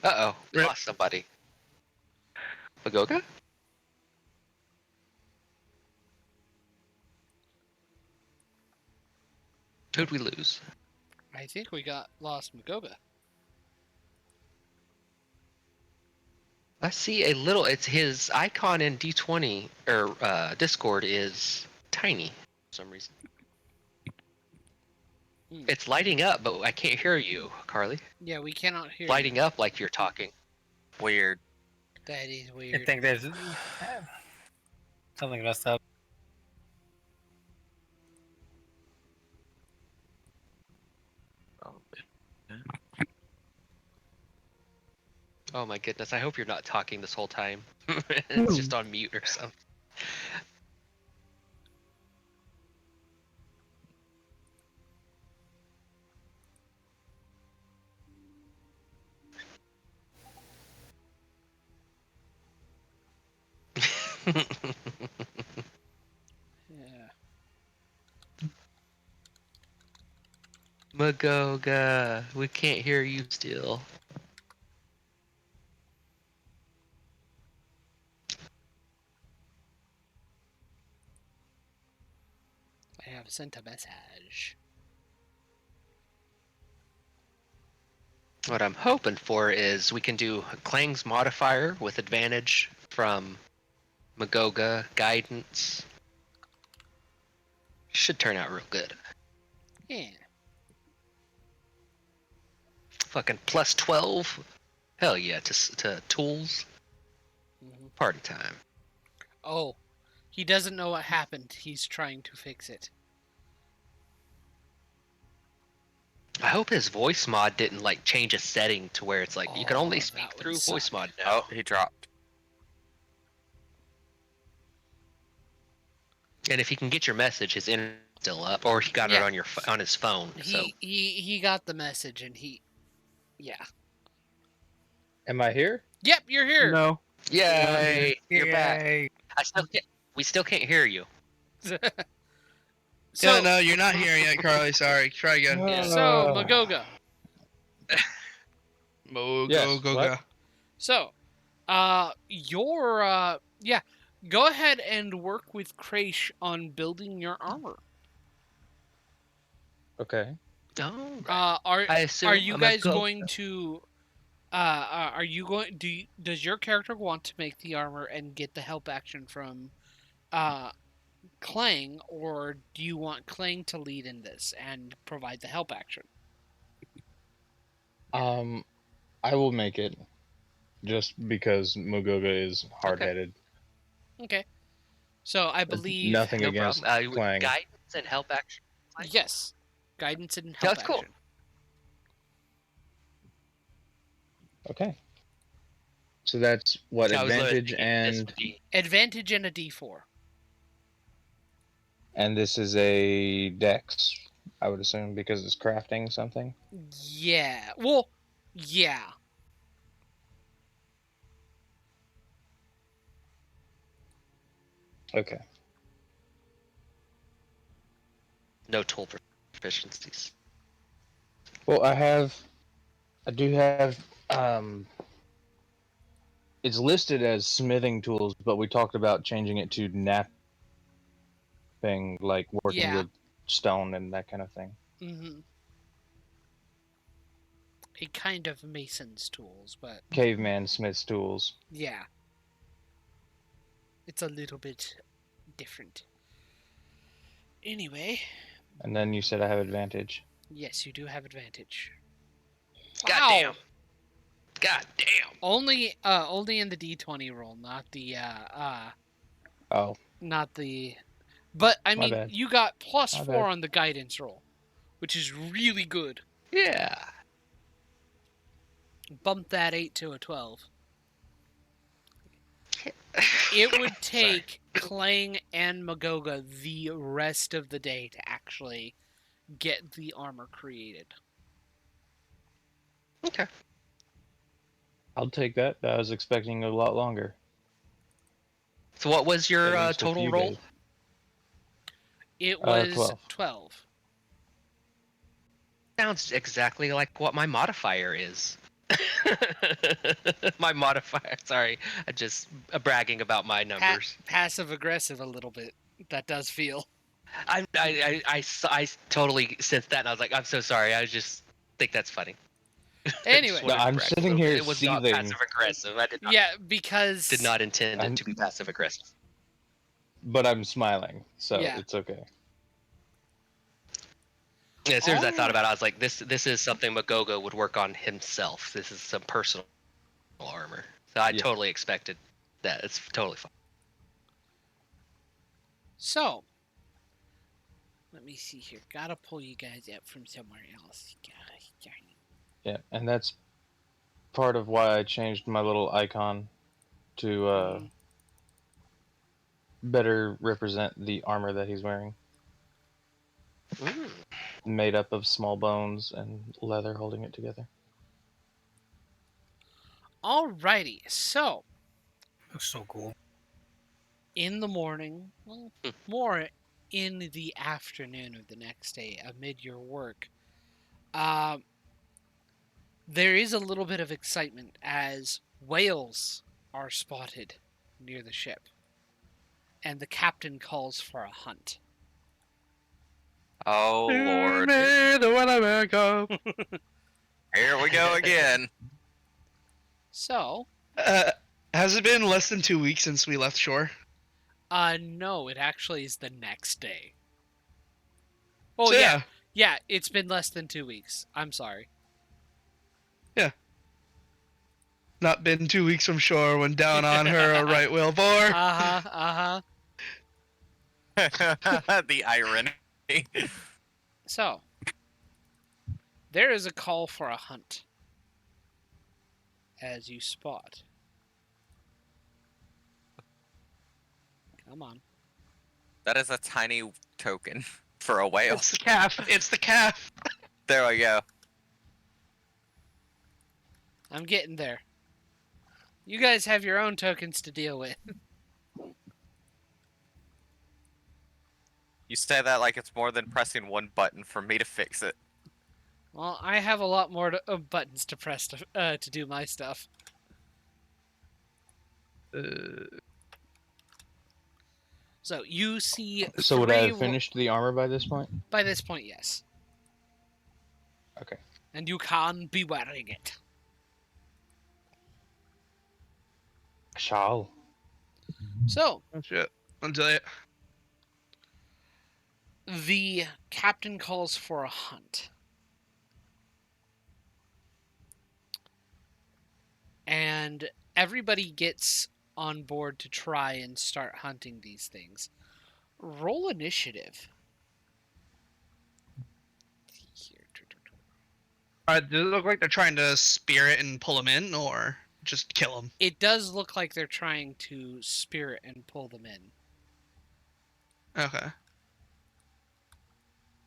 Uh-oh, we lost somebody. Magoga? Who'd we lose? I think we lost Magoga. I see a little. It's his icon in D20 or Discord is tiny for some reason. It's lighting up, but I can't hear you, Carly. Yeah, we cannot hear Lighting you. up like you're talking. Weird. That is weird. I think there's something messed up. Oh my goodness! I hope you're not talking this whole time. It's just on mute or something. Yeah. Magoga, we can't hear you still. I have sent a message. What I'm hoping for is we can do Klang's modifier with advantage from Magoga guidance. Should turn out real good. Yeah. Fucking plus 12. Hell yeah, to tools. Party time. Oh, he doesn't know what happened. He's trying to fix it. I hope his voice mod didn't like change a setting to where it's like you can only speak through voice mod now. Oh, he dropped. And if he can get your message, his internet's still up, or he got it on on his phone. He got the message and yeah. Am I here? Yep, you're here. No. Yay! You're back. Yay. We still can't hear you. So, No, you're not here yet, Carly. Sorry. Try again. So, Magoga. Yes, Go. what? So, go ahead and work with Krash on building your armor. Okay. Oh, Are I assume are you I'm guys a going to Are you going? Does your character want to make the armor and get the help action from Clang, or do you want Clang to lead in this and provide the help action? I will make it, just because Mugoga is hard-headed. Okay. So I believe Nothing No against problem. Clang. Guidance and help action. yes, guidance and help That's cool. action. Okay. So that's what, I was literally advantage thinking this and would be- Advantage and a D4. and this is a dex, I would assume, because it's crafting something. Yeah. Well, yeah. Okay. no tool proficiencies. Well, I do have, it's listed as smithing tools, but we talked about changing it to knapping, like working Yeah. with stone and that kind of thing. Mm-hmm. A kind of mason's tools, but Caveman smith's tools. yeah. It's a little bit different. Anyway, And then you said I have advantage. yes, you do have advantage. Goddamn. Wow. God damn. Only in the D20 roll, not the Oh, not the. But I My mean, bad. you got plus My 4 bad. on the guidance roll, which is really good. Yeah. Bump that 8 to a 12. It would take Clang and Magoga the rest of the day to actually get the armor created. Okay. I'll take that. I was expecting a lot longer. So what was your At least with total you roll? guys. It was 12. 12. Sounds exactly like what my modifier is. My modifier. Sorry, I just bragging about my numbers. Passive aggressive a little bit. That does feel. I totally sensed that, and I was like, I'm so sorry. I just think that's funny. Anyway. No, I'm sitting here It was not seething. passive aggressive. I Yeah, because did not intend it I'm- to be passive aggressive. But I'm smiling, so Yeah. it's okay. Yeah, as soon as I thought Alright. about it, I was like, this is something Magogo would work on himself. This is some personal armor. So I Yeah. totally expected that. It's totally fine. So, let me see here. Gotta pull you guys up from somewhere else. Gosh, darn it. Yeah, and that's part of why I changed my little icon to Mhm. better represent the armor that he's wearing, Mm. made up of small bones and leather holding it together. Alrighty, so Looks so cool. in the morning, well, more in the afternoon of the next day, amid your work, there is a little bit of excitement as whales are spotted near the ship, and the captain calls for a hunt. Oh Lord, The one I back up. here we go again. So, Has it been less than 2 weeks since we left shore? no, it actually is the next day. Oh, So, yeah. Yeah, it's been less than 2 weeks. I'm sorry. Not been 2 weeks from shore when down on her a right whale bore. The irony. So, there is a call for a hunt as you spot. Come on. That is a tiny token for a whale. It's the calf. It's the calf. There we go. I'm getting there. You guys have your own tokens to deal with. You say that like it's more than pressing one button for me to fix it. Well, I have a lot more buttons to press to do my stuff. So you see. So would I have three finished the armor by this point? By this point, yes. Okay. And you can be wearing it. Shall. So, Oh shit. Until it. the captain calls for a hunt. And everybody gets on board to try and start hunting these things. Roll initiative. Alright, does it look like they're trying to spear it and pull him in, or just kill him? It does look like they're trying to spear it and pull them in. Okay.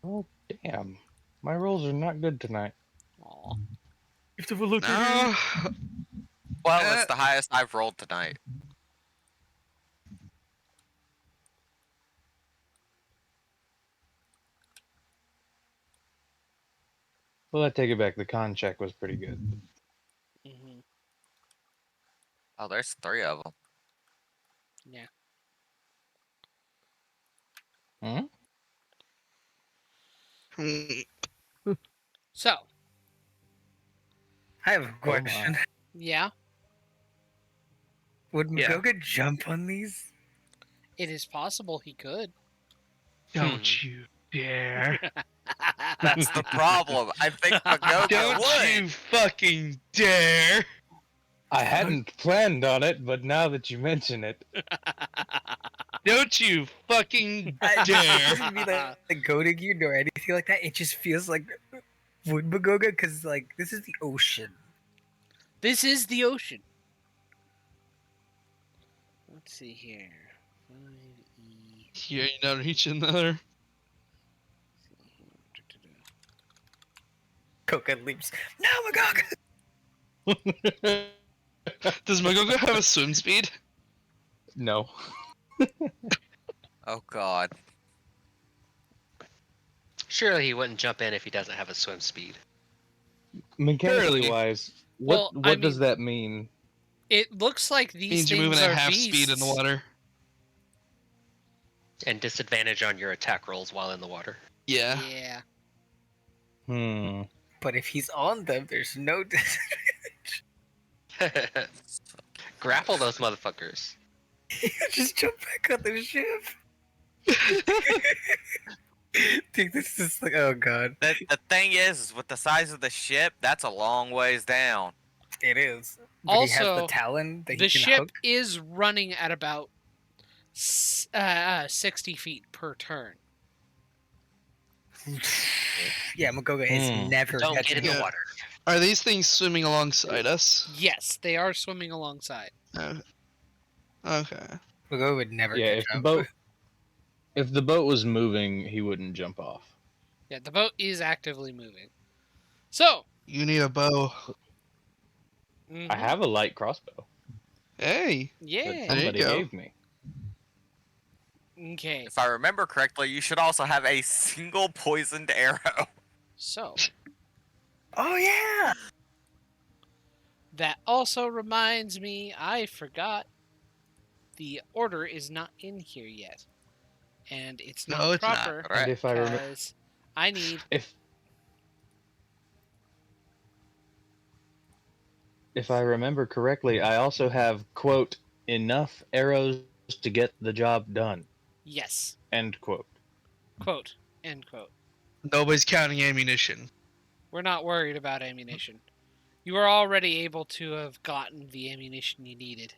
Oh, damn. My rolls are not good tonight. Aw. You have to look No. Well, it's the highest I've rolled tonight. Well, I take it back. The con check was pretty good. Mm-hmm. Oh, there's 3 of them. Yeah. Hmm? So, I have a Oh, question. my. yeah, Would Yeah. Magoga jump on these? it is possible he could. Don't you dare. That's the problem. I think Magoga Don't would. you fucking dare. I hadn't planned on it, but now that you mention it, Don't you fucking It dare. doesn't be like goading you or anything like that. It just feels like would Magoga because like this is the ocean. This is the ocean. Let's see here. 5E. Yeah, you know, each another. Coca leaps. No, Magoga. Does Magogo have a swim speed? no. Oh God. Surely he wouldn't jump in if he doesn't have a swim speed. Mechanically Barely. wise, Well, what I does mean- that mean? It looks like these Means you're things moving are at half beasts. speed in the water. And disadvantage on your attack rolls while in the water. Yeah. Yeah. Hmm. But if he's on them, there's no. Grapple those motherfuckers. Just jump back on the ship. Dude, this is like, oh god, The thing is, with the size of the ship, that's a long ways down. it is. But he has Also, the talon that he The can ship hook. is running at about 60 feet per turn. Yeah, Magoga is Hmm. never Don't get catching in the Yeah. water. Are these things swimming alongside us? Yes, they are swimming alongside. Okay. Magoga would never Yeah, catch up. if the boat was moving, he wouldn't jump off. Yeah, the boat is actively moving. So, You need a bow. I have a light crossbow Hey. that Yeah. There you somebody go. gave me. Okay. If I remember correctly, you should also have a single poisoned arrow. So, Oh yeah. that also reminds me, I forgot the order is not in here yet. And it's not No, it's not. proper Right. And if I remember, because I need if I remember correctly, I also have quote enough arrows to get the job done. yes, End quote. quote, end quote. Nobody's counting ammunition. We're not worried about ammunition. You are already able to have gotten the ammunition you needed.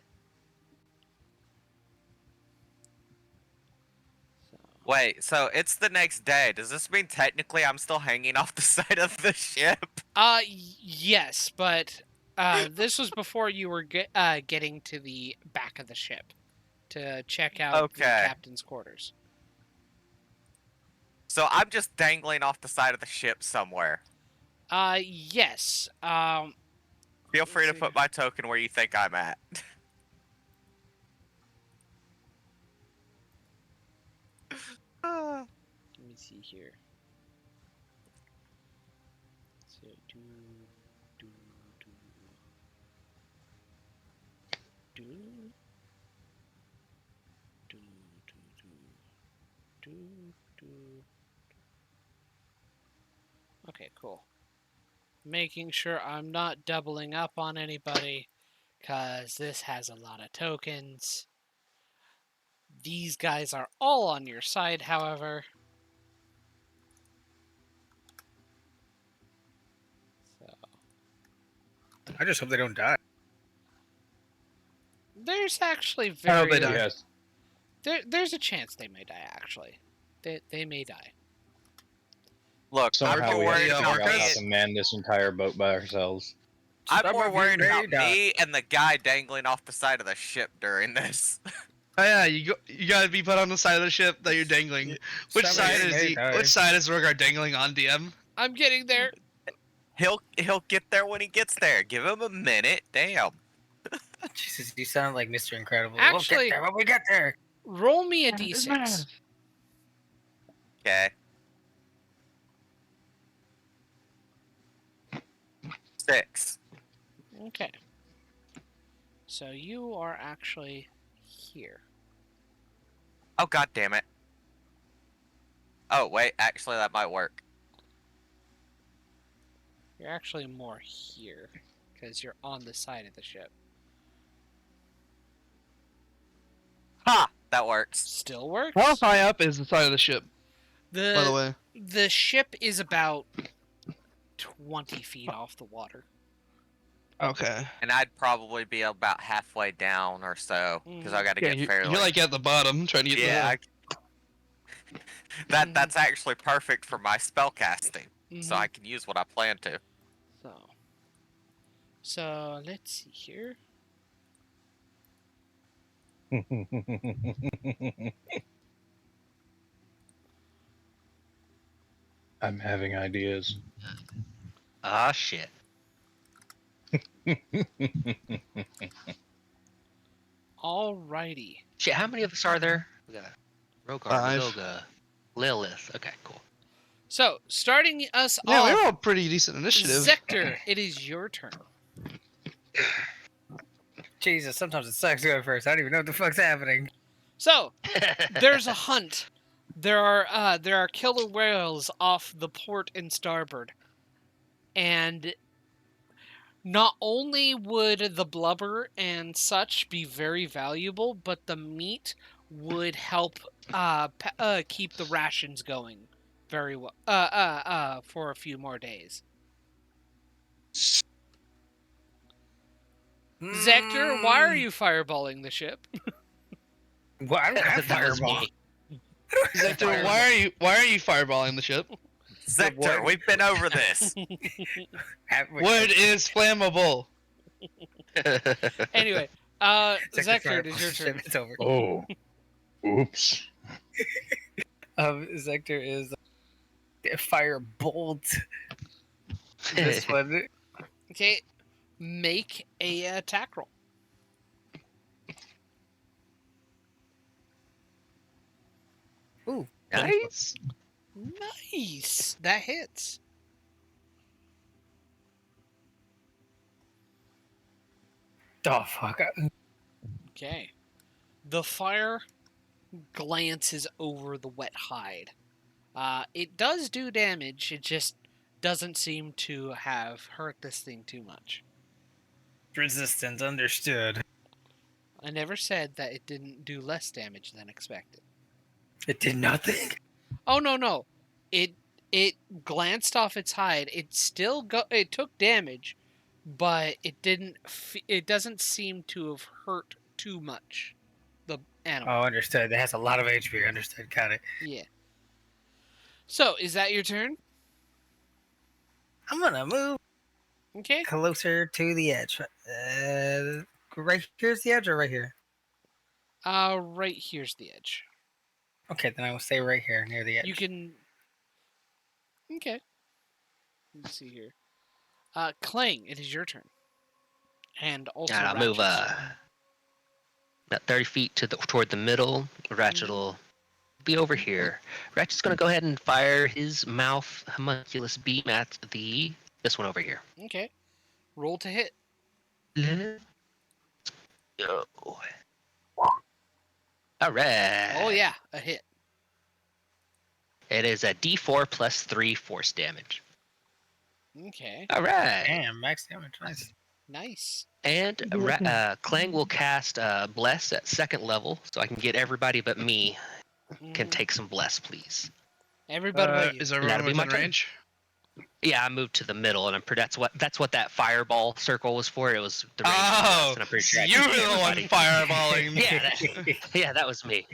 So, Wait, so it's the next day. Does this mean technically I'm still hanging off the side of the ship? yes, but this was before you were getting to the back of the ship to check out the Okay. captain's quarters. So I'm just dangling off the side of the ship somewhere. Yes. Feel free to see. put my token where you think I'm at. Let me see here. So do do do do do do. Okay, cool. Making sure I'm not doubling up on anybody, because this has a lot of tokens. These guys are all on your side, however. So I just hope they don't die. there's actually I hope they very die. Yes. there's a chance they may die. Actually, they may die. Look, I'm Somehow more we have worried to about figure out how me. to man this entire boat by ourselves. I'm Stop more if worried you about die. me and the guy dangling off the side of the ship during this. Oh yeah, you gotta be put on the side of the ship that you're dangling. Which Some of side you is may he? die. Which side is Rogar dangling on, DM? I'm getting there. He'll get there when he gets there. Give him a minute. Damn. Jesus, you sound like Mr. Incredible. Actually- we'll get there when we get there. Roll me a d6. Okay. 6. Okay. So you are actually here. Oh, god damn it. Oh, wait. Actually, that might work. You're actually more here because you're on the side of the ship. Ha! That works. Still works. How high up is the side of the ship, by the The way? the ship is about 20 feet off the water. Okay. And I'd probably be about halfway down or so, because I got to Yeah, get fairly... you're like at the bottom, trying to get yeah, Mhm. that's actually perfect for my spell casting, so Mhm. I can use what I plan to. So let's see here. I'm having ideas. Ah, shit. Alrighty. Shit, how many of us are there? We got Rogar, 5. Ladoga, Lilith. Okay, cool. So starting us Yeah, we're off, all pretty decent initiative. Zector, it is your turn. Jesus, sometimes it sucks going first. I don't even know what the fuck's happening. So there's a hunt. There are killer whales off the port and starboard, and not only would the blubber and such be very valuable, but the meat would help keep the rations going very well for a few more days. Zector, why are you fireballing the ship? Well, I don't have That was fireball. me. Zector, why are you fireballing the ship? Zector, what? we've been over this. Wood is flammable. Anyway, Zector, it is your turn. It's over. Oh. Oops. Zector is fire bolt. This one. Okay, make a attack roll. Ooh, Nice. Nice, that hits. oh fuck. Okay, the fire glances over the wet hide. It does do damage. It just doesn't seem to have hurt this thing too much. Resistance understood. I never said that it didn't do less damage than expected. It did nothing. Oh no. It glanced off its hide. It took damage, but it doesn't seem to have hurt too much the animal. Oh, understood. It has a lot of HP. Understood. Got it. Yeah. So, is that your turn? I'm gonna move Okay. closer to the edge. Right here's the edge, or right here? Right here's the edge. Okay, then I will stay right here near the edge. You can. Okay. Let's see here. Clang, it is your turn. And also. And I'll move Ratchet's. about 30 feet toward the middle. Ratchet will be over here. Ratchet's gonna go ahead and fire his mouth homunculus beam at this one over here. Okay. Roll to hit. Let's go. All right. Oh yeah, a hit. It is a D4 plus 3 force damage. Okay. All right. Damn, max damage. Nice. Nice. And Clang will cast Bless at 2nd level, so I can get everybody but me can take some Bless, please. Everybody but you. Is That'll everyone be my within turn. range? Yeah, I moved to the middle, and that's what that fireball circle was for. It was the range of Oh, Bless, and I'm pretty so sure I you can were get the one everybody. fireballing. Yeah, that was me.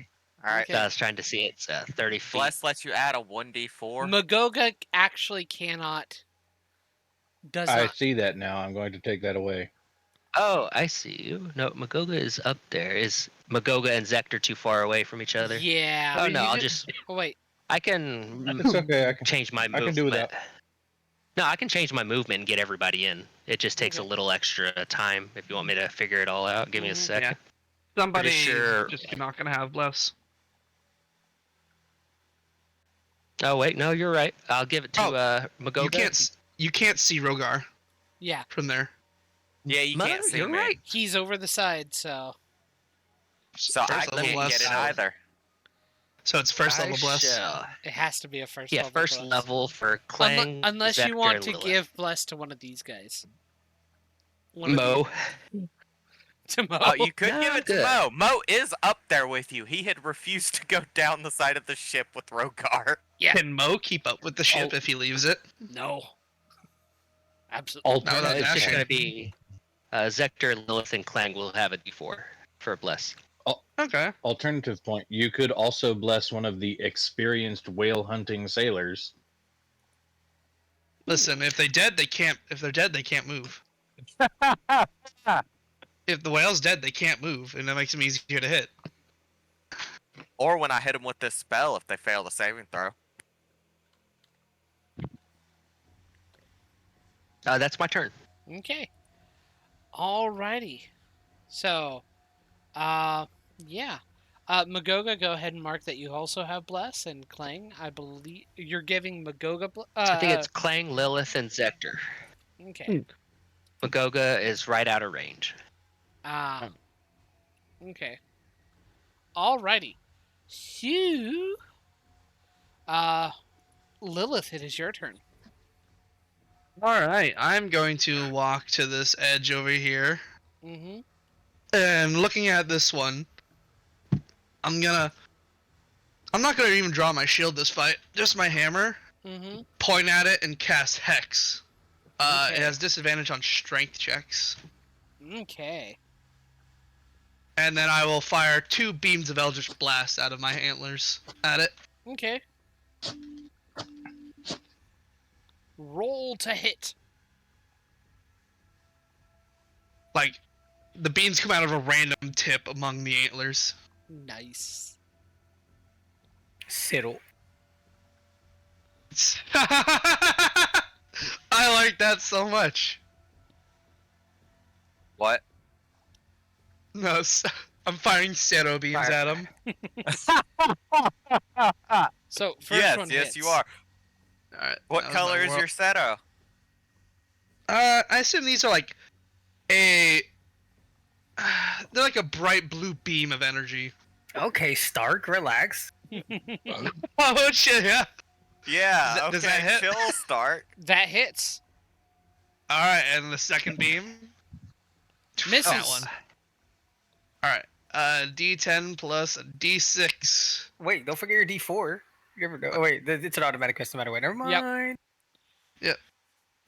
All right. Okay. So I was trying to see it's 30 feet. Bless lets you add a 1d4. Magoga actually cannot. Does I not. see that now. I'm going to take that away. Oh, I see you. No, Magoga is up there. Is Magoga and Zector too far away from each other? Yeah. Oh but no, you I'll did- just Oh wait. I can It's okay. change my I movement. can do without. No, I can change my movement and get everybody in. It just takes a Okay. little extra time if you want me to figure it all out. Give me a Mhm. second. Somebody's sure- just not gonna have bless. Oh wait, no, you're right. I'll give it to Magoga. You can't see Rogar Yeah. from there. Yeah, you Mother, can't see you're me. right. He's over the side, so. So I First level can't bless. get it either. So it's first level I bless. shall. It has to be a first Yeah, level. first bless. level for Clang. Unless you Zector, want and to Lilith. give bless to one of these guys. One of Mo. these- to Mo. Oh, you could No, give I'm it to good. Mo. Mo is up there with you. He had refused to go down the side of the ship with Rogar. Yeah. Can Mo keep up with the ship Oh. if he leaves it? No. Absolutely. No, No, that's it's just dashing. going to be Zector, Lilith, and Clang will have a D4 for Bless. Okay. Alternative point: you could also bless one of the experienced whale hunting sailors. Listen, if they're dead, they can't. If they're dead, they can't move. If the whale's dead, they can't move, and that makes them easier to hit. Or when I hit him with this spell if they fail the saving throw. That's my turn. Okay. Alrighty. So, yeah. Magoga, go ahead and mark that you also have bless, and Clang, I believe you're giving Magoga. I think it's Clang, Lilith, and Zector. Okay. Magoga is right out of range. Okay. Alrighty. Hugh. Lilith, it is your turn. All right, I'm going to walk to this edge over here, Mm-hmm. and looking at this one, I'm not gonna even draw my shield this fight. Just my hammer, Mm-hmm. point at it, and cast Hex. Okay. It has disadvantage on strength checks. Okay. And then I will fire 2 beams of Eldritch Blast out of my antlers at it. Okay. Roll to hit. Like, the beams come out of a random tip among the antlers. Nice. Siddle. I like that so much. What? No, I'm firing Zero beams Fire. at him. So first Yes, one yes, hits. you are. Alright. What color is your Seto? I assume these are like they're like a bright blue beam of energy. Okay, Stark, relax. Oh shit, yeah. Yeah, okay, Does that hit? chill, Stark. That hits. Alright, and the second beam? Misses. That one. Alright. D10 plus a D6. Wait, don't forget your D4. You ever know? Oh, wait, it's an automatic custom matter. Wait, never mind.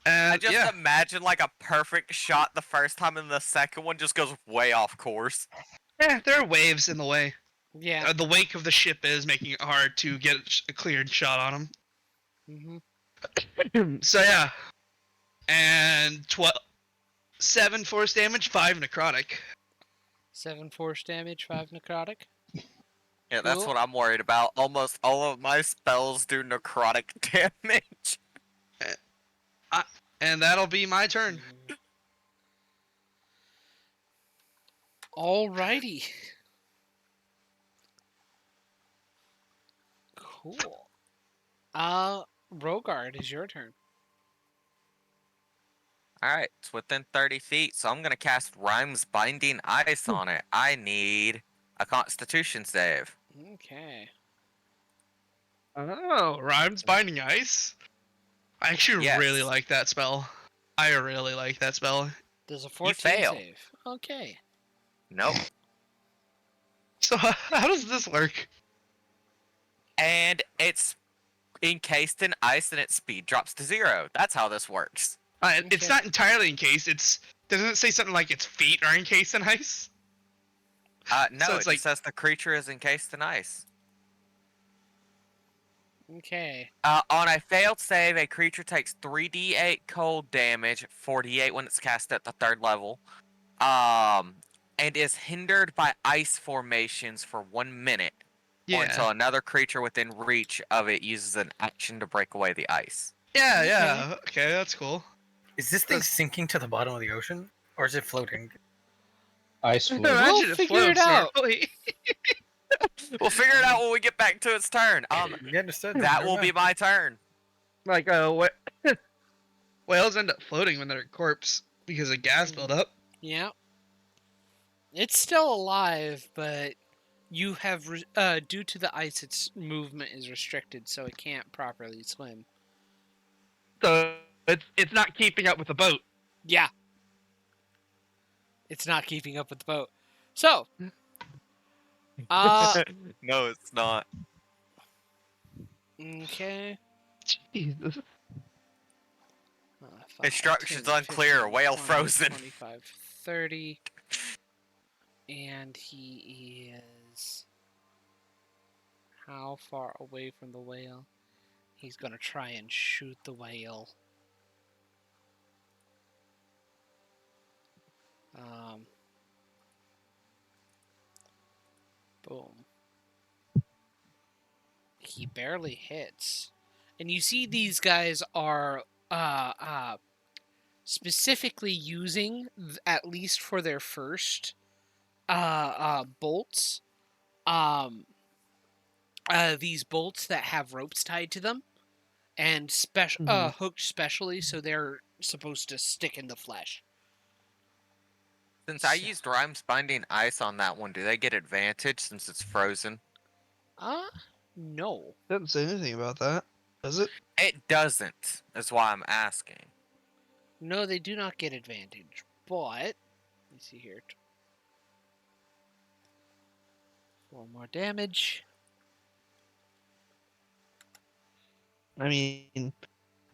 And I just yeah. imagine like a perfect shot the first time and the second one just goes way off course. Yeah, there are waves in the way. Yeah. The wake of the ship is making it hard to get a cleared shot on him. Mm-hmm. So yeah. And 7 force damage, 5 necrotic. 7 force damage, 5 necrotic. Yeah, that's Cool. what I'm worried about. Almost all of my spells do necrotic damage. And that'll be my turn. Alrighty. Cool. Rogar, it is your turn. Alright, it's within 30 feet, so I'm gonna cast Rhyme's Binding Ice on it. I need a Constitution save. Okay. Oh, Rhymes Binding Ice? I actually Yes. really like that spell. I really like that spell. Does a 14 fail. save? Okay. Nope. So how does this work? And it's encased in ice and its speed drops to 0. That's how this works. It's Okay. not entirely encased. Doesn't it say something like its feet are encased in ice? No, So it it's just like- says the creature is encased in ice. Okay. On a failed save, a creature takes 3d8 cold damage, 4d8 when it's cast at the 3rd level, and is hindered by ice formations for 1 minute, or until Yeah. another creature within reach of it uses an action to break away the ice. Yeah, Okay. yeah. Okay, that's cool. Is this thing sinking to the bottom of the ocean, or is it floating? Ice floating. Imagine it figure it floats out. normally. We'll figure it out when we get back to its turn. You understood? That will be my turn. Like whales end up floating when they're a corpse because of gas buildup. Yeah. It's still alive, but you have due to the ice, its movement is restricted, so it can't properly swim. So it's not keeping up with the boat. Yeah. It's not keeping up with the boat. So, No, it's not. okay. Jesus. 5, Instructions 10, unclear, 15, whale 20, frozen. 25, 30. And he is... How far away from the whale? He's gonna try and shoot the whale. Boom. He barely hits. And you see these guys are specifically using, at least for their first bolts, these bolts that have ropes tied to them and hooked specially, so they're supposed to stick in the flesh. Since I used Rhymes Binding Ice on that one, do they get advantage since it's frozen? No. Doesn't say anything about that, does it? It doesn't, is why I'm asking. No, they do not get advantage, but... Let me see here. 4 more damage. I mean,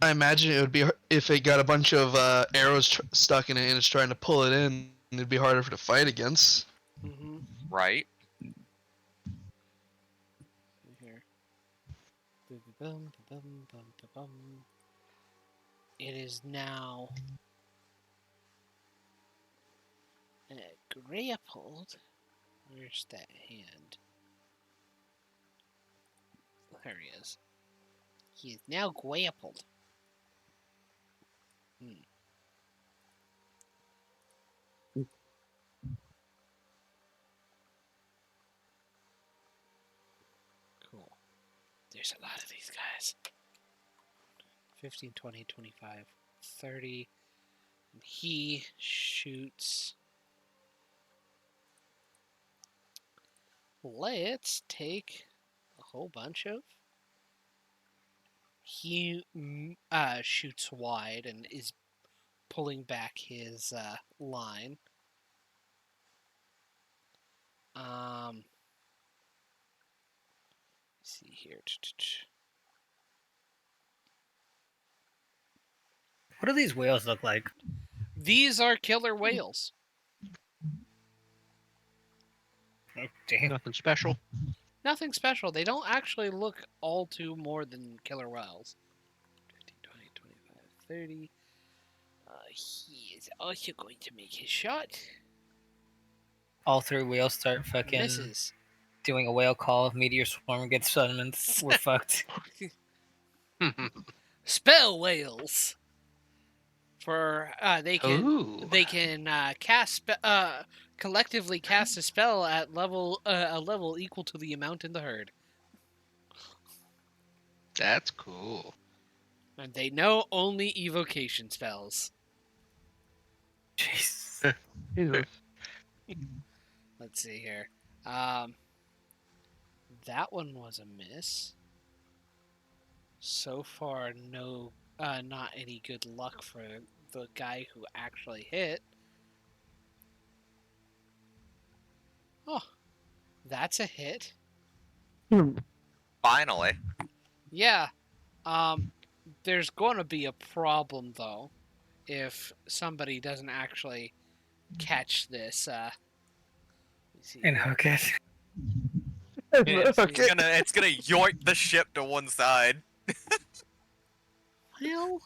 I imagine it would be if it got a bunch of arrows stuck in it and it's trying to pull it in, it'd be harder for to fight against. Mm-hmm. Right? Here. It is now grappled. Where's that hand? There he is. He is now grappled. Cool. There's a lot of these guys. 15, 20, 25, 30. And he shoots. Let's take a whole bunch of. He shoots wide and is pulling back his line. Let's see here. What do these whales look like? These are killer whales. Oh, damn. Nothing special. Nothing special. They don't actually look all too more than killer whales. 15, 20, 25, 30. He is also going to make his shot. All 3 whales start fucking Misses. doing a whale call. Meteor swarm gets summoned. We're fucked. Spell whales. For they can Ooh. collectively cast a spell at a level equal to the amount in the herd. That's cool. And they know only evocation spells. Jeez. Jesus. Let's see here. That one was a miss. So far, no, not any good luck for the guy who actually hit. Oh, that's a hit. Finally. Yeah. There's going to be a problem though if somebody doesn't actually catch this. Let me see And here. hook it. It's gonna yoink the ship to one side. Well,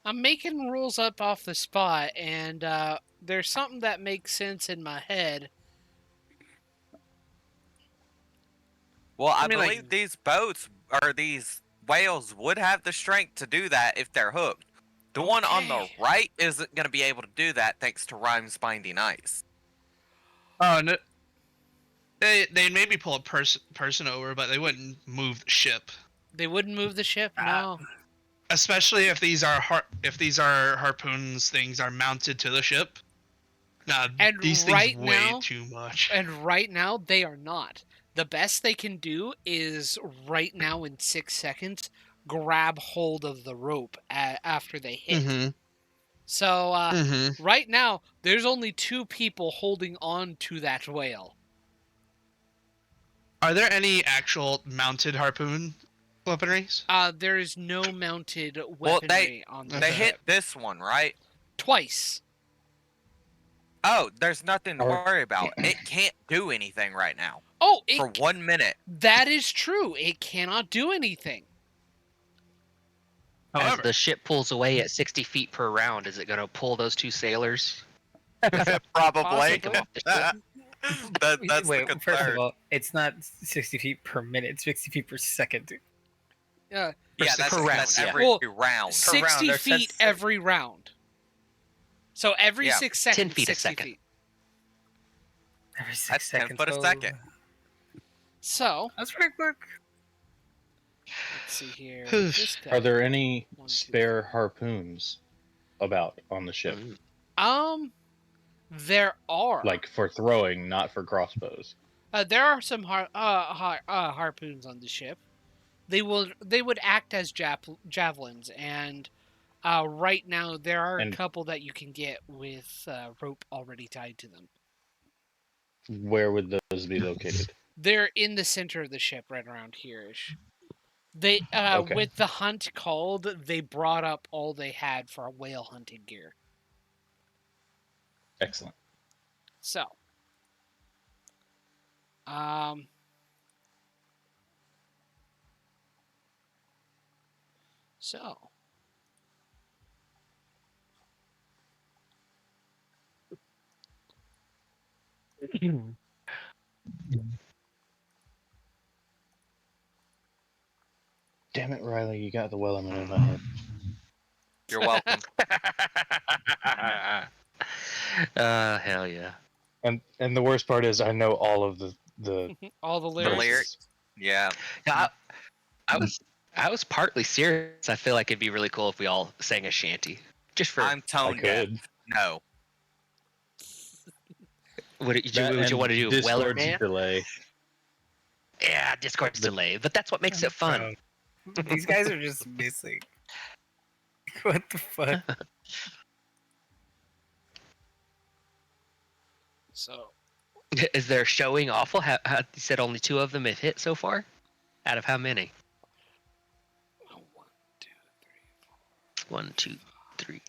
I'm making rules up off the spot, and there's something that makes sense in my head. Well, I mean, like- believe these boats or these whales would have the strength to do that if they're hooked. The one on the Okay. right isn't going to be able to do that thanks to Rhyme's binding ice. Oh no. They maybe pull a person over, but they wouldn't move the ship. They wouldn't move the ship. No. Especially if these are harpoons things are mounted to the ship. Nah, And these right things weigh now- too much. And right now, they are not. The best they can do is right now in 6 seconds grab hold of the rope after they hit. Mm-hmm. So Mm-hmm. right now, there's only 2 people holding on to that whale. Are there any actual mounted harpoon weaponries? There is no mounted Well, weaponry on the They ship. hit this one, right? Twice. Oh, there's nothing to Or- worry about. It can't do anything right now. Oh, For 1 minute. that is true. It cannot do anything. As However, the ship pulls away at 60 feet per round, is it going to pull those 2 sailors? Probably. Possibly. That's Wait, the first of concern. all, it's not 60 feet per minute, it's 60 feet per second. Yeah, Yeah, per that's round, yeah. every Well, round. 60 round, feet that's- every round. So every Yeah. 6 seconds, 10 feet a 60 second. feet. Every 6 That's 10 seconds. foot a oh, second. So, That's pretty quick. let's see here. This guy. Are there any 1, 2, spare harpoons about on the ship? There are. Like for throwing, not for crossbows. There are some harpoons on the ship. They would act as javelins, and right now there are a And- couple that you can get with rope already tied to them. Where would those be located? They're in the center of the ship, right around here-ish. They Okay. with the hunt called, they brought up all they had for whale hunting gear. Excellent. So, so Damn it, Riley, you got the Wellerman in my head. You're welcome. Hell yeah. And the worst part is I know all of the all the The lyrics. lyrics. Yeah. Yeah, I was partly serious. I feel like it'd be really cool if we all sang a shanty. Just for I'm I tone deaf. could. No. would you That want to do and Weller Discord's Man? delay. Yeah, Discord's delay, but that's what makes it fun. These guys are just missing. What the fuck? So, Is there showing awful? You said only 2 of them have hit so far? Out of how many? 1, 2, 3,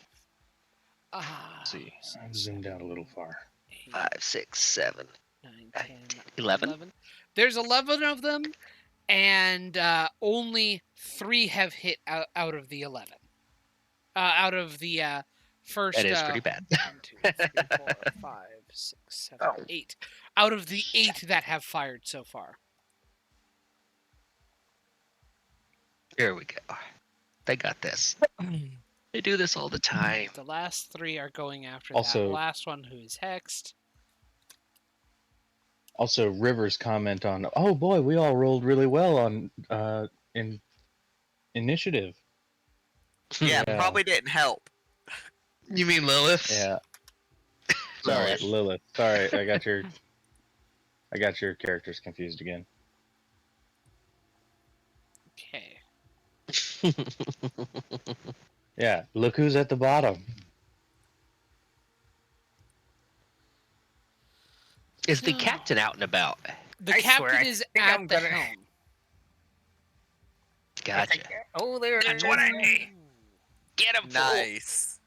Let's see, I zoomed out a little far. 5, 6, 7. 9, 10, 10, 11? There's 11 of them, and only 3 have hit out of the 11. Out of the first. That is pretty bad. 1, 2, 3, 4, 5, 6, 7, 8. Out of the 8 that have fired so far. Here we go. They got this. They do this all the time. The last 3 are going after Also- that last one who is hexed. Also, River's comment on, oh boy, we all rolled really well on in initiative. Yeah, Yeah. probably didn't help. you mean Lilith? Yeah. Sorry, Lilith. Lilith. Sorry, I got your characters confused again. Okay. Yeah, look who's at the bottom. Is the captain out and about? The I captain swear, I is think at I'm the gonna- helm. Gotcha. Oh, there it That's is. what I need. Get him, fool. Nice.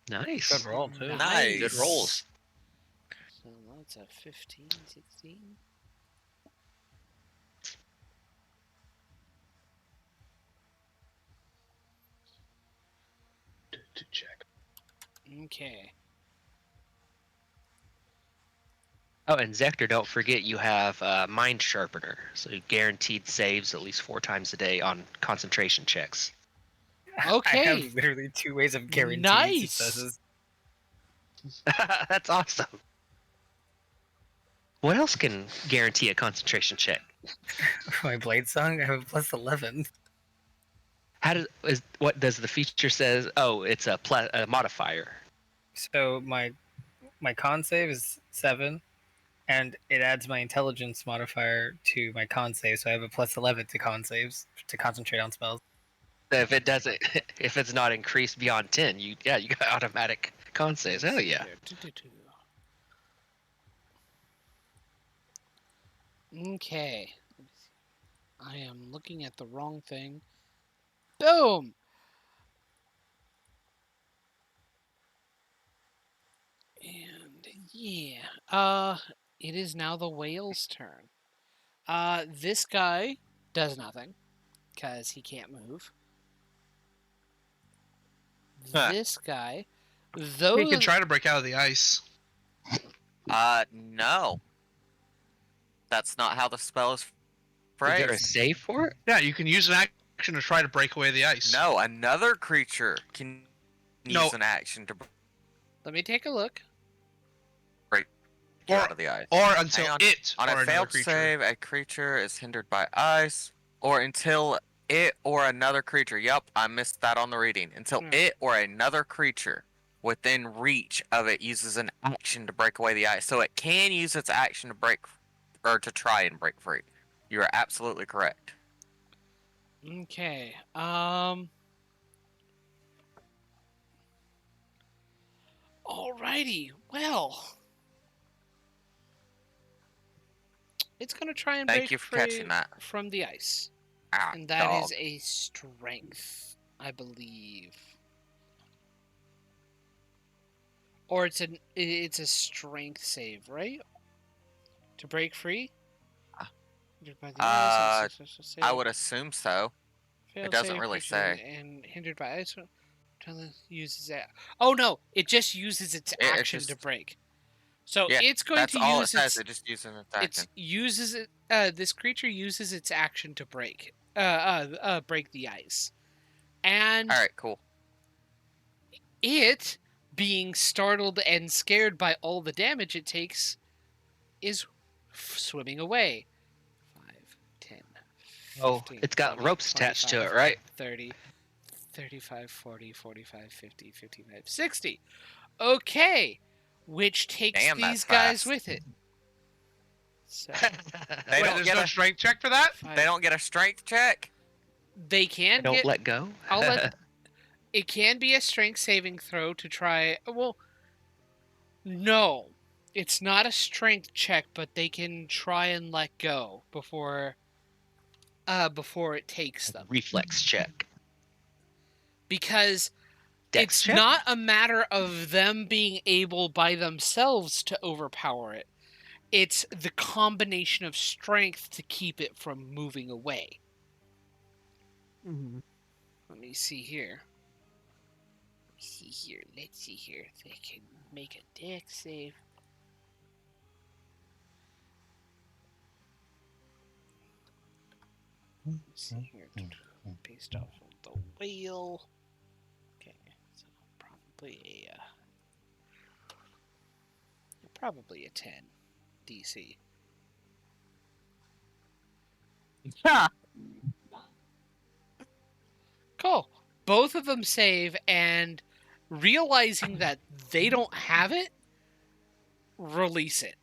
Nice. Good roll, too. Nice. Good rolls. So that's a 15, 16. To check. Okay. Oh, and Zector, don't forget you have Mind Sharpener, so guaranteed saves at least 4 times a day on concentration checks. I Okay. have literally 2 ways of guaranteeing Nice. successes. That's awesome. What else can guarantee a concentration check? My blade song, I have a plus 11. What does the feature says? Oh, it's a modifier. So my con save is 7, and it adds my intelligence modifier to my con save, so I have a plus 11 to con saves to concentrate on spells. If it doesn't, if it's not increased beyond 10, you got automatic con saves. Hell yeah. Okay. I am looking at the wrong thing. Boom! And yeah, it is now the whale's turn. This guy does nothing because he can't move. Huh. This guy, He though, can try to break out of the ice. No. That's not how the spell is Is there a phrased. save for it? Yeah, you can use an action to try to break away the ice. No, another creature can No. use an action to let me take a look. break you out of the ice. Or until Hang on. it On or a another failed creature. save, a creature is hindered by ice, or until it or another creature. Yup, I missed that on the reading. Until Hmm. it or another creature within reach of it uses an action to break away the ice. So it can use its action to break, or to try and break free. You are absolutely correct. Okay. Alrighty. Well, it's gonna try and Thank break you for free catching that. from the ice, Ah, and that dog. is a strength, I believe, or it's a strength save, right? To break free. Ah. Hindered by the ice, it's a successful I save. would assume so. Failed doesn't save, really creature say. And hindered by ice. Uses that. Oh no! It just uses its It action to just- break. So Yeah, it's going That's to all it use says. its. It just uses its It's action. uses it. This creature uses its action to break. Break the ice, and All right, cool. it, being startled and scared by all the damage it takes, is swimming away. 5, 10, Oh, 15, it's got 20, ropes attached to it, 25, right? 30, 35, 40, 45, 50, 55, 60. Okay, which takes Damn, these that's guys fast. with it. So They Wait, don't there's get no a- strength check for that? They don't get a strength check. They can Don't get. let go. I'll let. It can be a strength saving throw to try. Well, no, it's not a strength check, but they can try and let go before it takes them, Reflex check. because Dex it's check? not a matter of them being able by themselves to overpower it. It's the combination of strength to keep it from moving away. Let me see here. Let's see here. If they can make a dex save. Let's see here. Based off of the whale. Okay, so probably a 10 DC. Cool. Both of them save, and realizing that they don't have it, release it.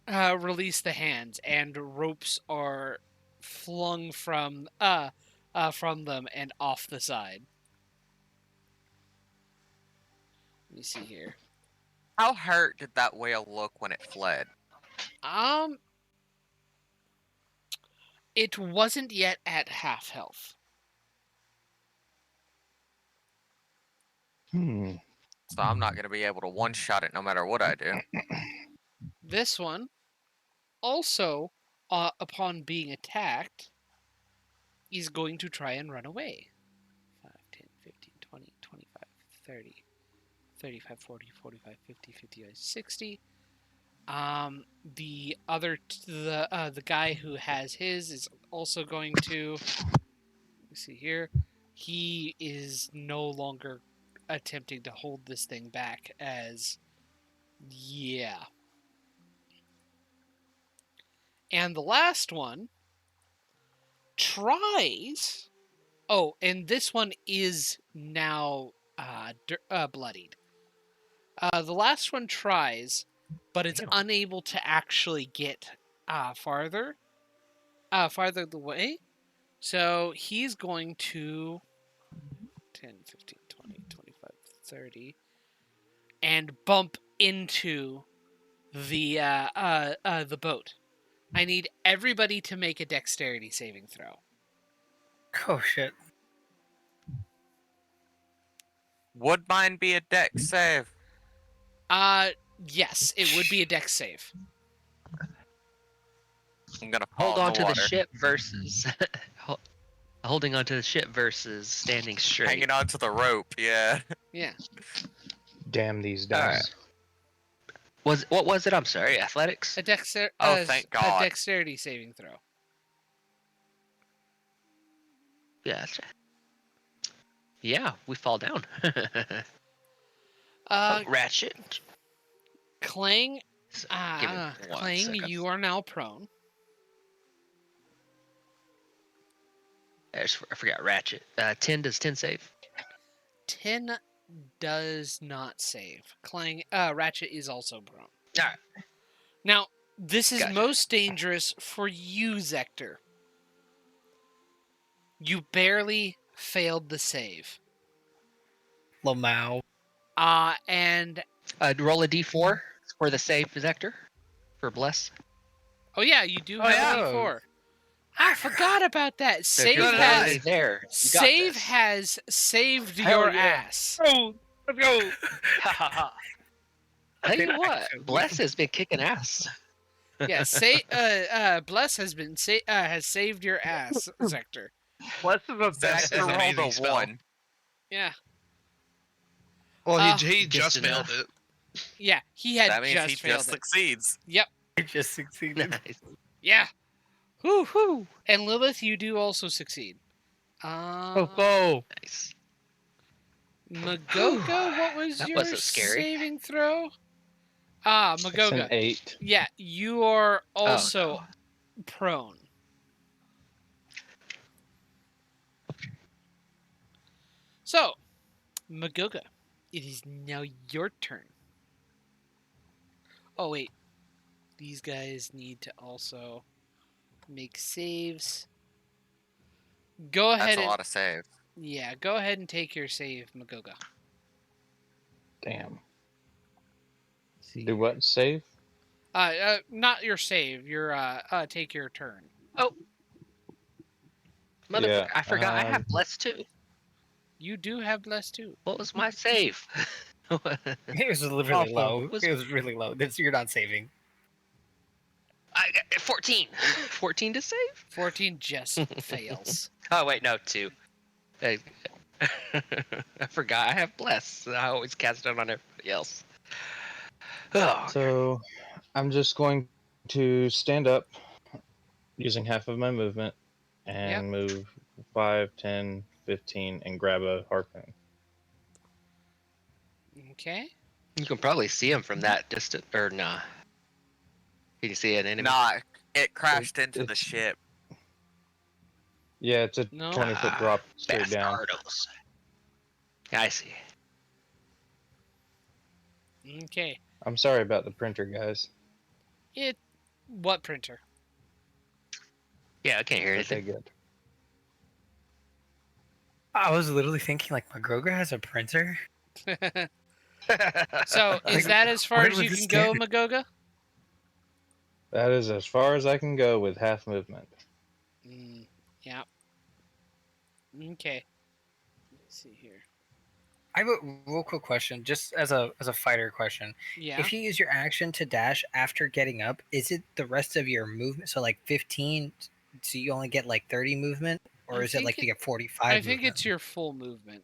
Release the hands, and ropes are flung from them and off the side. Let me see here. How hurt did that whale look when it fled? It wasn't yet at half health. So I'm not going to be able to one-shot it no matter what I do. This one, also, upon being attacked, is going to try and run away. 5, 10, 15, 20, 25, 30, 35, 40, 45, 50, 55, 60. The guy who has his is also going to. Let me see here. He is no longer attempting to hold this thing back as. Yeah. And the last one tries. Oh, and this one is now bloodied. The last one tries, but it's unable to actually get farther the way. So he's going to 10, 15, 20, 25, 30 and bump into the boat. I need everybody to make a dexterity saving throw. Oh shit. Would mine be a dex save? Yes, it would be a dex save. I'm gonna Hold fall on in to the the water. ship versus holding onto the ship versus standing straight. Hanging onto the rope, yeah. Yeah. Damn these dice. Alright. What was it? I'm sorry. Athletics. Oh, thank God. A dexterity saving throw. Yeah. That's right. Yeah, we fall down. Ratchet. Clang. Give me one Clang, second. you are now prone. I forgot Ratchet. 10 does 10 save? 10 does not save. Clang. Ratchet is also prone. All right. Now, this is Gotcha. most dangerous for you, Zector. You barely failed the save. Lamau. And Roll a d4 for the save vector for bless. oh yeah, you do have yeah. a D4. I forgot about that. So if Save you're has already there. You got save this. has saved Hell your yeah. ass. Oh, let's go. Ha ha ha. Tell you what, Bless has been kicking ass. Yeah, Bless has been has saved your ass, Zector. Bless is a That's an rolled amazing a spell. 1. Yeah, Well, he Just just failed enough. it. yeah, he had That means just he failed just it. succeeds. Yep, I just succeeded. Nice. yeah. Whew. Woo. And Lilith, you do also succeed. Oh, Nice. Magoka, what was That your wasn't scary. saving throw? It's an Magoka. 8. Yeah, you are also Oh, prone. So, Magoka, it is now your turn. Oh, wait. These guys need to also make saves. Go ahead That's a and lot of save. yeah, go ahead and take your save, Magoga. Damn. See. Do what? Save? Not your save. Your take your turn. Oh. Motherfucker, Yeah, I forgot I have bless too. You do have bless too. What was my save? It was really Awful. low. Was- It was really low. You're not saving. I got 14. 14 to save? 14 just fails. Oh wait, no, 2. I forgot I have bless. I always cast it on everybody else. Oh, So I'm just going to stand up using half of my movement and move 5, 10, 15 and grab a harpoon. Okay. you can probably see him from that distance, or nah. Can you see an enemy? Nah, it crashed into the it's- ship. Yeah, it's a No. 20-foot drop straight down. Bastardos. I see. Okay. I'm sorry about the printer, guys. What printer? Yeah, I can't hear Okay, anything. good. I was literally thinking like Magoga has a printer. So is that as far Where as was you this can go, kid? Magoga? That is as far as I can go with half movement. Yeah. Okay. Let's see here. I have a real quick question, just as a fighter question. Yeah. If you use your action to dash after getting up, is it the rest of your movement? So like 15, so you only get like 30 movement, or I is it think like you get 45? I think movement? it's your full movement.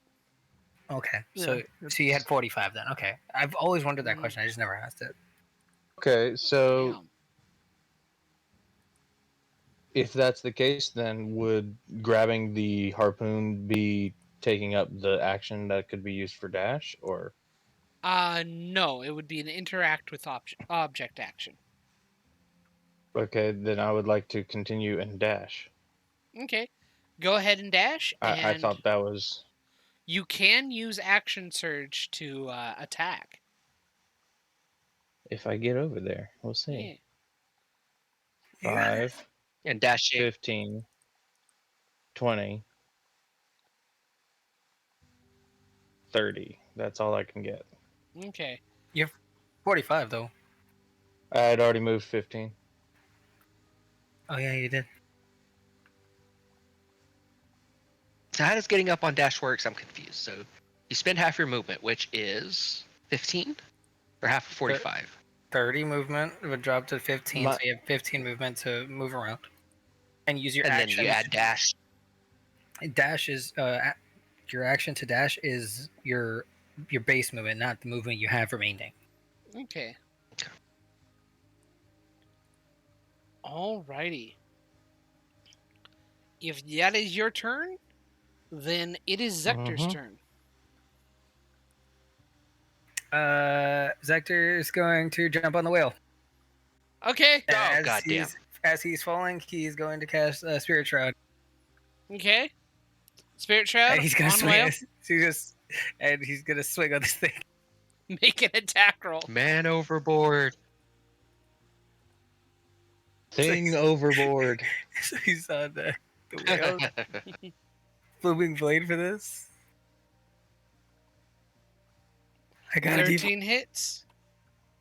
Okay. Yeah, So you had 45 then. Okay. I've always wondered that Mhm. question. I just never asked it. Okay, so Damn. if that's the case, then would grabbing the harpoon be taking up the action that could be used for dash, or No, it would be an interact with object action. okay, then I would like to continue and dash. Okay. Go ahead and dash, I and thought that was you can use action surge to attack. if I get over there. We'll Yeah. see. 5, And dashing. 15, 20, 30. That's all I can get. Okay. 45 though. I had already moved 15. Oh yeah, you did. So how does getting up on dash works? I'm confused. So you spend half your movement, which is 15, or half of 45. 30 movement would drop to 15, My- so you have 15 movement to move around. And use your And then action. you add dash. Dash is your action to dash is your base movement, not the movement you have remaining. Okay. Alrighty. If that is your turn, then it is Zector's Mhm. turn. Zector is going to jump on the whale. Okay. Oh, goddamn. As he's falling, he's going to cast Spirit Shroud. Okay. Spirit Shroud And he's gonna on swing. whale. And he's gonna swing on this thing. Make an attack roll. Man overboard. Thing overboard. So he's on the whale. Booming blade for this. I got a 13 hits.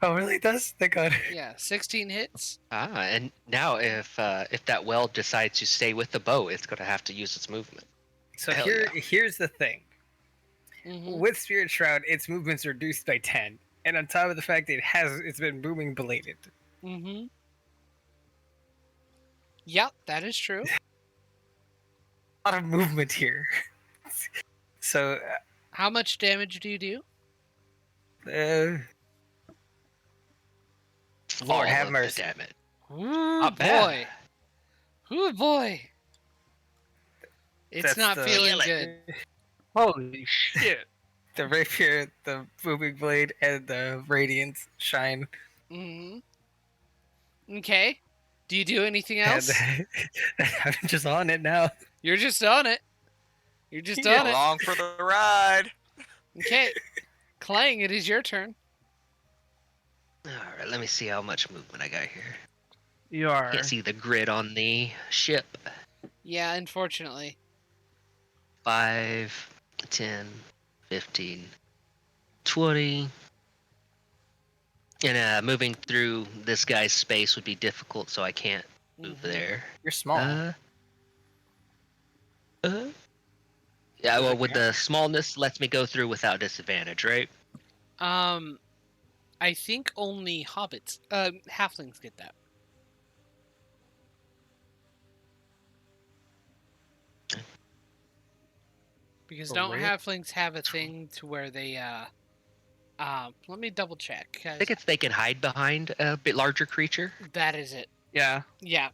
Oh, really? It does? Thank God. Yeah, 16 hits. And now if that well decides to stay with the bow, it's going to have to use its movement. So Hell here's the thing. Mhm. With Spirit Shroud, its movement's reduced by 10. And on top of the fact that it's been booming bladed. Mhm. Yep, that is true. A lot of movement here. So, How much damage do you do? Lord All have of mercy. the damage. Ooh, Not boy. bad. Ooh, boy. It's That's not the- feeling good. Holy shit. The rapier, the booming blade, and the radiant shine. Mhm. Okay. Do you do anything And else? I'm just on it now. You're just on it. You're just Yeah. on it. Along for the ride. Okay. Clang, it is your turn. All right, let me see how much movement I got here. You are. Can't see the grid on the ship. Yeah, unfortunately. 5, 10, 15, 20. And moving through this guy's space would be difficult, so I can't move Mhm. there. You're small. Yeah, well, with the smallness, lets me go through without disadvantage, right? I think only hobbits, halflings get that. Because don't halflings have a thing to where they, let me double check. I think it's they can hide behind a bit larger creature. That is it. Yeah. Yeah.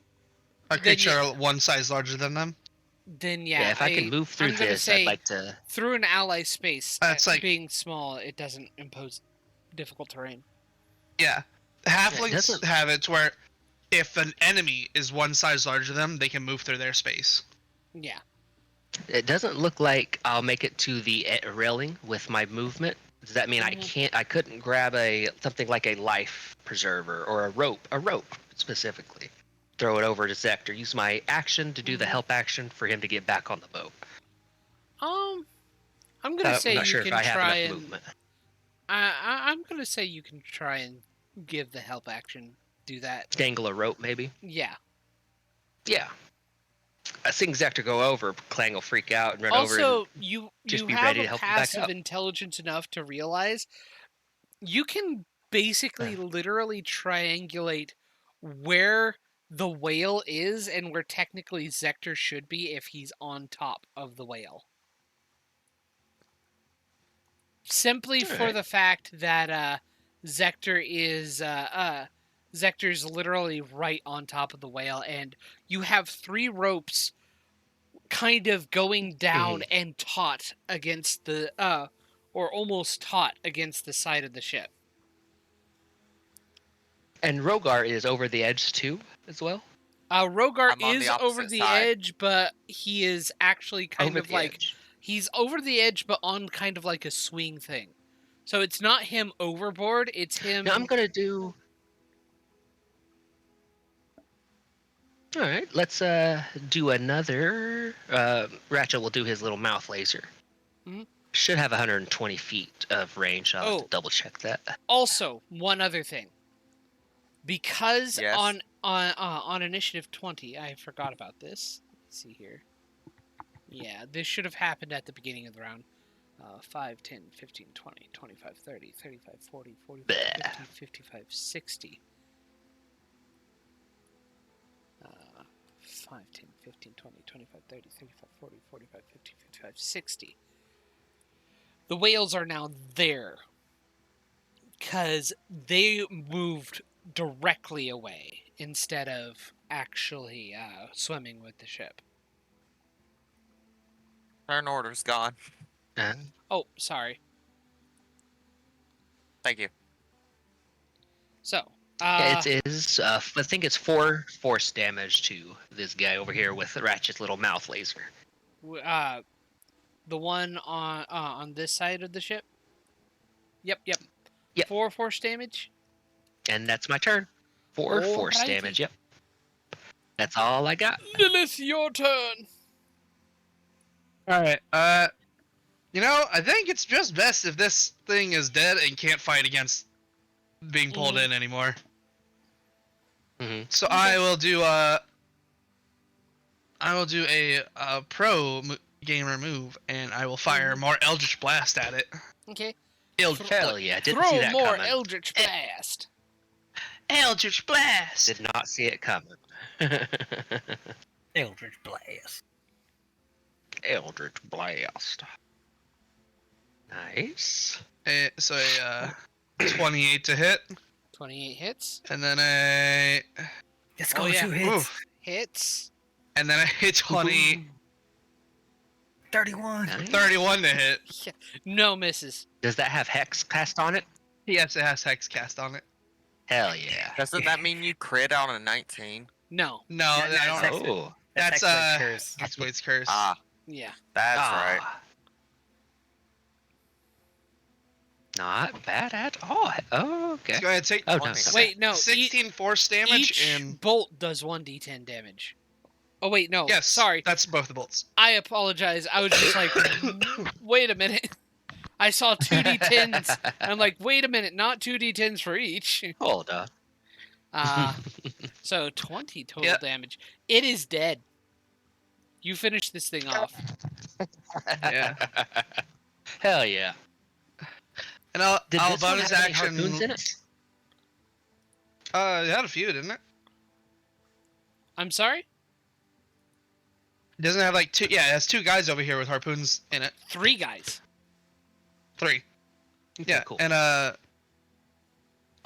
A Then creature one size larger than them. Then Yeah, if I can move through I'm gonna this, say I'd like to. through an ally space, That's like- being small, it doesn't impose difficult terrain. Yeah. Halflings doesn't- have it to where if an enemy is one size larger than them, they can move through their space. Yeah. It doesn't look like I'll make it to the railing with my movement. Does that mean I Mhm. can't? I couldn't grab something like a life preserver or a rope specifically. Throw it over to Zector. Use my action to do the Mhm. help action for him to get back on the boat. I'm gonna say I'm not you sure can if I have try enough and movement. I'm gonna say you can try and give the help action. Do that. Dangle a rope, maybe. Yeah. Yeah. Seeing Zector go over, Clang will freak out and run over and Also, you just be have ready a to help him back passive up. intelligence enough to realize you can basically literally triangulate where the whale is and where technically Zector should be if he's on top of the whale. Simply for Alright. the fact that Zector's literally right on top of the whale, and you have 3 ropes kind of going down and taut against the or almost taut against the side of the ship. And Rogar is over the edge too, as well. Rogar I'm on the is over opposite the side. edge, but he is actually kind Over of the like edge. he's over the edge, but on kind of like a swing thing. So it's not him overboard; it's him. Now I'm gonna do. All right, let's do another. Ratchet will do his little mouth laser. Mhm. Should have 120 feet of range. I'll have Oh. to double check that. Also, one other thing. Because Yes. on initiative 20, I forgot about this. Let's see here. Yeah, this should have happened at the beginning of the round. 5, 10, 15, 20, 25, 30, 35, 40, 45, Bleh. 50, 55, 60. 5, 10, 15, 20, 25, 30, 35, 40, 45, 50, 55, 60. The whales are now there. Because they moved directly away instead of actually swimming with the ship. Turn order's gone. Oh, sorry. Thank you. So, Yeah, it is. I think it's 4 force damage to this guy over here with Ratchet's little mouth laser. the one on this side of the ship. Yep. Yep. 4 force damage. And that's my turn. 4 force Alrighty. damage. Yep. That's all I got. Lilith, your turn. All right. I think it's just best if this thing is dead and can't fight against being pulled in anymore. Mhm. So I will do a gamer move, and I will fire more Eldritch Blast at it. Okay. Hell yeah! Didn't see Throw that more coming. Eldritch Blast. Eldritch Blast. Did not see it coming. Eldritch Blast. Eldritch Blast. Nice. So a 28 to hit, 28 hits. and then a Let's Oh, go, yeah. 2 hits. oof, Hits. and then a 20, 31. Nice. 31 to hit. No misses. Does that have Hex cast on it? Yes, it has Hex cast on it. Hell yeah. Doesn't that mean you crit on a 19? No. No, Yeah, I don't. Hex- Oh. That's Hexblade's curse. Hexblade's curse. Ah, Yeah. that's right. Ah. Not bad at all. Oh, okay. Let's go ahead and take Oh, no. 20. Wait, no. 16 force damage Each and bolt does 1d10 damage. Oh wait, no. yes, Sorry. that's both the bolts. I apologize. I was just like, wait a minute. I saw 2d10s. I'm like, wait a minute, not 2d10s for each. Hold up. So 20 total Yep. damage. It is dead. You finish this thing off. Yeah. Hell yeah. And I'll Did this one bonus have any action. harpoons in it? It had a few, didn't it? I'm sorry? It doesn't have like 2. Yeah, it has 2 guys over here with harpoons in it. 3 guys. 3. Okay, Yeah, cool. and I'll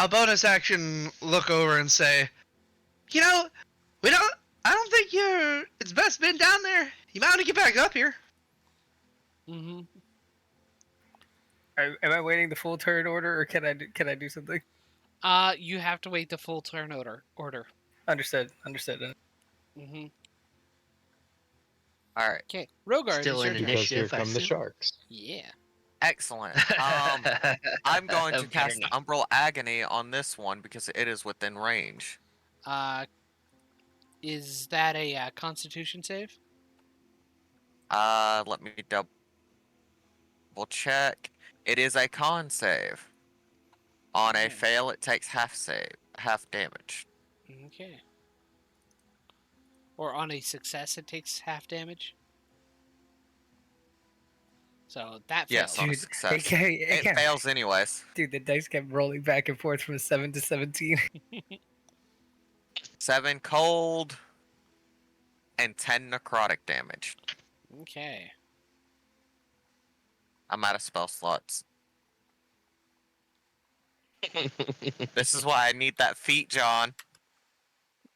bonus action look over and say, I don't think it's best been down there. You might want to get back up here. Mm-hmm. Am I waiting the full turn order, or can I do something? You have to wait the full turn order. Understood. Mm-hmm. All right. Okay, Rogar, Still it is in your turn. Because here Initiative, I come the assume? sharks. Yeah. Excellent. I'm going to Okay, cast no. Umbral Agony on this one because it is within range. Is that a Constitution save? Let me double check. It is a con save. On a Alright. fail, it takes half damage. Okay. Or on a success, it takes half damage. So that Yes, fails. on a Dude, success. it It kept- fails anyways. Dude, the dice kept rolling back and forth from 7 to 17. 7 cold and 10 necrotic damage. Okay. I'm out of spell slots. This is why I need that feat, John.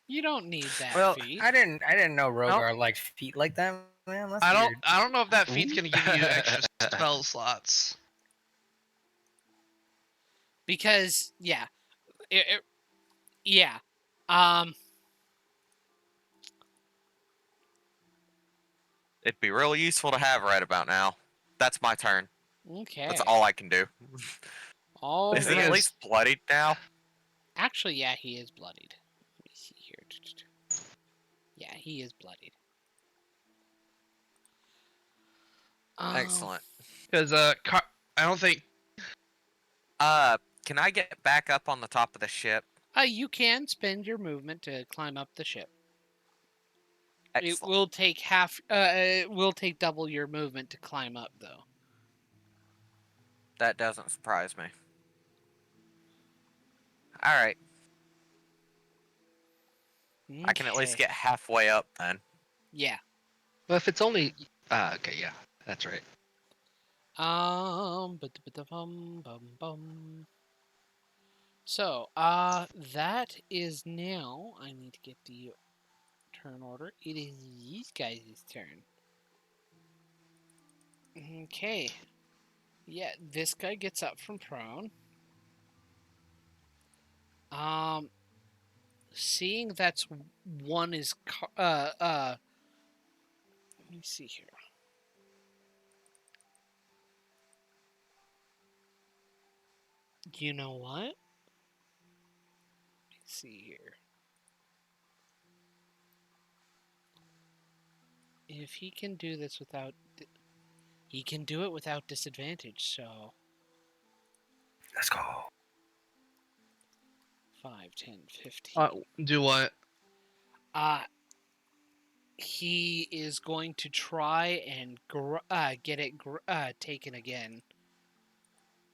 You don't need that Well, feat. I didn't know Rogar liked feet like that, man. That's I weird. don't know if that feat's gonna give you extra spell slots. Because yeah, yeah. It'd be really useful to have right about now. That's my turn. Okay. That's all I can do. All Is he right. at least bloodied now? Actually, yeah, he is bloodied. Let me see here. Yeah, he is bloodied. Excellent. Because I don't think Can I get back up on the top of the ship? You can spend your movement to climb up the ship. It Excellent. will take half. It will take double your movement to climb up, though. That doesn't surprise me. Alright. I can at least Okay. get halfway up then. Yeah. Well, if it's only. Okay, yeah, that's right. Bum. So, that is now. I need to get the turn order. It is these guys' turn. Okay. Yeah, this guy gets up from prone. Seeing that's one is let me see here. You know what? Let's see here. If he can do this without, he can do it without disadvantage. So Let's go. 5, 10, 15. do what? He is going to try and get it taken again,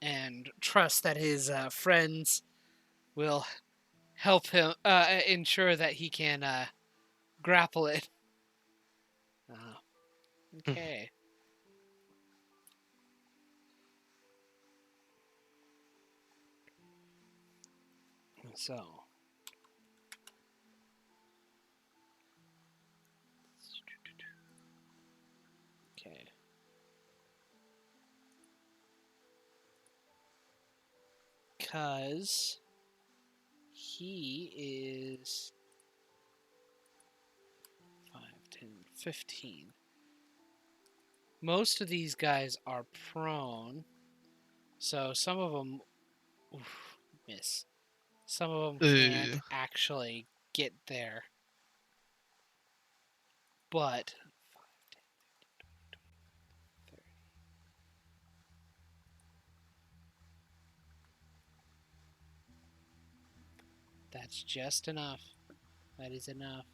and trust that his friends will help him ensure that he can grapple it. Okay. So. Okay. Because he is 5, 10, 15. Most of these guys are prone, so some of them miss. Some of them can't actually get there. But 5, 10, 15, 20, 30. That's just enough. That is enough.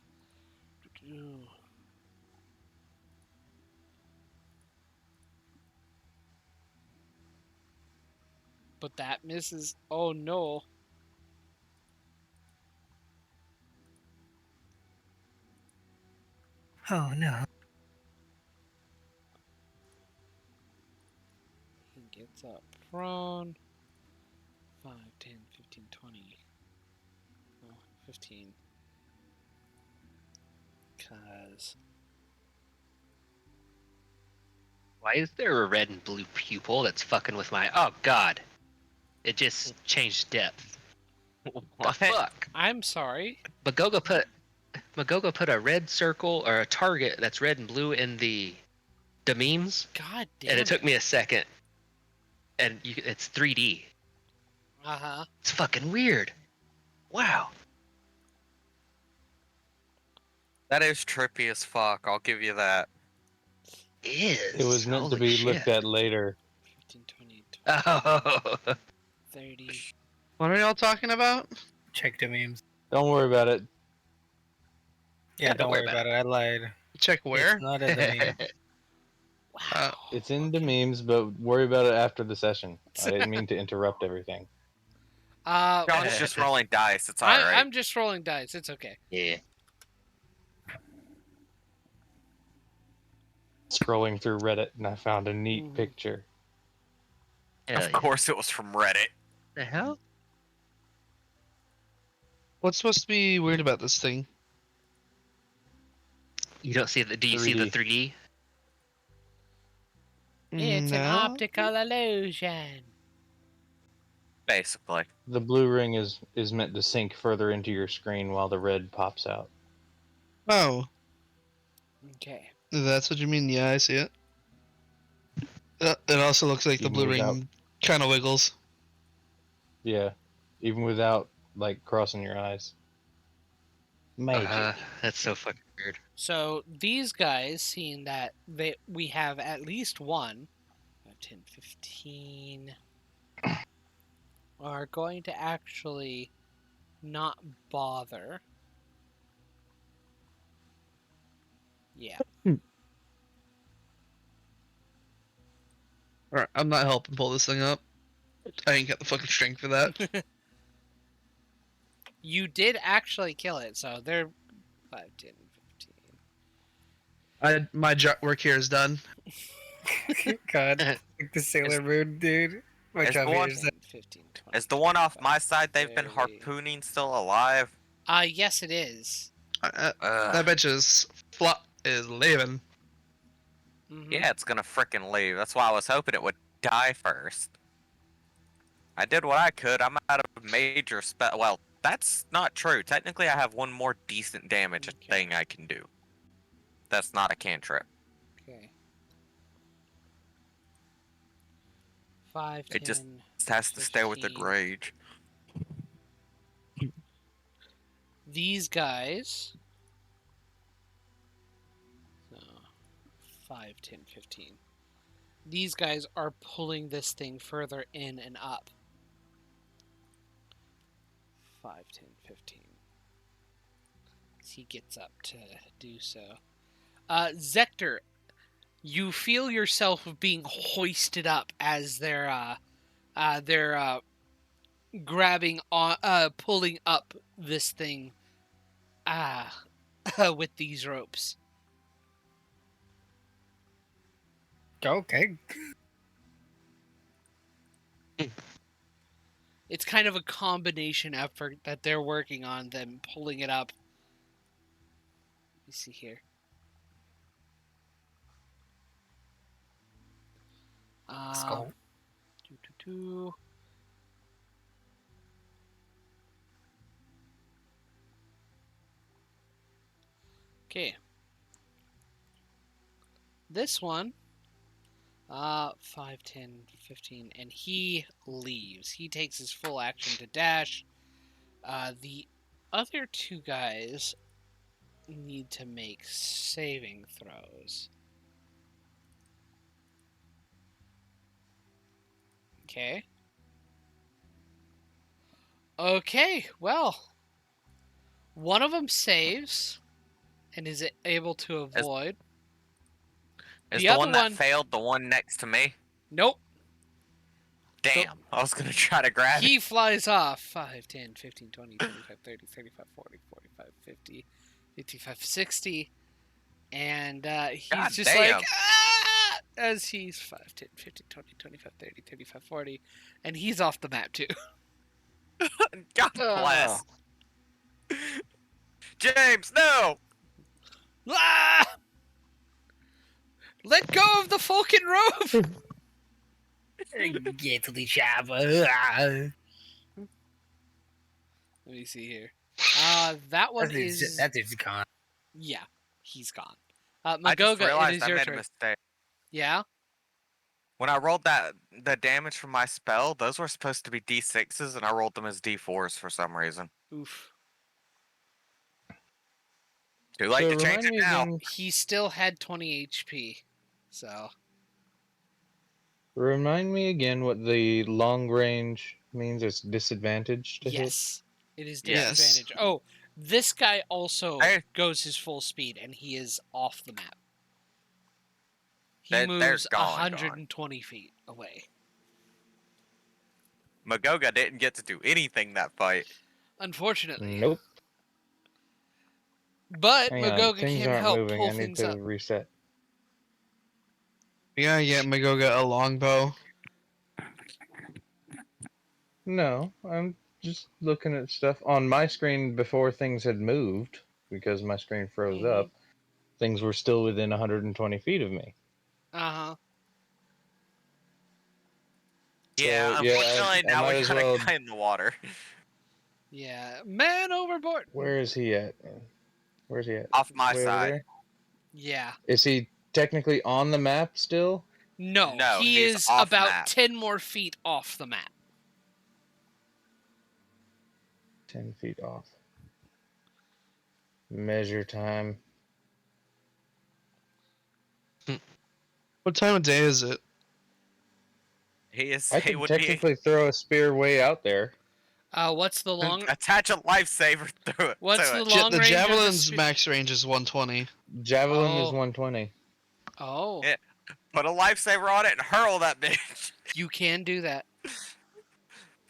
But that misses. Oh no. Oh no. He gets up prone. 5, 10, 15, 20. Oh, 15. Because. Why is there a red and blue pupil that's fucking with my? Oh God! It just changed depth. The fuck? I'm sorry. Magoga put a red circle or a target that's red and blue in the memes, God damn and it took me a second. And it's 3D. Uh-huh. It's fucking weird. Wow. That is trippy as fuck, I'll give you that. It was meant to Holy be shit. looked at later. 15, 20, Oh. 30. What are y'all talking about? Check the memes. Don't worry about it. Yeah, don't worry about it. I lied. Check where? It's not in the meme. Wow. It's in the memes, but worry about it after the session. I didn't mean to interrupt everything. John's just rolling dice. It's alright. I'm just rolling dice. It's okay. Yeah. Scrolling through Reddit, and I found a neat picture. Of course it was from Reddit. The hell? What's supposed to be weird about this thing? You don't see the? Do you see the 3D? It's an No. optical illusion. Basically. The blue ring is meant to sink further into your screen while the red pops out. Oh, Okay. that's what you mean? Yeah, I see it. It also looks like the Even blue without- ring kind of wiggles. Yeah, even without like crossing your eyes. Magic. That's so fucking weird. So these guys, seeing that we have at least one, 10, 15, are going to actually not bother. Yeah. Alright, I'm not helping pull this thing up. I ain't got the fucking strength for that. You did actually kill it, so they're 5, 10, 15. My work here is done. God, like the Sailor Moon dude. My Is job the here one- is that 15, 20. Is the one off my side they've been 30. harpooning still alive? Yes, it is. That bitch is leaving. Mhm. Yeah, it's gonna frickin' leave. That's why I was hoping it would die first. I did what I could. I'm out of major spell. Well, that's not true. Technically, I have one more decent damage thing I can do. That's not a cantrip. Okay. 5, 10, It just has to stay with the 15. rage. These guys. So, 5, 10, 15. These guys are pulling this thing further in and up. 5, 10, 15. As he gets up to do so. Zector, you feel yourself being hoisted up as they're grabbing on, pulling up this thing, with these ropes. okay. It's kind of a combination effort that they're working on, them pulling it up. Let me see here. Let's go. Okay. This one, 5, 10, 15, and he leaves. He takes his full action to dash. The other two guys need to make saving throws. Okay. Okay, well, one of them saves and is able to avoid. Is The the other one that one- failed the one next to me? Nope. Damn, I was gonna try to grab it. He flies off. 5, 10, 15, 20, 25, 30, 35, 40, 45, 50, 55, 60. And he's God just damn. like, as he's 5, 10, 15, 20, 25, 30, 35, 40. And he's off the map too. God bless. James, no! Ah! Let go of the Falcon rope! Get to the chopper. Let me see here. That one is... That dude's gone. Yeah, he's gone. I just Magoga, it realized is I your made turn. a mistake. Yeah? When I rolled the damage from my spell, those were supposed to be D6s, and I rolled them as D4s for some reason. Oof. Too late to So change remind it me now. again. He still had 20 HP. So, Remind me again what the long range means it's disadvantage to hit? Yes, it is Yes. disadvantage. Oh, this guy also Hey. goes his full speed, and he is off the map. He They're moves gone. 120 feet away. Magoga didn't get to do anything that fight. Unfortunately. Nope. But Hang on, Magoga things can aren't help moving. pull I need things to up. reset. You gotta get Magoga a longbow. No, I'm just looking at stuff on my screen before things had moved because my screen froze Mhm. up. Things were still within 120 feet of me. Uh-huh. Yeah, So, yeah, unfortunately, I now might we as got well- a guy in the water. Yeah. Man overboard. Where is he at? Where's he at? Off my Way over side. there? Yeah. Is he technically on the map still? No, No, he he's is off about map. 10 more feet off the map. 10 feet off. Measure time. What time of day is it? I He could would be technically throw a spear way out there. What's the long attach a lifesaver through it. What's to the it. long The range of the javelin's spe- max range is 120. Javelin is Oh. 120. Oh, Yeah. Put a lifesaver on it and hurl that bitch. you can do that.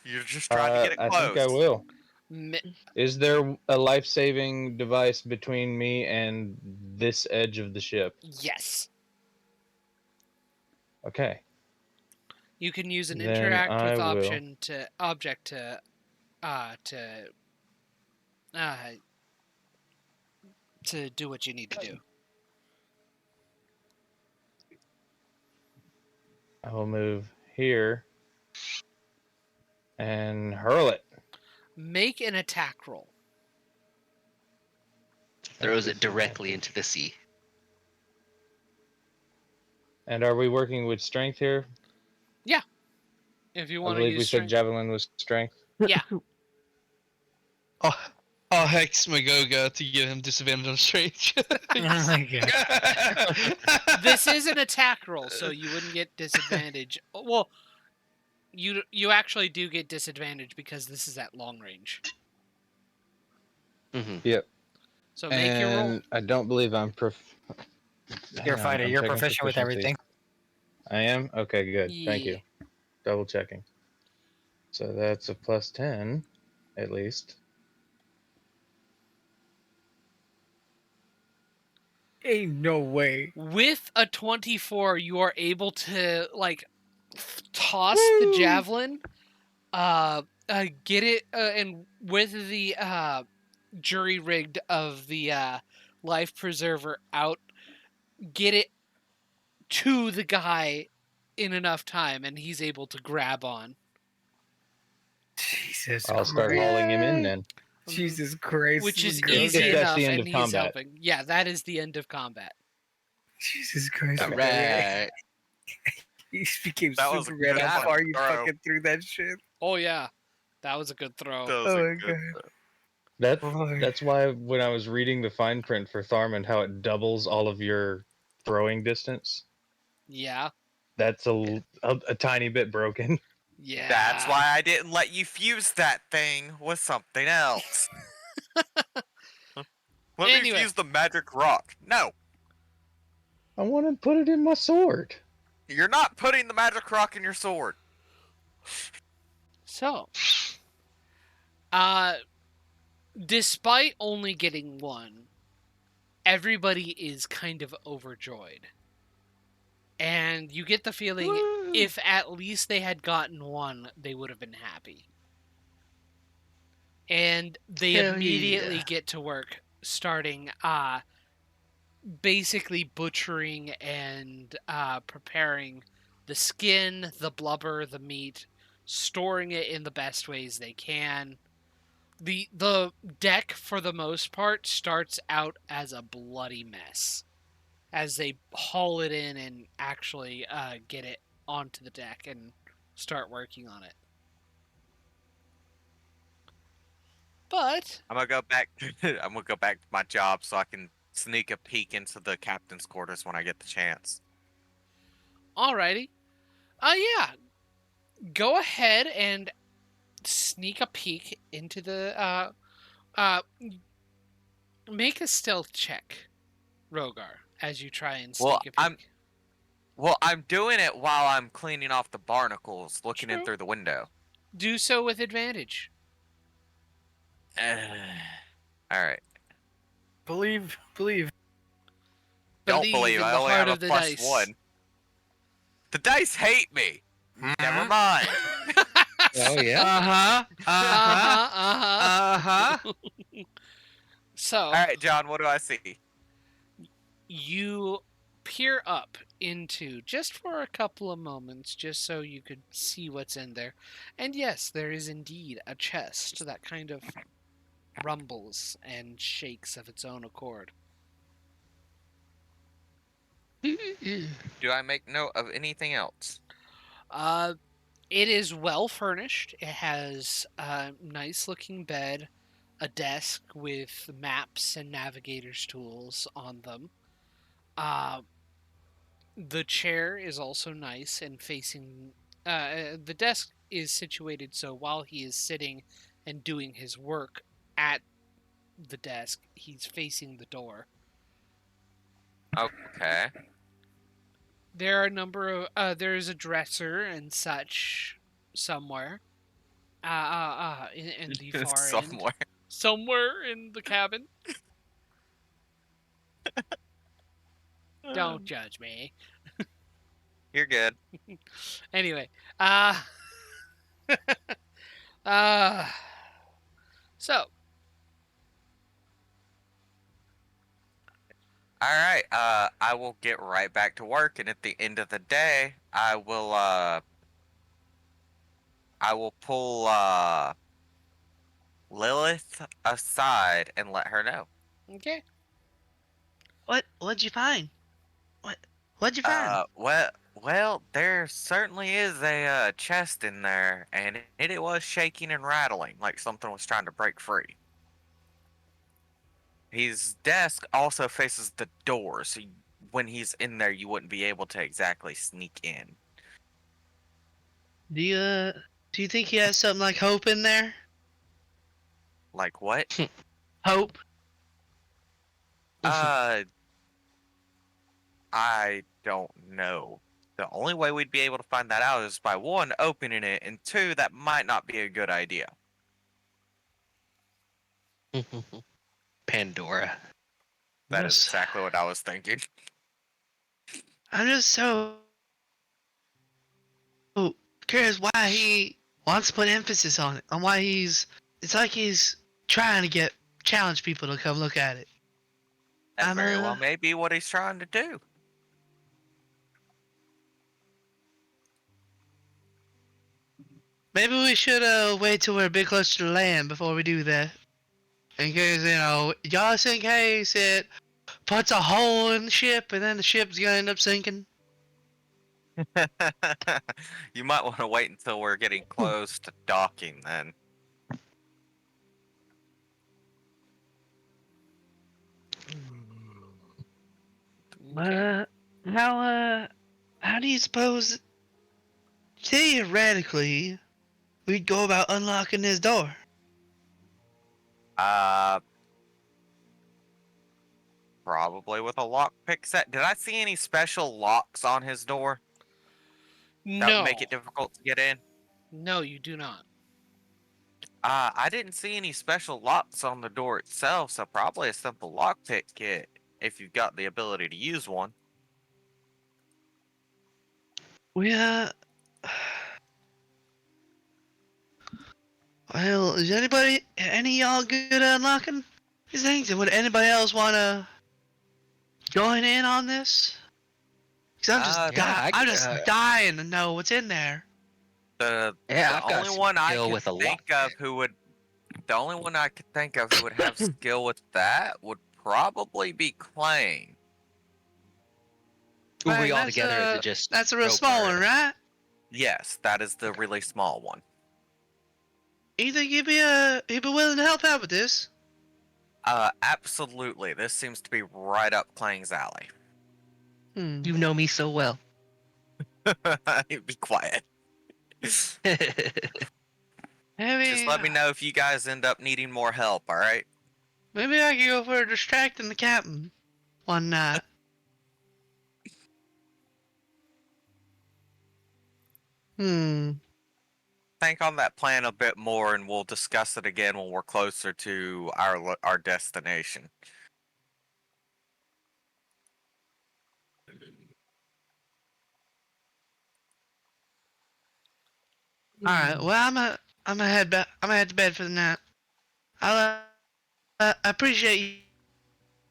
You're just trying to get it I close. think I will. Mi- Is there a life-saving device between me and this edge of the ship? yes. Okay. You can use an Then interact I with will. option to object to do what you need to do. I will move here and hurl it. Make an attack roll. Throws it directly into the sea. And are we working with strength here? If you I want to believe use we said strength. javelin was strength. Yeah. I'll hex Magoga to give him disadvantage on strength. Oh my god. This is an attack roll, so you wouldn't get disadvantage. Well, you actually do get disadvantage because this is at long range. Mm-hmm. Yep. So make your roll. And I don't believe I'm You're a Hang on, fighter. I'm You're checking proficient with proficiency. everything. I am? Okay, good. Thank you. Yeah. Double checking. So that's a plus 10, at least. Ain't no way. With a 24, you are able to toss the javelin, get it, and with the jury rigged of the life preserver out, get it to the guy in enough time, and he's able to grab on. Jesus I'll start Christ. hauling him in then. Jesus Christ. Which is Magoga. easy If that's enough, the end and of he's combat. helping. Yeah, that is the end of combat. Jesus Christ. All Magoga. right. He became That was super a red. good How far you throw. fucking threw that shit? Oh yeah, that was a good throw. That was Oh a my good god. That, Lord. that's why when I was reading the fine print for Tharmand, how it doubles all of your throwing distance, Yeah, that's a tiny bit broken. yeah. That's why I didn't let you fuse that thing with something else. Let me Anyway. fuse the magic rock. No, I want to put it in my sword. you're not putting the magic rock in your sword. So, despite only getting one, everybody is kind of overjoyed. And you get the feeling if at least they had gotten one, they would have been happy. And they Hell immediately yeah. get to work starting basically butchering and preparing the skin, the blubber, the meat, storing it in the best ways they can. The deck, for the most part, starts out as a bloody mess as they haul it in and actually get it onto the deck and start working on it. But I'm gonna go back. I'm gonna go back to my job so I can sneak a peek into the captain's quarters when I get the chance. alrighty, yeah, go ahead and sneak a peek into the make a stealth check, Rogar, as you try and Well, sneak a peek. I'm doing it while I'm cleaning off the barnacles, looking in True. through the window. Do so with advantage. All right. Believe. Don't believe in I the only heart have a of the plus dice. 1. The dice hate me. Mhm. Never mind. Oh yeah. Uh-huh. Uh-huh. So, All right, John. What do I see? you peer up into, just for a couple of moments, just so you could see what's in there. And yes, there is indeed a chest that kind of rumbles and shakes of its own accord. Do I make note of anything else? It is well furnished. It has a nice looking bed, a desk with maps and navigator's tools on them. The chair is also nice and facing. The desk is situated so while he is sitting and doing his work at the desk, he's facing the door. Okay. There are a number of. There's a dresser and such somewhere. In the far end. Somewhere. Somewhere in the cabin. Don't judge me. You're good. Anyway, uh, uh, so All right. I will get right back to work, and at the end of the day, I will pull Lilith aside and let her know. okay. What'd you find? What'd you find? Well, there certainly is a chest in there, and it was shaking and rattling like something was trying to break free. His desk also faces the door, so when he's in there, you wouldn't be able to exactly sneak in. Do you think he has something like hope in there? Like what? Hope? I don't know. The only way we'd be able to find that out is by 1, opening it, and 2, that might not be a good idea. Pandora. That is Yes. exactly what I was thinking. I'm just so curious why he wants to put emphasis on it. On why it's like he's trying to challenge people to come look at it. That very well may be what he's trying to do. Maybe we should wait till we're a bit closer to land before we do that. In case, just in case it puts a hole in the ship and then the ship's gonna end up sinking. You might want to wait until we're getting close to docking then. How do you suppose theoretically we'd go about unlocking this door? Probably with a lockpick set. Did I see any special locks on his door that No, would make it difficult to get in? no, you do not. I didn't see any special locks on the door itself, so probably a simple lockpick kit if you've got the ability to use one. Well, is any of y'all good at unlocking these things? And would anybody else want to join in on this? Because I'm just dying to know what's in there. The I've got only some one I skill could with a think of who would, the only one I could think of who would have skill with that would probably be Clang. Were we Right, all that's together? Or is a- it just That's a real Roper small and- one, right? Yes, that is the really small one. You think he'd be willing to help out with this? Absolutely. This seems to be right up Clang's alley. You know me so well. Be quiet. Maybe, Just let me know if you guys end up needing more help, alright? maybe I could go for distracting the captain one night. Think on that plan a bit more and we'll discuss it again when we're closer to our destination. All right. Well, I'm gonna head back. I'm gonna head to bed for the night. I appreciate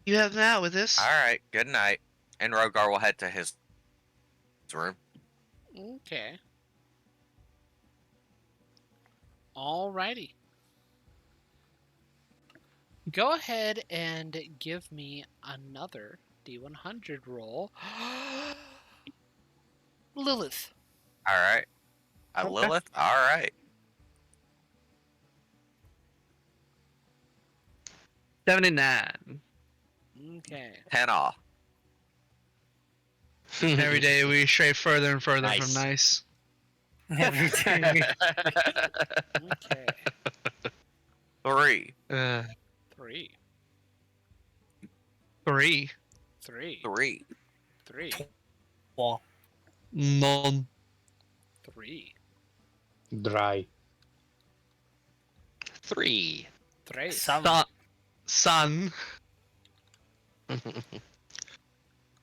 you helping out with this. Alright, good night. And Rogar will head to his room. Okay. Alrighty. Go ahead and give me another D100 roll. Lilith. Alright. Lilith? Alright. 79. Okay. 10 off. Every day we stray further and further Nice. from nice. Every day. Okay. 3. 3. 3. 3. 3. 3. Well, None. 3. Dry. 3. 3. Sun.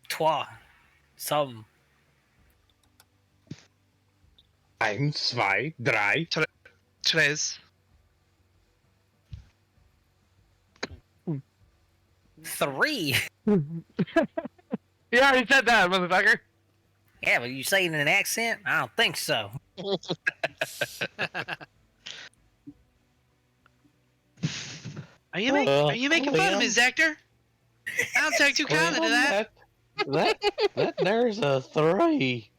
Trois. Some. 1, 2, 3. Tres. 3. You already said that, motherfucker. Yeah, but you say it in an accent? I don't think so. Are you making fun of me, Zector? I don't take too kindly to that. That there's a 3.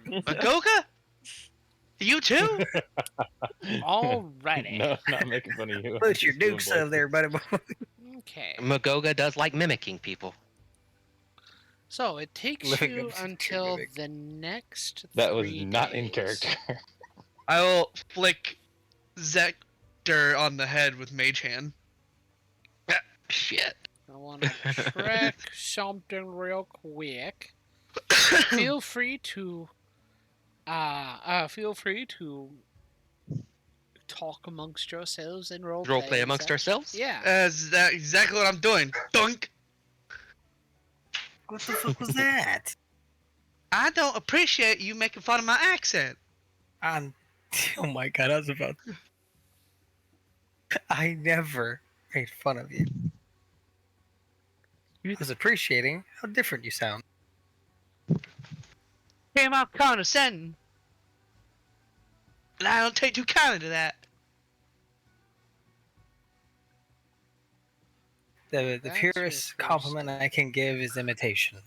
Magoka? You too? Alrighty. No, not making fun of you. Put your Just doing dukes up there, buddy. Okay. Magoga does like mimicking people. So it takes Living you in until mimic. the next. That was 3 not in days. character. I will flick Zector on the head with Mage Hand. Shit. I want to check something real quick. Feel free to talk amongst yourselves and Roleplay amongst ourselves? Yeah. That's exactly what I'm doing. Dunk. What the fuck was that? I don't appreciate you making fun of my accent. Oh my god, I was about to... I never made fun of you. You was appreciating how different you sound. Came out condescending. And I don't take too kindly to that. The That's your purest first. compliment I can give is imitation.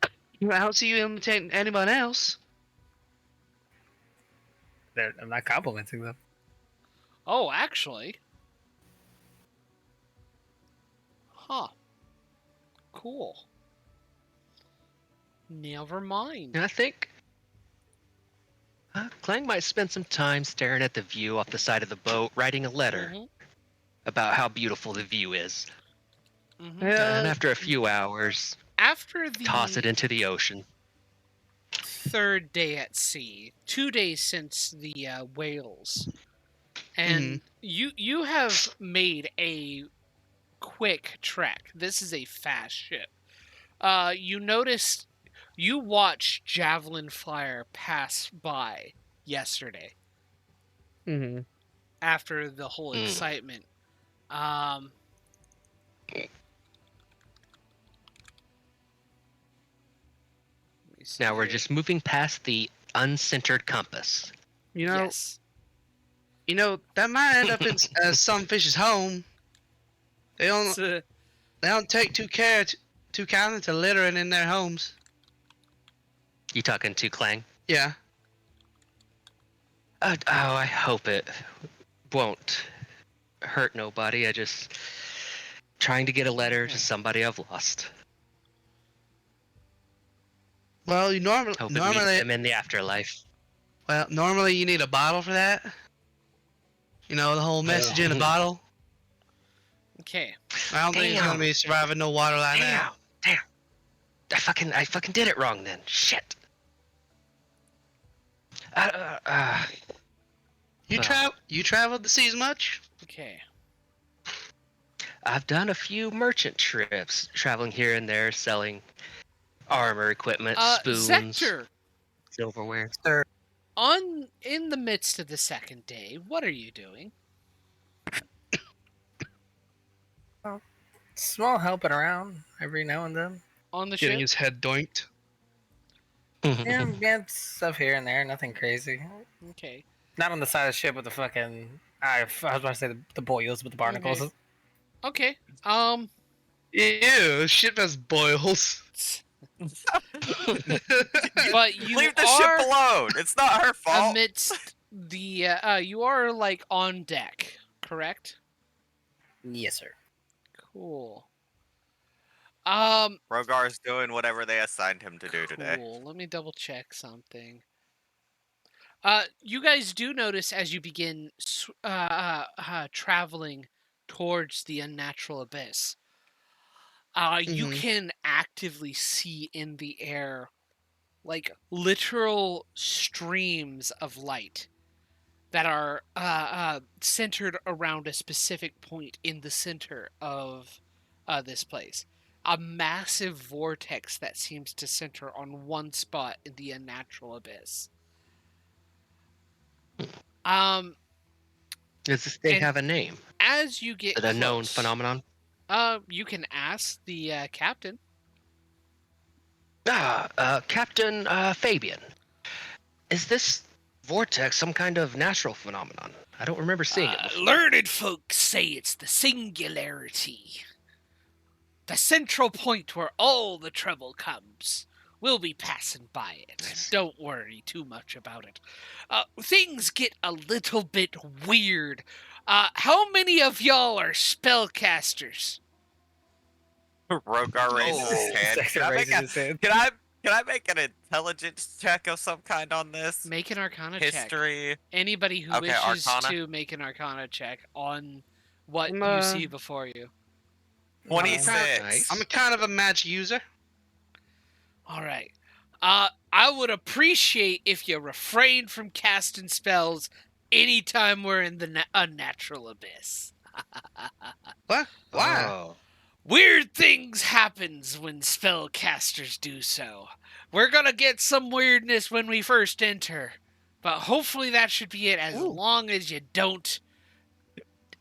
I don't see you imitating anyone else. I'm not complimenting them. Oh, actually. Huh. Cool. Never mind. And I think Clang might spend some time staring at the view off the side of the boat, writing a letter Mhm, about how beautiful the view is. mhm. And after a few hours, After the toss it into the ocean. 3rd day at sea, 2 days since the whales, and you have made a quick trek. This is a fast ship. You watched Javelin Flyer pass by yesterday Mm-hmm. after the whole excitement. Let me see Now we're here. just moving past the uncentered compass. You know, Yes. that might end up in some fish's home. They don't take too kindly to littering in their homes. You talking to Clang? Yeah. I hope it won't hurt nobody. I just trying to get a letter to somebody I've lost. Well, you Hope it meets normally them in the afterlife. normally you need a bottle for that. You know, the whole message in a bottle. Okay. I don't think it's gonna be surviving no water like that. Damn. I fucking did it wrong then. Shit. You traveled the seas much? Okay. I've done a few merchant trips, traveling here and there, selling armor equipment, spoons, Zector, silverware. Sir, in the midst of the second day, what are you doing? small helping around every now and then. On the Getting ship? his head doinked. Yeah, stuff here and there, nothing crazy. Okay. Not on the side of the ship with the fucking. I was about to say the boils with the barnacles. Okay. Ew, ship has boils. But you Leave the are ship alone. It's not her fault. amidst the you are like on deck, correct? Yes, sir. Cool. Rogar's doing whatever they assigned him to do today. Cool. Let me double check something. You guys do notice as you begin traveling towards the unnatural abyss, you can actively see in the air, like, literal streams of light that are centered around a specific point in the center of this place. A massive vortex that seems to center on one spot in the unnatural abyss. Does this thing And have a name? As you get Is it a known close, phenomenon? you can ask the captain. Captain Fabian. Is this vortex some kind of natural phenomenon? I don't remember seeing it before. Learned folks say it's the singularity. The central point where all the trouble comes. We'll be passing by it. Nice. Don't worry too much about it. Things get a little bit weird. How many of y'all are spellcasters? Rogar raises his hand. Can I make an intelligence check of some kind on this? Make an Arcana check. History. Anybody who Okay, wishes Arcana. to make an Arcana check on what you I'm, see before you. 26. I'm a kind of a magic user. All right. I would appreciate if you refrain from casting spells anytime we're in the unnatural abyss. What? Why? Oh. Weird things happens when spellcasters do so. We're gonna get some weirdness when we first enter, but hopefully that should be it as long as you don't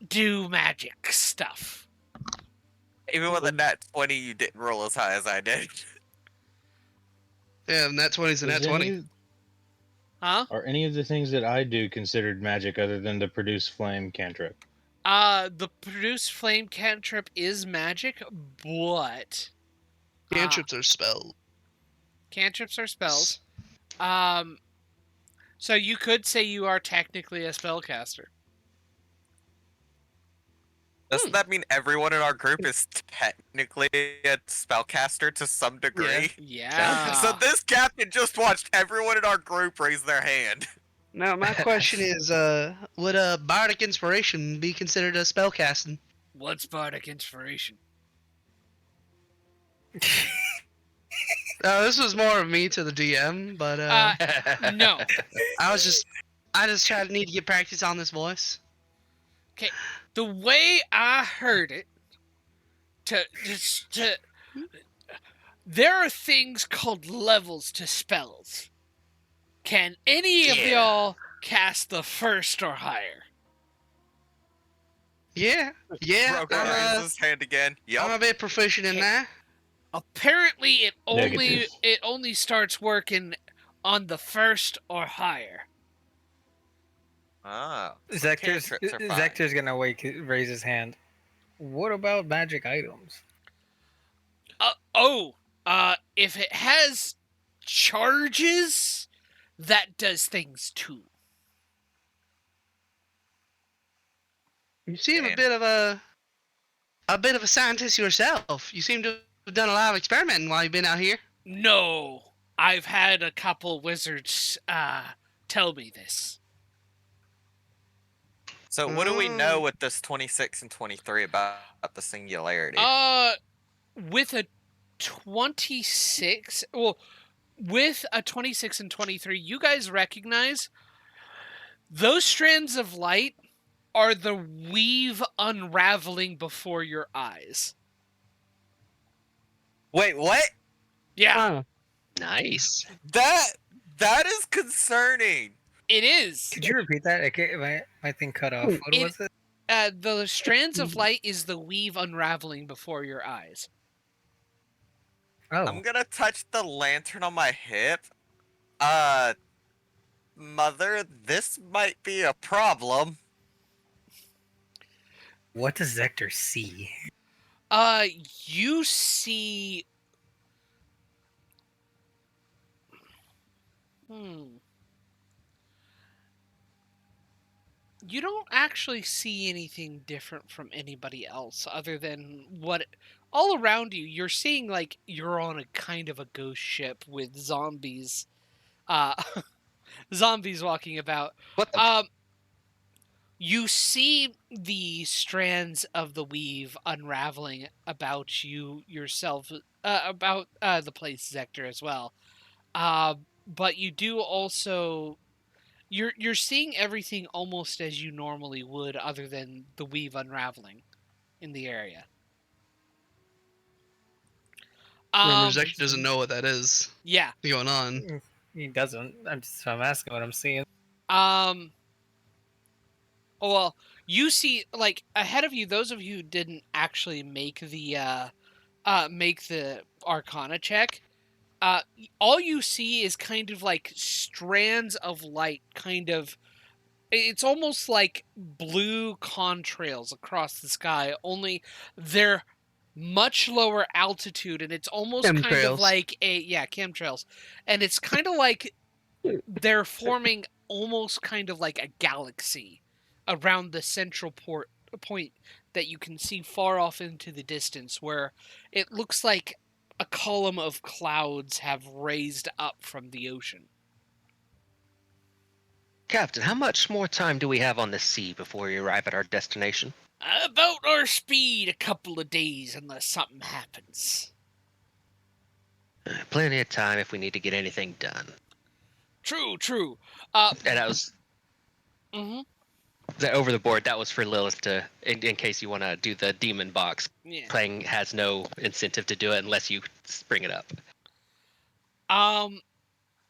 do magic stuff. Even with a nat 20, you didn't roll as high as I did. Yeah, and that 20's a nat 20. Huh? Are any of the things that I do considered magic other than the produce flame cantrip? The produce flame cantrip is magic, but Cantrips are spells. cantrips are spells. So you could say you are technically a spellcaster. Doesn't that mean everyone in our group is technically a spellcaster to some degree? Yeah. So this captain just watched everyone in our group raise their hand. Now, my question is, would bardic inspiration be considered a spellcasting? What's bardic inspiration? This was more of me to the DM, but No. I just need to get practice on this voice. Okay. The way I heard it, there are things called levels to spells. Can any of y'all cast the first or higher? Yeah. Rogar raises his hand again. I'm Yup. a bit proficient in that. Apparently, it Negative. only starts working on the first or higher. Ah. Zector's Cantrips are fine. Zector's gonna raise his hand. What about magic items? If it has charges, that does things too. You seem a Damn. bit of a scientist yourself. You seem to have done a lot of experimenting while you've been out here. No, I've had a couple wizards tell me this. So what do we know with this 26 and 23 about the singularity? With a 26, well, with a 26 and 23, you guys recognize those strands of light are the weave unraveling before your eyes. Wait, what? Yeah, Nice. That is concerning. it is. Could you repeat that? My thing cut off. What was it? The strands of light is the weave unraveling before your eyes. Oh, I'm gonna touch the lantern on my hip. Mother, this might be a problem. what does Zector see? You see. You don't actually see anything different from anybody else other than what all around you. You're seeing like you're on a kind of a ghost ship with zombies, zombies walking about. What the? You see the strands of the weave unraveling about you yourself, about the place Zector as well. But you do also you're seeing everything almost as you normally would, other than the weave unraveling in the area. Remember, Zector doesn't know what that is Yeah. going on. He doesn't. I'm asking what I'm seeing. Well, you see, like ahead of you, those of you who didn't actually make the Arcana check. All you see is kind of like strands of light, kind of. It's almost like blue contrails across the sky, only they're much lower altitude, and it's almost kind of Chemtrails. like chemtrails, and it's kind of like they're forming almost kind of like a galaxy around the central point that you can see far off into the distance, where it looks like a column of clouds have raised up from the ocean. Captain, how much more time do we have on the sea before we arrive at our destination? About our speed, a couple of days, unless something happens. Plenty of time if we need to get anything done. True. And that was Mm-hmm. that over the board. That was for Lilith to, in case you want to do the demon box. Yeah. Playing has no incentive to do it unless you bring it up.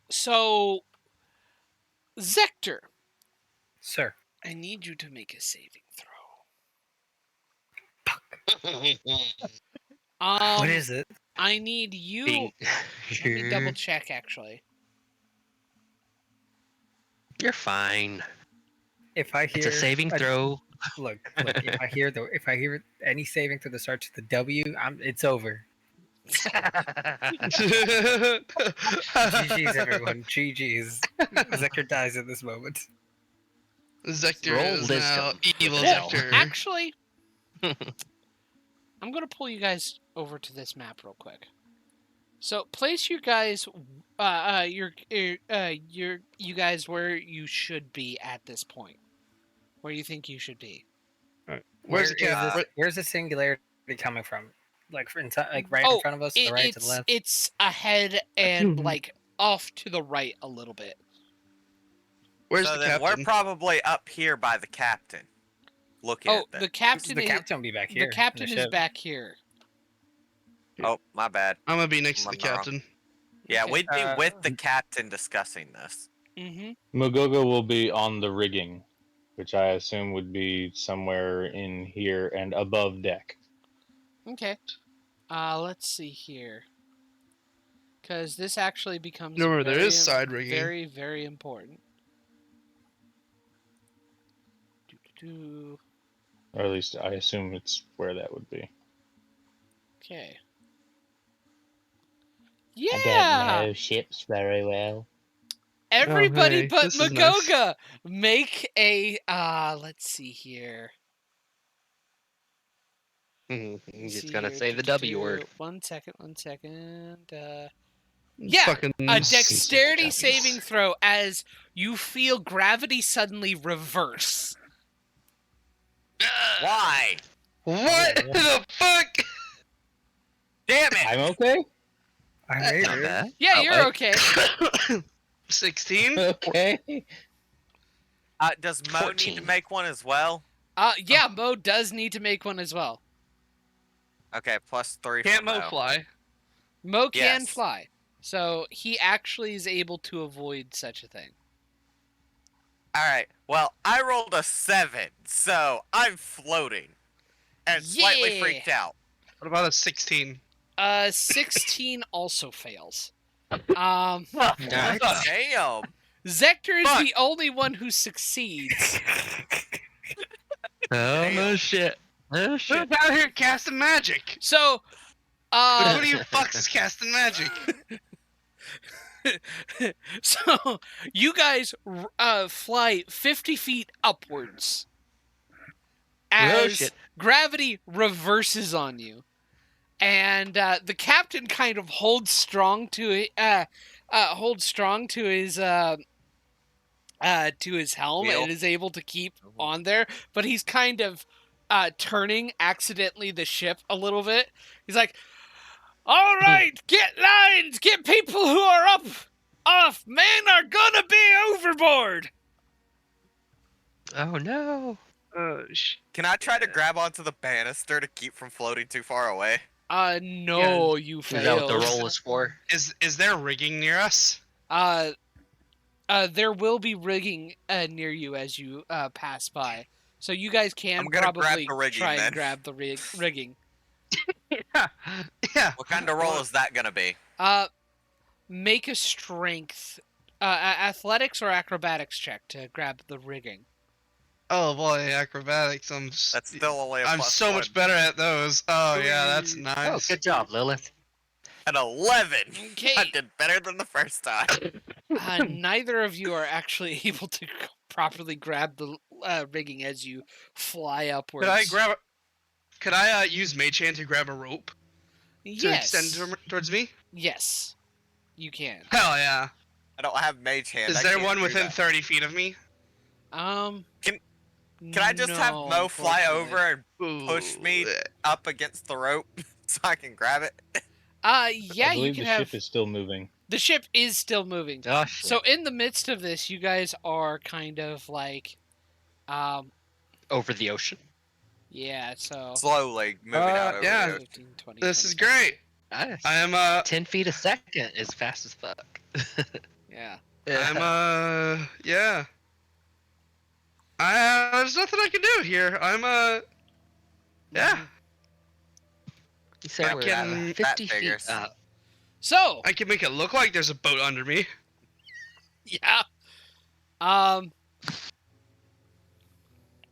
So, Zector, Sir. I need you to make a saving throw. What is it? I need you. Let me double check. Actually, You're fine. If I hear It's a saving throw. Look. If I hear any saving through that starts with the W, it's over. GG's, everyone. GG's. Zector dies at this moment. Zector Roll is now wisdom. evil Well, Zector. actually, I'm gonna pull you guys over to this map real quick. So place you guys, you guys where you should be at this point. Where you think you should be. Where's the cap? Where's the singularity coming from? Like right in front of us, to the right, to the left. It's ahead and like off to the right a little bit. Where's So the then captain? we're probably up here by the captain. Looking at The them. captain. The captain will be back here. The captain in is ship. back here. Oh, my bad. I'm gonna be next to the I'm wrong. captain. Yeah, Okay. we'd be with the captain discussing this. Mm-hmm. Mugogo will be on the rigging, which I assume would be somewhere in here and above deck. Okay. Let's see here. Because this actually becomes Remember, there very, is side rigging. very, very important. Doo-doo-doo. Or at least I assume it's where that would be. Okay. I Yeah. don't know ships very well. Everybody hey, but this is nice. Magoga make a. Let's see here. He's See gonna here. say the W word. One second. Yeah, Fucking a dexterity Japanese. saving throw as you feel gravity suddenly reverse. Why? What the fuck? Damn it! I'm okay. I That's made not it. bad. Yeah, Oh, you're wait. okay. 16? Okay. Does Mo need to 14. make one as well? Yeah, Mo does need to make one as well. Okay, +3 Can't for Mo Mo. fly? Mo can Yes. fly, so he actually is able to avoid such a thing. Alright, well, I rolled a 7, so I'm floating. And slightly Yeah. freaked out. What about a 16? 16 also fails. Nice. Damn! Zector is Fuck. the only one who succeeds. Oh, no shit. No Who's shit. out here casting magic? So, Who do you fucks is casting magic? so you guys fly 50 feet upwards Oh, as shit. gravity reverses on you, and the captain kind of holds strong to it. Holds strong to his helm Wheel. and is able to keep on there, but he's kind of turning accidentally the ship a little bit. He's like, "All right, get lines, get people who are up off. Men are gonna be overboard." Oh, no. Can I try to grab onto the banister to keep from floating too far away? No, you Is that what the failed. roll is for? Is there rigging near us? There will be rigging near you as you pass by, so you guys can I'm gonna grab probably the rigging, try then. and grab the rigging. Yeah. What kind of roll is that gonna be? Make a strength, athletics or acrobatics check to grab the rigging. Oh boy, acrobatics. That's still only a I'm +1. so much better at those. Oh yeah, that's Oh, nice. good job, Lilith. An 11! Okay. I did better than the first time. Neither of you are actually able to properly grab the rigging as you fly upwards. Could I use Mage Hand to grab a rope to Yes. extend towards me? Yes, you can. Hell yeah. I don't have mage hand. Is I there can't one do within that. 30 feet of me? Can I just have Mo fly over and push me Ooh. up against the rope so I can grab it? Yeah, I you believe can the have. ship is still moving. The ship is still moving. Oh, shit. So in the midst of this, you guys are kind of like, Over the ocean. yeah. So Slowly moving out over yeah. the ocean. 15, 20, This is 25. great. Nice. I am 10 feet a second is fast as fuck. Yeah. I'm yeah. There's nothing I can do here. I'm yeah. You said we're can- 50 that feet figures. up. So I can make it look like there's a boat under me. yeah.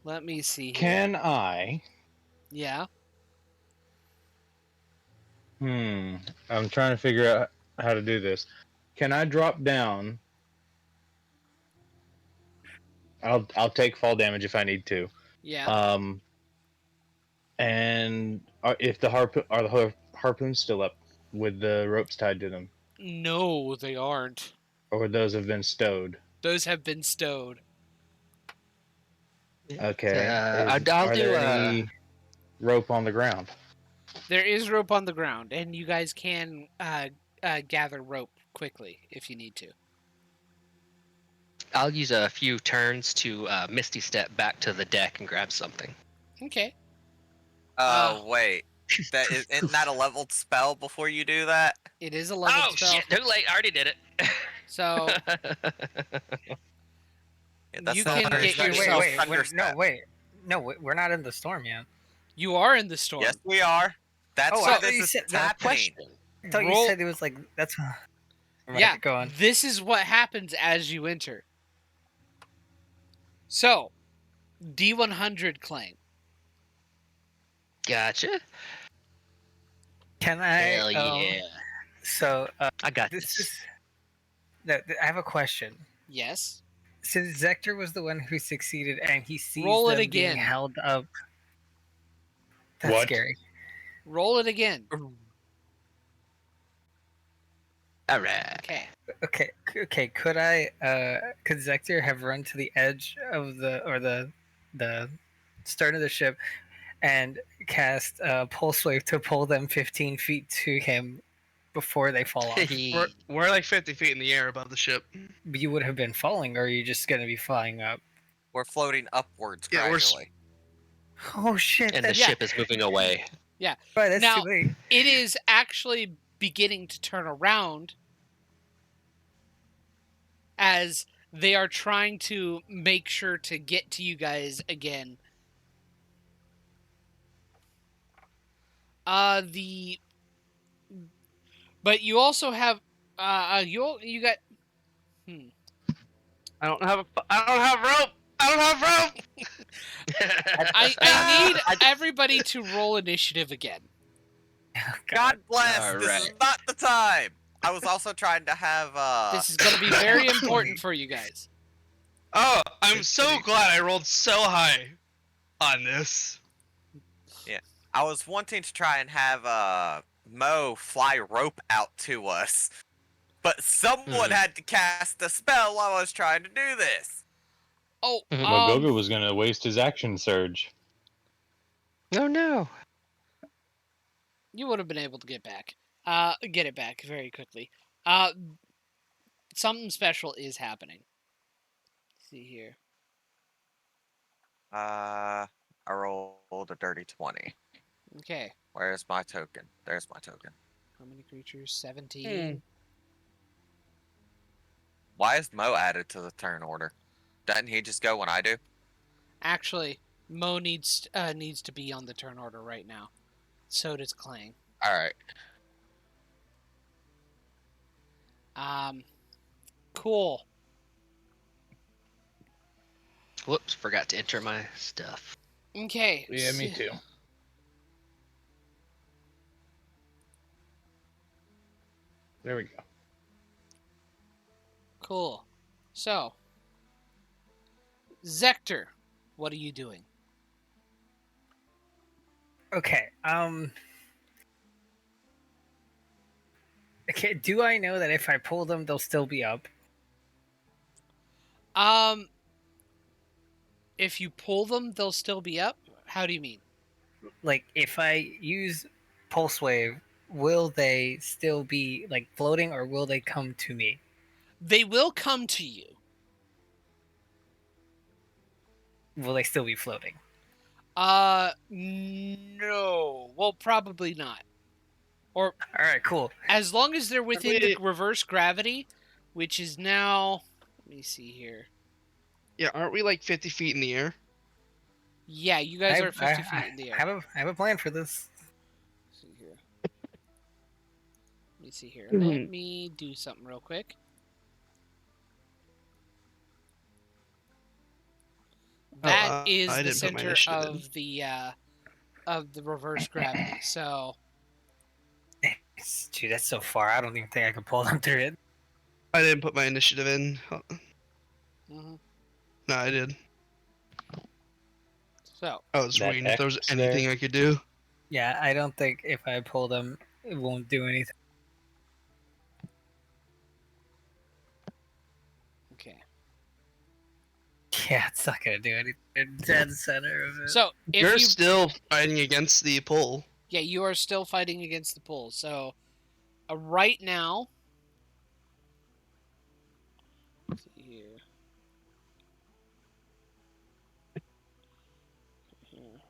Let me see here. Can I? Yeah. I'm trying to figure out how to do this. Can I drop down? I'll take fall damage if I need to. Yeah. And if the harpoons still up with the ropes tied to them, No, they aren't. or those have been stowed? Those have been stowed. Okay. I'll are do there any rope on the ground? There is rope on the ground, and you guys can gather rope quickly if you need to. I'll use a few turns to Misty Step back to the deck and grab something. Okay. Oh, wait. Isn't that a leveled spell before you do that? It is a level Oh, spell. shit. Too late. I already did it. So Yeah, that's You not can very get special. yourself- No, we're not in the storm yet. you are in the storm. Yes, we are. That's Oh, why I thought this you is said that happening. Question. I thought Roll- you said it was like that's. Right, Yeah, go on. this is what happens as you enter. So, D100 claim. Gotcha. Can I? Hell yeah. So I got this this. is. I have a question. Yes. Since Zector was the one who succeeded, and he sees Roll it them again. being held up. That's What? scary. Roll it again. All right. Okay. Okay. Could Zector have run to the edge of the stern of the ship and cast Pulse Wave to pull them 15 feet to him before they fall off? We're like 50 feet in the air above the ship. You would have been falling, or are you just gonna be flying up? We're floating upwards Yeah, gradually. Oh shit! And the ship is moving away. Right, that's Now- too late. It is actually beginning to turn around as they are trying to make sure to get to you guys again. But you also have you got I don't have rope. I don't have rope. I need everybody to roll initiative again. God bless. All This is right. not the time. I was also trying to have. This is going to be very important for you guys. Oh, I'm so glad I rolled so high on this. I was wanting to try and have Mo fly rope out to us, but someone had to cast a spell while I was trying to do this. Oh, Gogo was going to waste his action surge. Oh no. you would have been able to get it back very quickly. Something special is happening. Let's see here. I rolled a dirty 20. Okay. Where's my token? There's my token. How many creatures? 17. Why is Mo added to the turn order? Doesn't he just go when I do? Actually, Mo needs to be on the turn order right now. So does Clang. Alright. Cool. Whoops, forgot to enter my stuff. Okay. Yeah, me too. There we go. Cool. So, Zector, what are you doing? Okay. Okay. Do I know that if I pull them, they'll still be up? If you pull them, they'll still be up? How do you mean? Like, if I use Pulse Wave, will they still be like floating, or will they come to me? They will come to you. Will they still be floating? No. Well, probably not. Or All right, cool. as long as they're within the reverse gravity, which is now, let me see here. Yeah, aren't we like 50 feet in the air? Yeah, you guys are 50 feet in the air. I have a plan for this. Let's see here. Let me see here. Let me do something real quick. That is I the didn't put my center initiative of the reverse gravity. So Dude, that's so far. I don't even think I can pull them through it. I didn't put my initiative in. mhm. No, I did. so I was That waiting if there was X anything I could do. Yeah, I don't think if I pull them, it won't do anything. okay. Yeah, it's not gonna do anything. They're dead center of it. So if You're you still fighting against the pull. yeah, you are still fighting against the pull. So right now, let's see here. Here.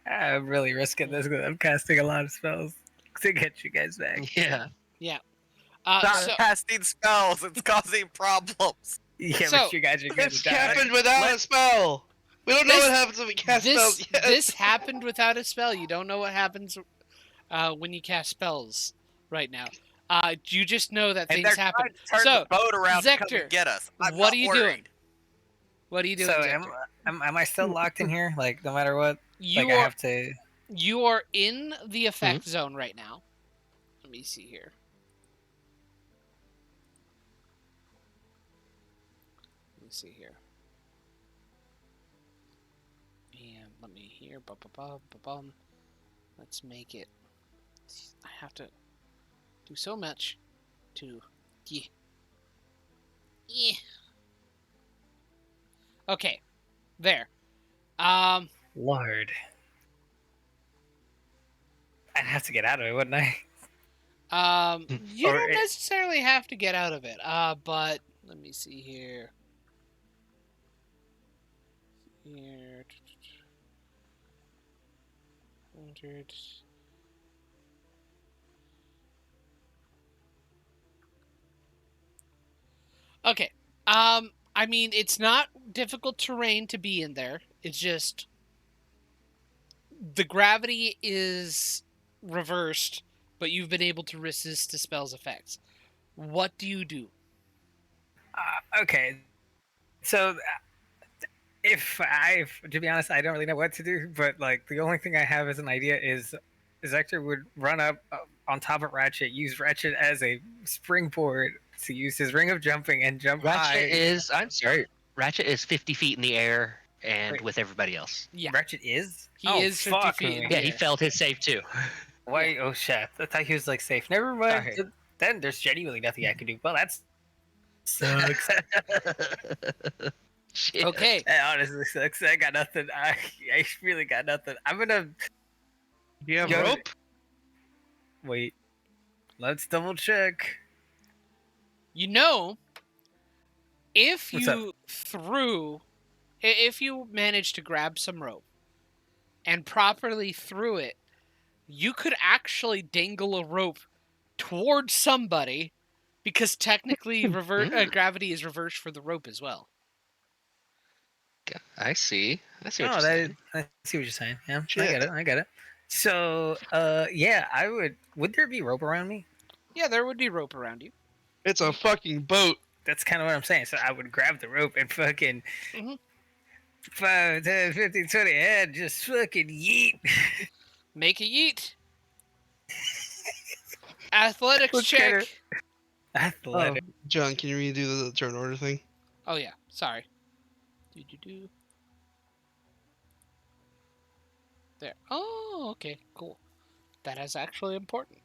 I'm really risking this because I'm casting a lot of spells to get you guys back. Yeah. Stop So casting spells. It's causing problems. Yeah, So, but you guys are gonna This die. happened without a spell. We don't know This- what happens when we cast this spells yet. this happened without a spell. You don't know what happens when you cast spells right now. You just know that And they're things happen. trying to turn So, the boat around to come Zector, and get us. I'm what not are you worried. doing? What are you doing? So Zector? am I still locked in here? Like no matter what, You like I are have to. you are in the effect zone right now. Let me see here. Let me see here. And let me hear. Let's make it. I have to do so much to. Yeah. Yeah. Okay. There. Lord. I'd have to get out of it, wouldn't I? You Or don't it- necessarily have to get out of it. But let me see here. Here. 100. Okay. I mean, it's not difficult terrain to be in there. It's just the gravity is reversed, but you've been able to resist the spell's effects. What do you do? Okay. So, to be honest, I don't really know what to do, but like the only thing I have as an idea is Hector would run up on top of Ratchet, use Ratchet as a springboard to use his ring of jumping and jump high. Ratchet is 50 feet in the air and Wait. with everybody else. Yeah. Ratchet is? He Oh, is 50 fuck feet in me. the Yeah, he air. failed his save too. Why? Oh shit! I thought he was like safe. Never mind. Sorry. Then there's genuinely nothing I can do. Well, that's sucks. Shit. Okay. That honestly sucks. I got nothing. I really got nothing. I'm gonna Do you have Go- rope? wait. Let's double check. You know, if What's if you manage to grab some rope and properly threw it, you could actually dangle a rope towards somebody because technically gravity is reversed for the rope as well. I see. I see what Oh, you're saying. I see what you're saying. Yeah, I Shit. get it. I get it. So, yeah, I would. Would there be rope around me? Yeah, there would be rope around you. It's a fucking boat. That's kind of what I'm saying. So I would grab the rope and fucking Mhm. 5, 10, 15, 20 and just fucking yeet. Make a yeet. Athletics What check. kind of- Athletic. John, can you redo the turn order thing? Oh yeah, sorry. Do. There. Oh, okay, cool. That is actually important.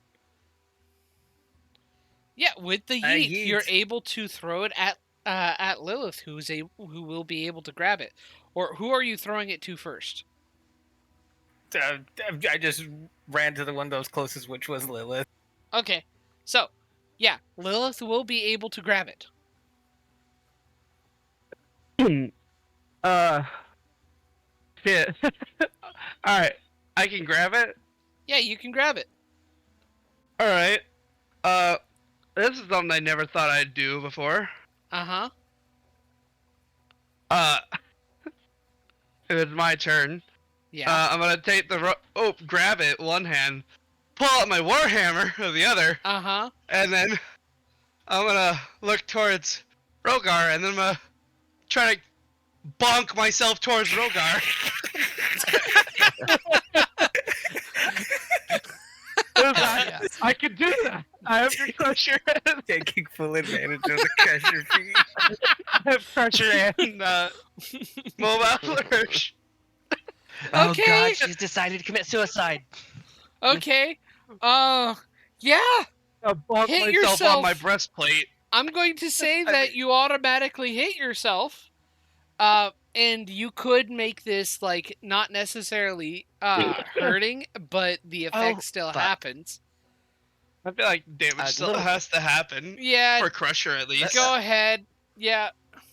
Yeah, with the yeet, you're yeet. able to throw it at Lilith, who will be able to grab it. Or who are you throwing it to first? I just ran to the one that was closest, which was Lilith. Okay, so yeah, Lilith will be able to grab it. Shit. Alright. I can grab it? Yeah, you can grab it. Alright. This is something I never thought I'd do before. Uh-huh. It was my turn. Yeah. I'm gonna take the rope, grab it, one hand, pull out my warhammer with the other, Uh-huh. and then I'm gonna look towards Rogar, and then I'm gonna try to bonk myself towards Rogar. I could do that. I have to crush your head. Taking full advantage of the crusher feet. I have pressure And mobile flourish. Oh Okay. god, she's decided to commit suicide. Okay. Yeah. to bonk Hit myself. Myself yourself. on my breastplate. I'm going to say that you automatically hit yourself. And you could make this like not necessarily hurting, but the effect still fuck. happens. I feel like damage still little- has to happen Yeah, for Crusher at least. go ahead. Yeah.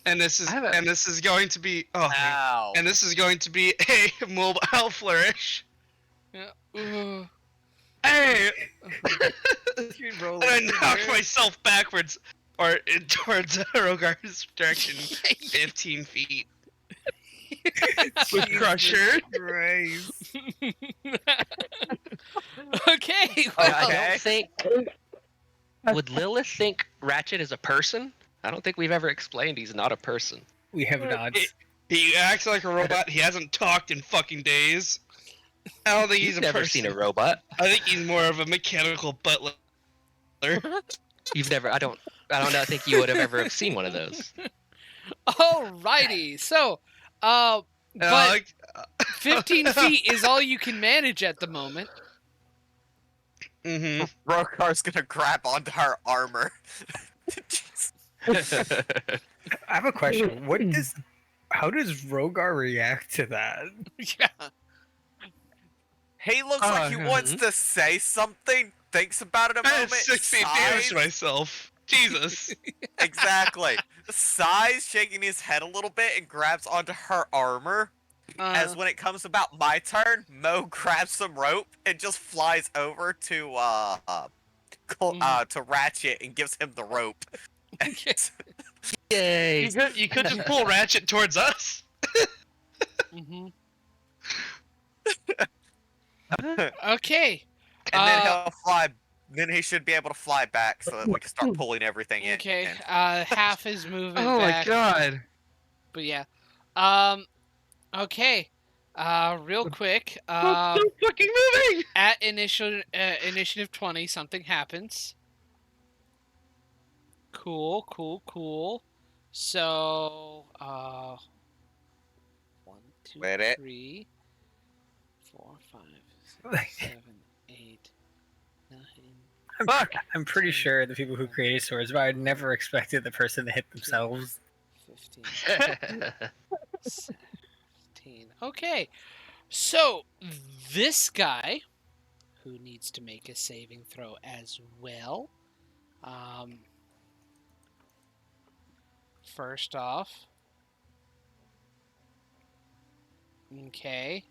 And this is I have a- and this is going to be Ow. and this is going to be a mobile flourish. Yeah. Ooh. Hey! You roll And I it in knock there. myself backwards towards Rogar's direction, 15 feet. With Jesus Crusher. Christ. Okay. I Well, don't think. Would Lilith think Ratchet is a person? I don't think we've ever explained he's not a person. We have nods. He acts like a robot. He hasn't talked in fucking days. I don't think he's You've a never person. seen a robot. I think he's more of a mechanical butler You've never. I don't know. I think you would have ever have seen one of those. Alrighty, so, but 15 feet is all you can manage at the moment. Mm-hmm. Rokar's gonna grab onto her armor. I have a question. How does Rogar react to that? Yeah. He looks like he wants to say something, thinks about it a I moment, had 16 damage sighs. to myself. Jesus. Exactly. Sighs, shaking his head a little bit, and grabs onto her armor. As when it comes about my turn, Mo grabs some rope and just flies over to Ratchet and gives him the rope. Yay! You could just pull Ratchet towards us. Mm-hmm. Okay. And then he'll fly. Then he should be able to fly back so that we can start pulling everything in. Okay. Half his movement Oh back. my god. But yeah. Okay. Real quick. Stop fucking moving! At initiative 20, something happens. Cool. So, 1, 2, Wait it. 3, 4, 5, 6, 7, 8, 9. Fuck! I'm pretty sure the people who created swords, but I never expected the person to hit themselves. 15, 17. Okay, so this guy, who needs to make a saving throw as well. First off, okay,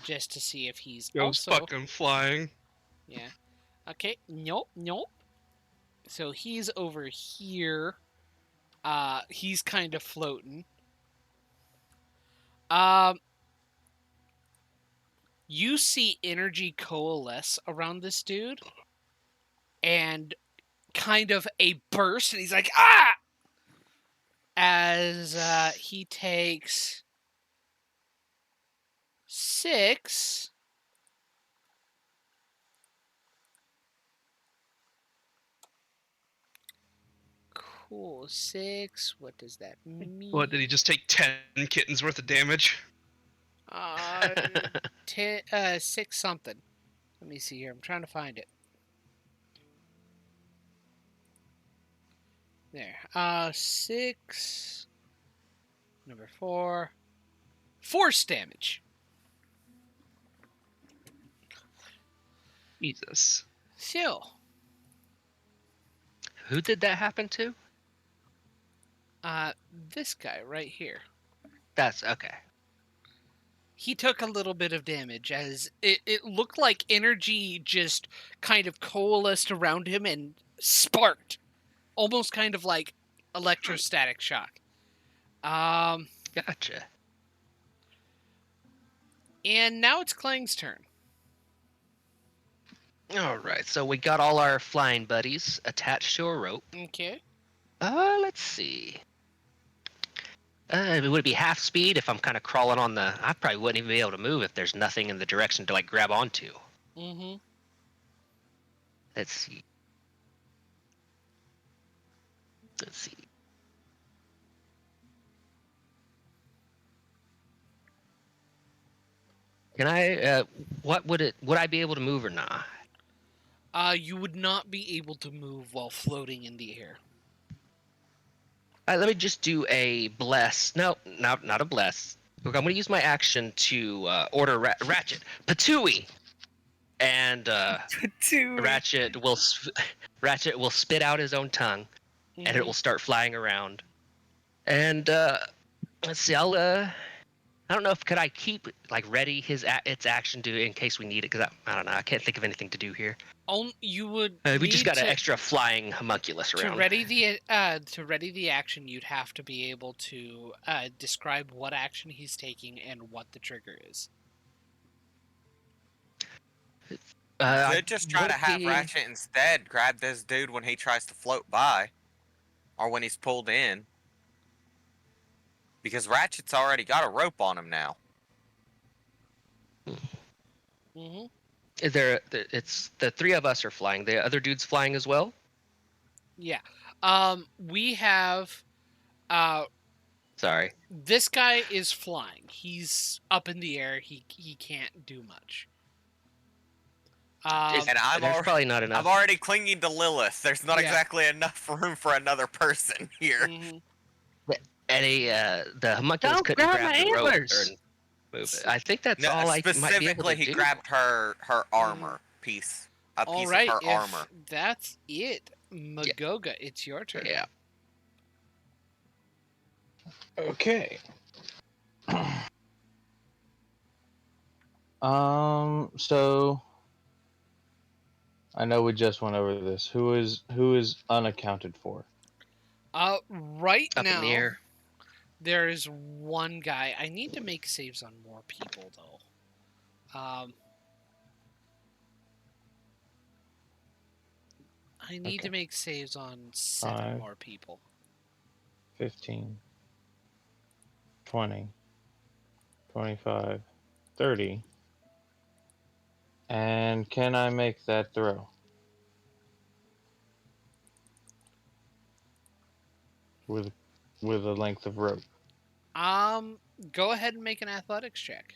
just to see if he's Goes also fucking flying. yeah. Okay, nope. So he's over here. He's kind of floating. You see energy coalesce around this dude, and kind of a burst, and he's like, ah! As he takes 6. Cool, 6. What does that mean? What, did he just take 10 kittens worth of damage? 6 something. Let me see here. I'm trying to find it. There. 6. Number 4. Force damage. Jesus. So, Who did that happen to? this guy right here. That's okay. He took a little bit of damage as it looked like energy just kind of coalesced around him and sparked. Almost kind of like electrostatic shock. Gotcha. And now it's Klang's turn. All right, so we got all our flying buddies attached to a rope. Okay. Let's see. Would it be half speed if I'm kind of crawling on the... I probably wouldn't even be able to move if there's nothing in the direction to, like, grab onto. Mm-hmm. Let's see. Can I, would I be able to move or not? You would not be able to move while floating in the air. Let me just do a bless. No, not a bless. Look, I'm going to use my action to order Ratchet. Patooey! And Ratchet will spit out his own tongue, and it will start flying around. And let's see, I don't know if could I keep like ready its action in case we need it, because I don't know, I can't think of anything to do here. You would. We just got an extra flying homunculus around. To ready the action, you'd have to be able to describe what action he's taking and what the trigger is. Could just try to have Ratchet instead grab this dude when he tries to float by, or when he's pulled in, because Ratchet's already got a rope on him now. Mm-hmm. It's the three of us are flying. The other dude's flying as well. Yeah. We have Sorry. this guy is flying. He's up in the air. He can't do much. And I'm There's probably not I'm enough. already clinging to Lilith. There's not Yeah. exactly enough room for another person here. Mhm. Eddie, the homunculus Don't couldn't grab grab my the rope antlers. and move it. I think that's No, all I might be able specifically, to he do. grabbed her armor piece. A All piece right. of her If armor. that's it, Magoga, it's your turn. Yeah. Okay. So I know we just went over this. Who is unaccounted for? Right Up now, in the air. there is one guy. I need to make saves on more people, though. I need to Okay. make saves on 7 5. more people. 15, 20, 25, 30. And can I make that throw? With a length of rope. Go ahead and make an athletics check.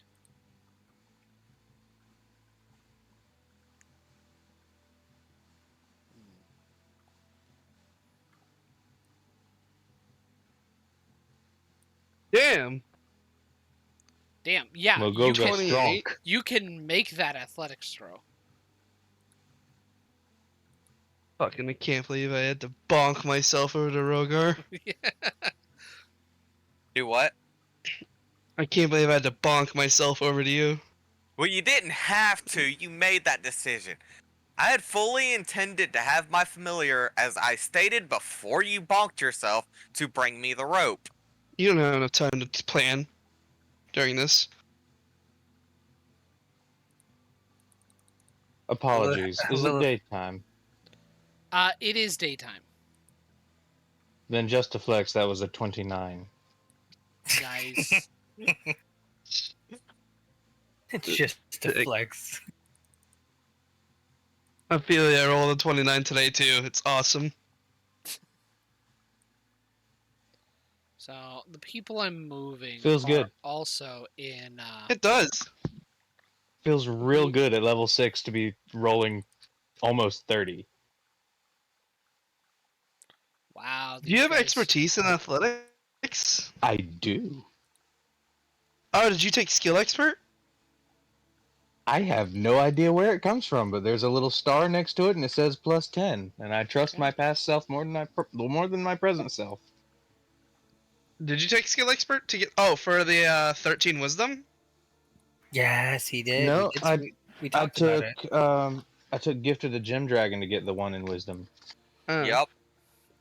Damn. Damn, yeah, We'll you go can, 28. you can make that athletics throw. Fucking, I can't believe I had to bonk myself over to Rogar. Do what? I can't believe I had to bonk myself over to you. Well, you didn't have to. You made that decision. I had fully intended to have my familiar, as I stated before you bonked yourself, to bring me the rope. You don't have enough time to plan during this. Apologies. Is it Lilith. daytime? It is daytime. Then just to flex, that was a 29. Nice. It's just a flex. I feel like I rolled a 29 today too. It's awesome. So the people I'm moving Feels are good. also in. It does. Feels real good at level 6 to be rolling almost 30. Wow. Do you have these guys- expertise in athletics? I do. Oh, did you take skill expert? I have no idea where it comes from, but there's a little star next to it, and it says +10. And I trust Okay. my past self more than my present self. Did you take skill expert to get? Oh, for the 13 wisdom. Yes, he did. No, we I talked about it. took I took Gift of the Gem Dragon to get the one in Wisdom. Yep.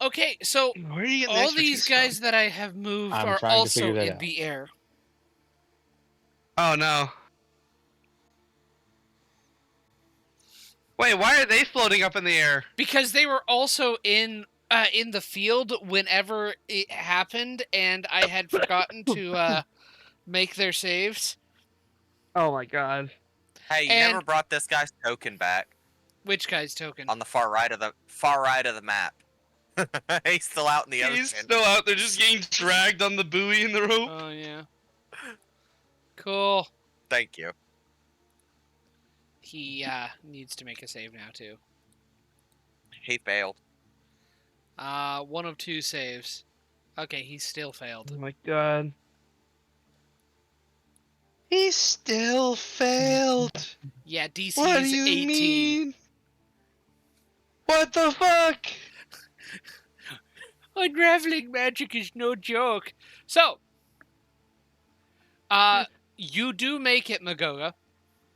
Okay, so Where are you getting the all these expertise guys from? that I have moved I'm are trying to also figure that in out. the air. Oh no. Wait, why are they floating up in the air? Because they were also in the field whenever it happened, and I had forgotten to make their saves. Oh my god. Hey, you And- never brought this guy's token back Which guy's token? on the far right of the map. He's still out in the He's ocean. still out there, just getting dragged on the buoy and the rope. Oh yeah. Cool. Thank you. He needs to make a save now too. He failed. 1 of 2 saves. Okay, he still failed. Oh my god. He still failed. Yeah, DC What do is you 18. mean? What the fuck? Unraveling magic is no joke. So, you do make it, Magoga,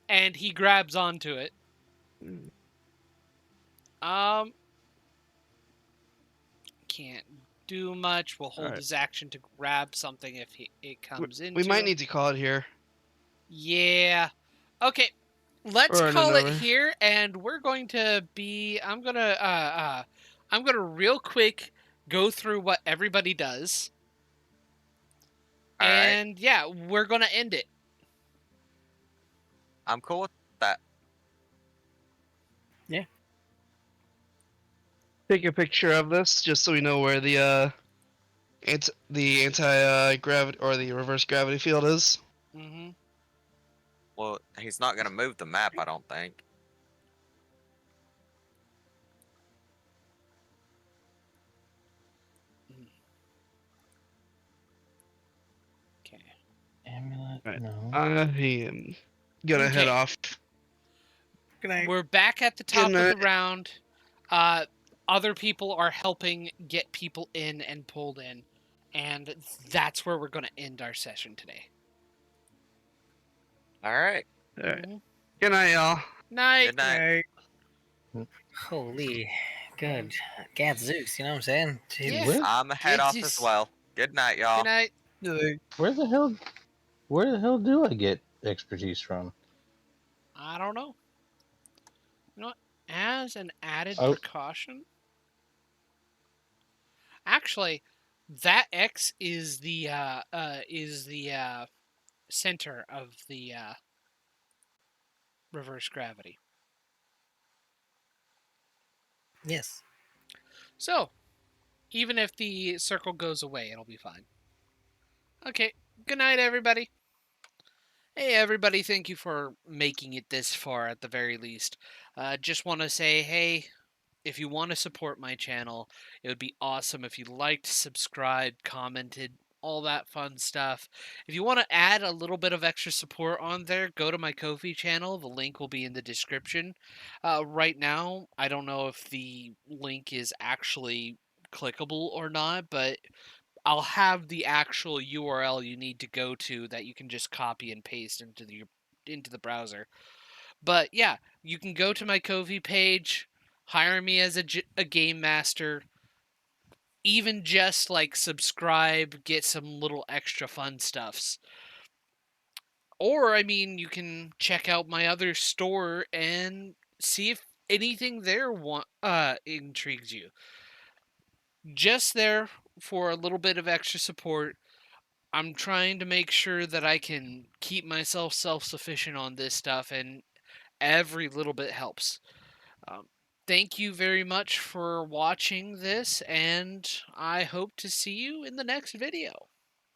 and he grabs onto it. Can't do much. We'll hold Alright. his action to grab something if it comes in. We might need to call it here. Yeah. Okay. Let's Or in call it another. here, and we're going to be. I'm gonna real quick go through what everybody does, All right. and yeah, we're gonna end it. I'm cool with that. take a picture of this just so we know where the anti gravity or the reverse gravity field is. Mm-hmm. Well, he's not gonna move the map, I don't think. Okay. Amulet? Right. No. I am gonna head Okay. off. Good night. We're back at the top of the night. round. Other people are helping get people in and pulled in. And that's where we're going to end our session today. All right. All right. Mhm. Good night, y'all. Night. Good night. Holy, good. Gadzooks, you know what I'm saying? Yeah. Jesus. Where, I'm head off as well. Good night, y'all. Good night. where the hell do I get expertise from? I don't know. You know what? As an added Oh. precaution. Actually, that X is the center of the reverse gravity. Yes. So, even if the circle goes away, it'll be fine. Okay. Good night, everybody. Hey, everybody. Thank you for making it this far at the very least. Just want to say, hey, if you want to support my channel, it would be awesome if you liked, subscribed, commented, all that fun stuff. If you want to add a little bit of extra support on there, go to my Ko-fi channel. The link will be in the description. Right now, I don't know if the link is actually clickable or not, but I'll have the actual URL you need to go to that you can just copy and paste into the browser. But yeah, you can go to my Ko-fi page, hire me as a game master, even just like subscribe, get some little extra fun stuffs. Or I mean, you can check out my other store and see if anything there intrigues you. Just there for a little bit of extra support. I'm trying to make sure that I can keep myself self-sufficient on this stuff, and every little bit helps. Um, Thank you very much for watching this, and I hope to see you in the next video.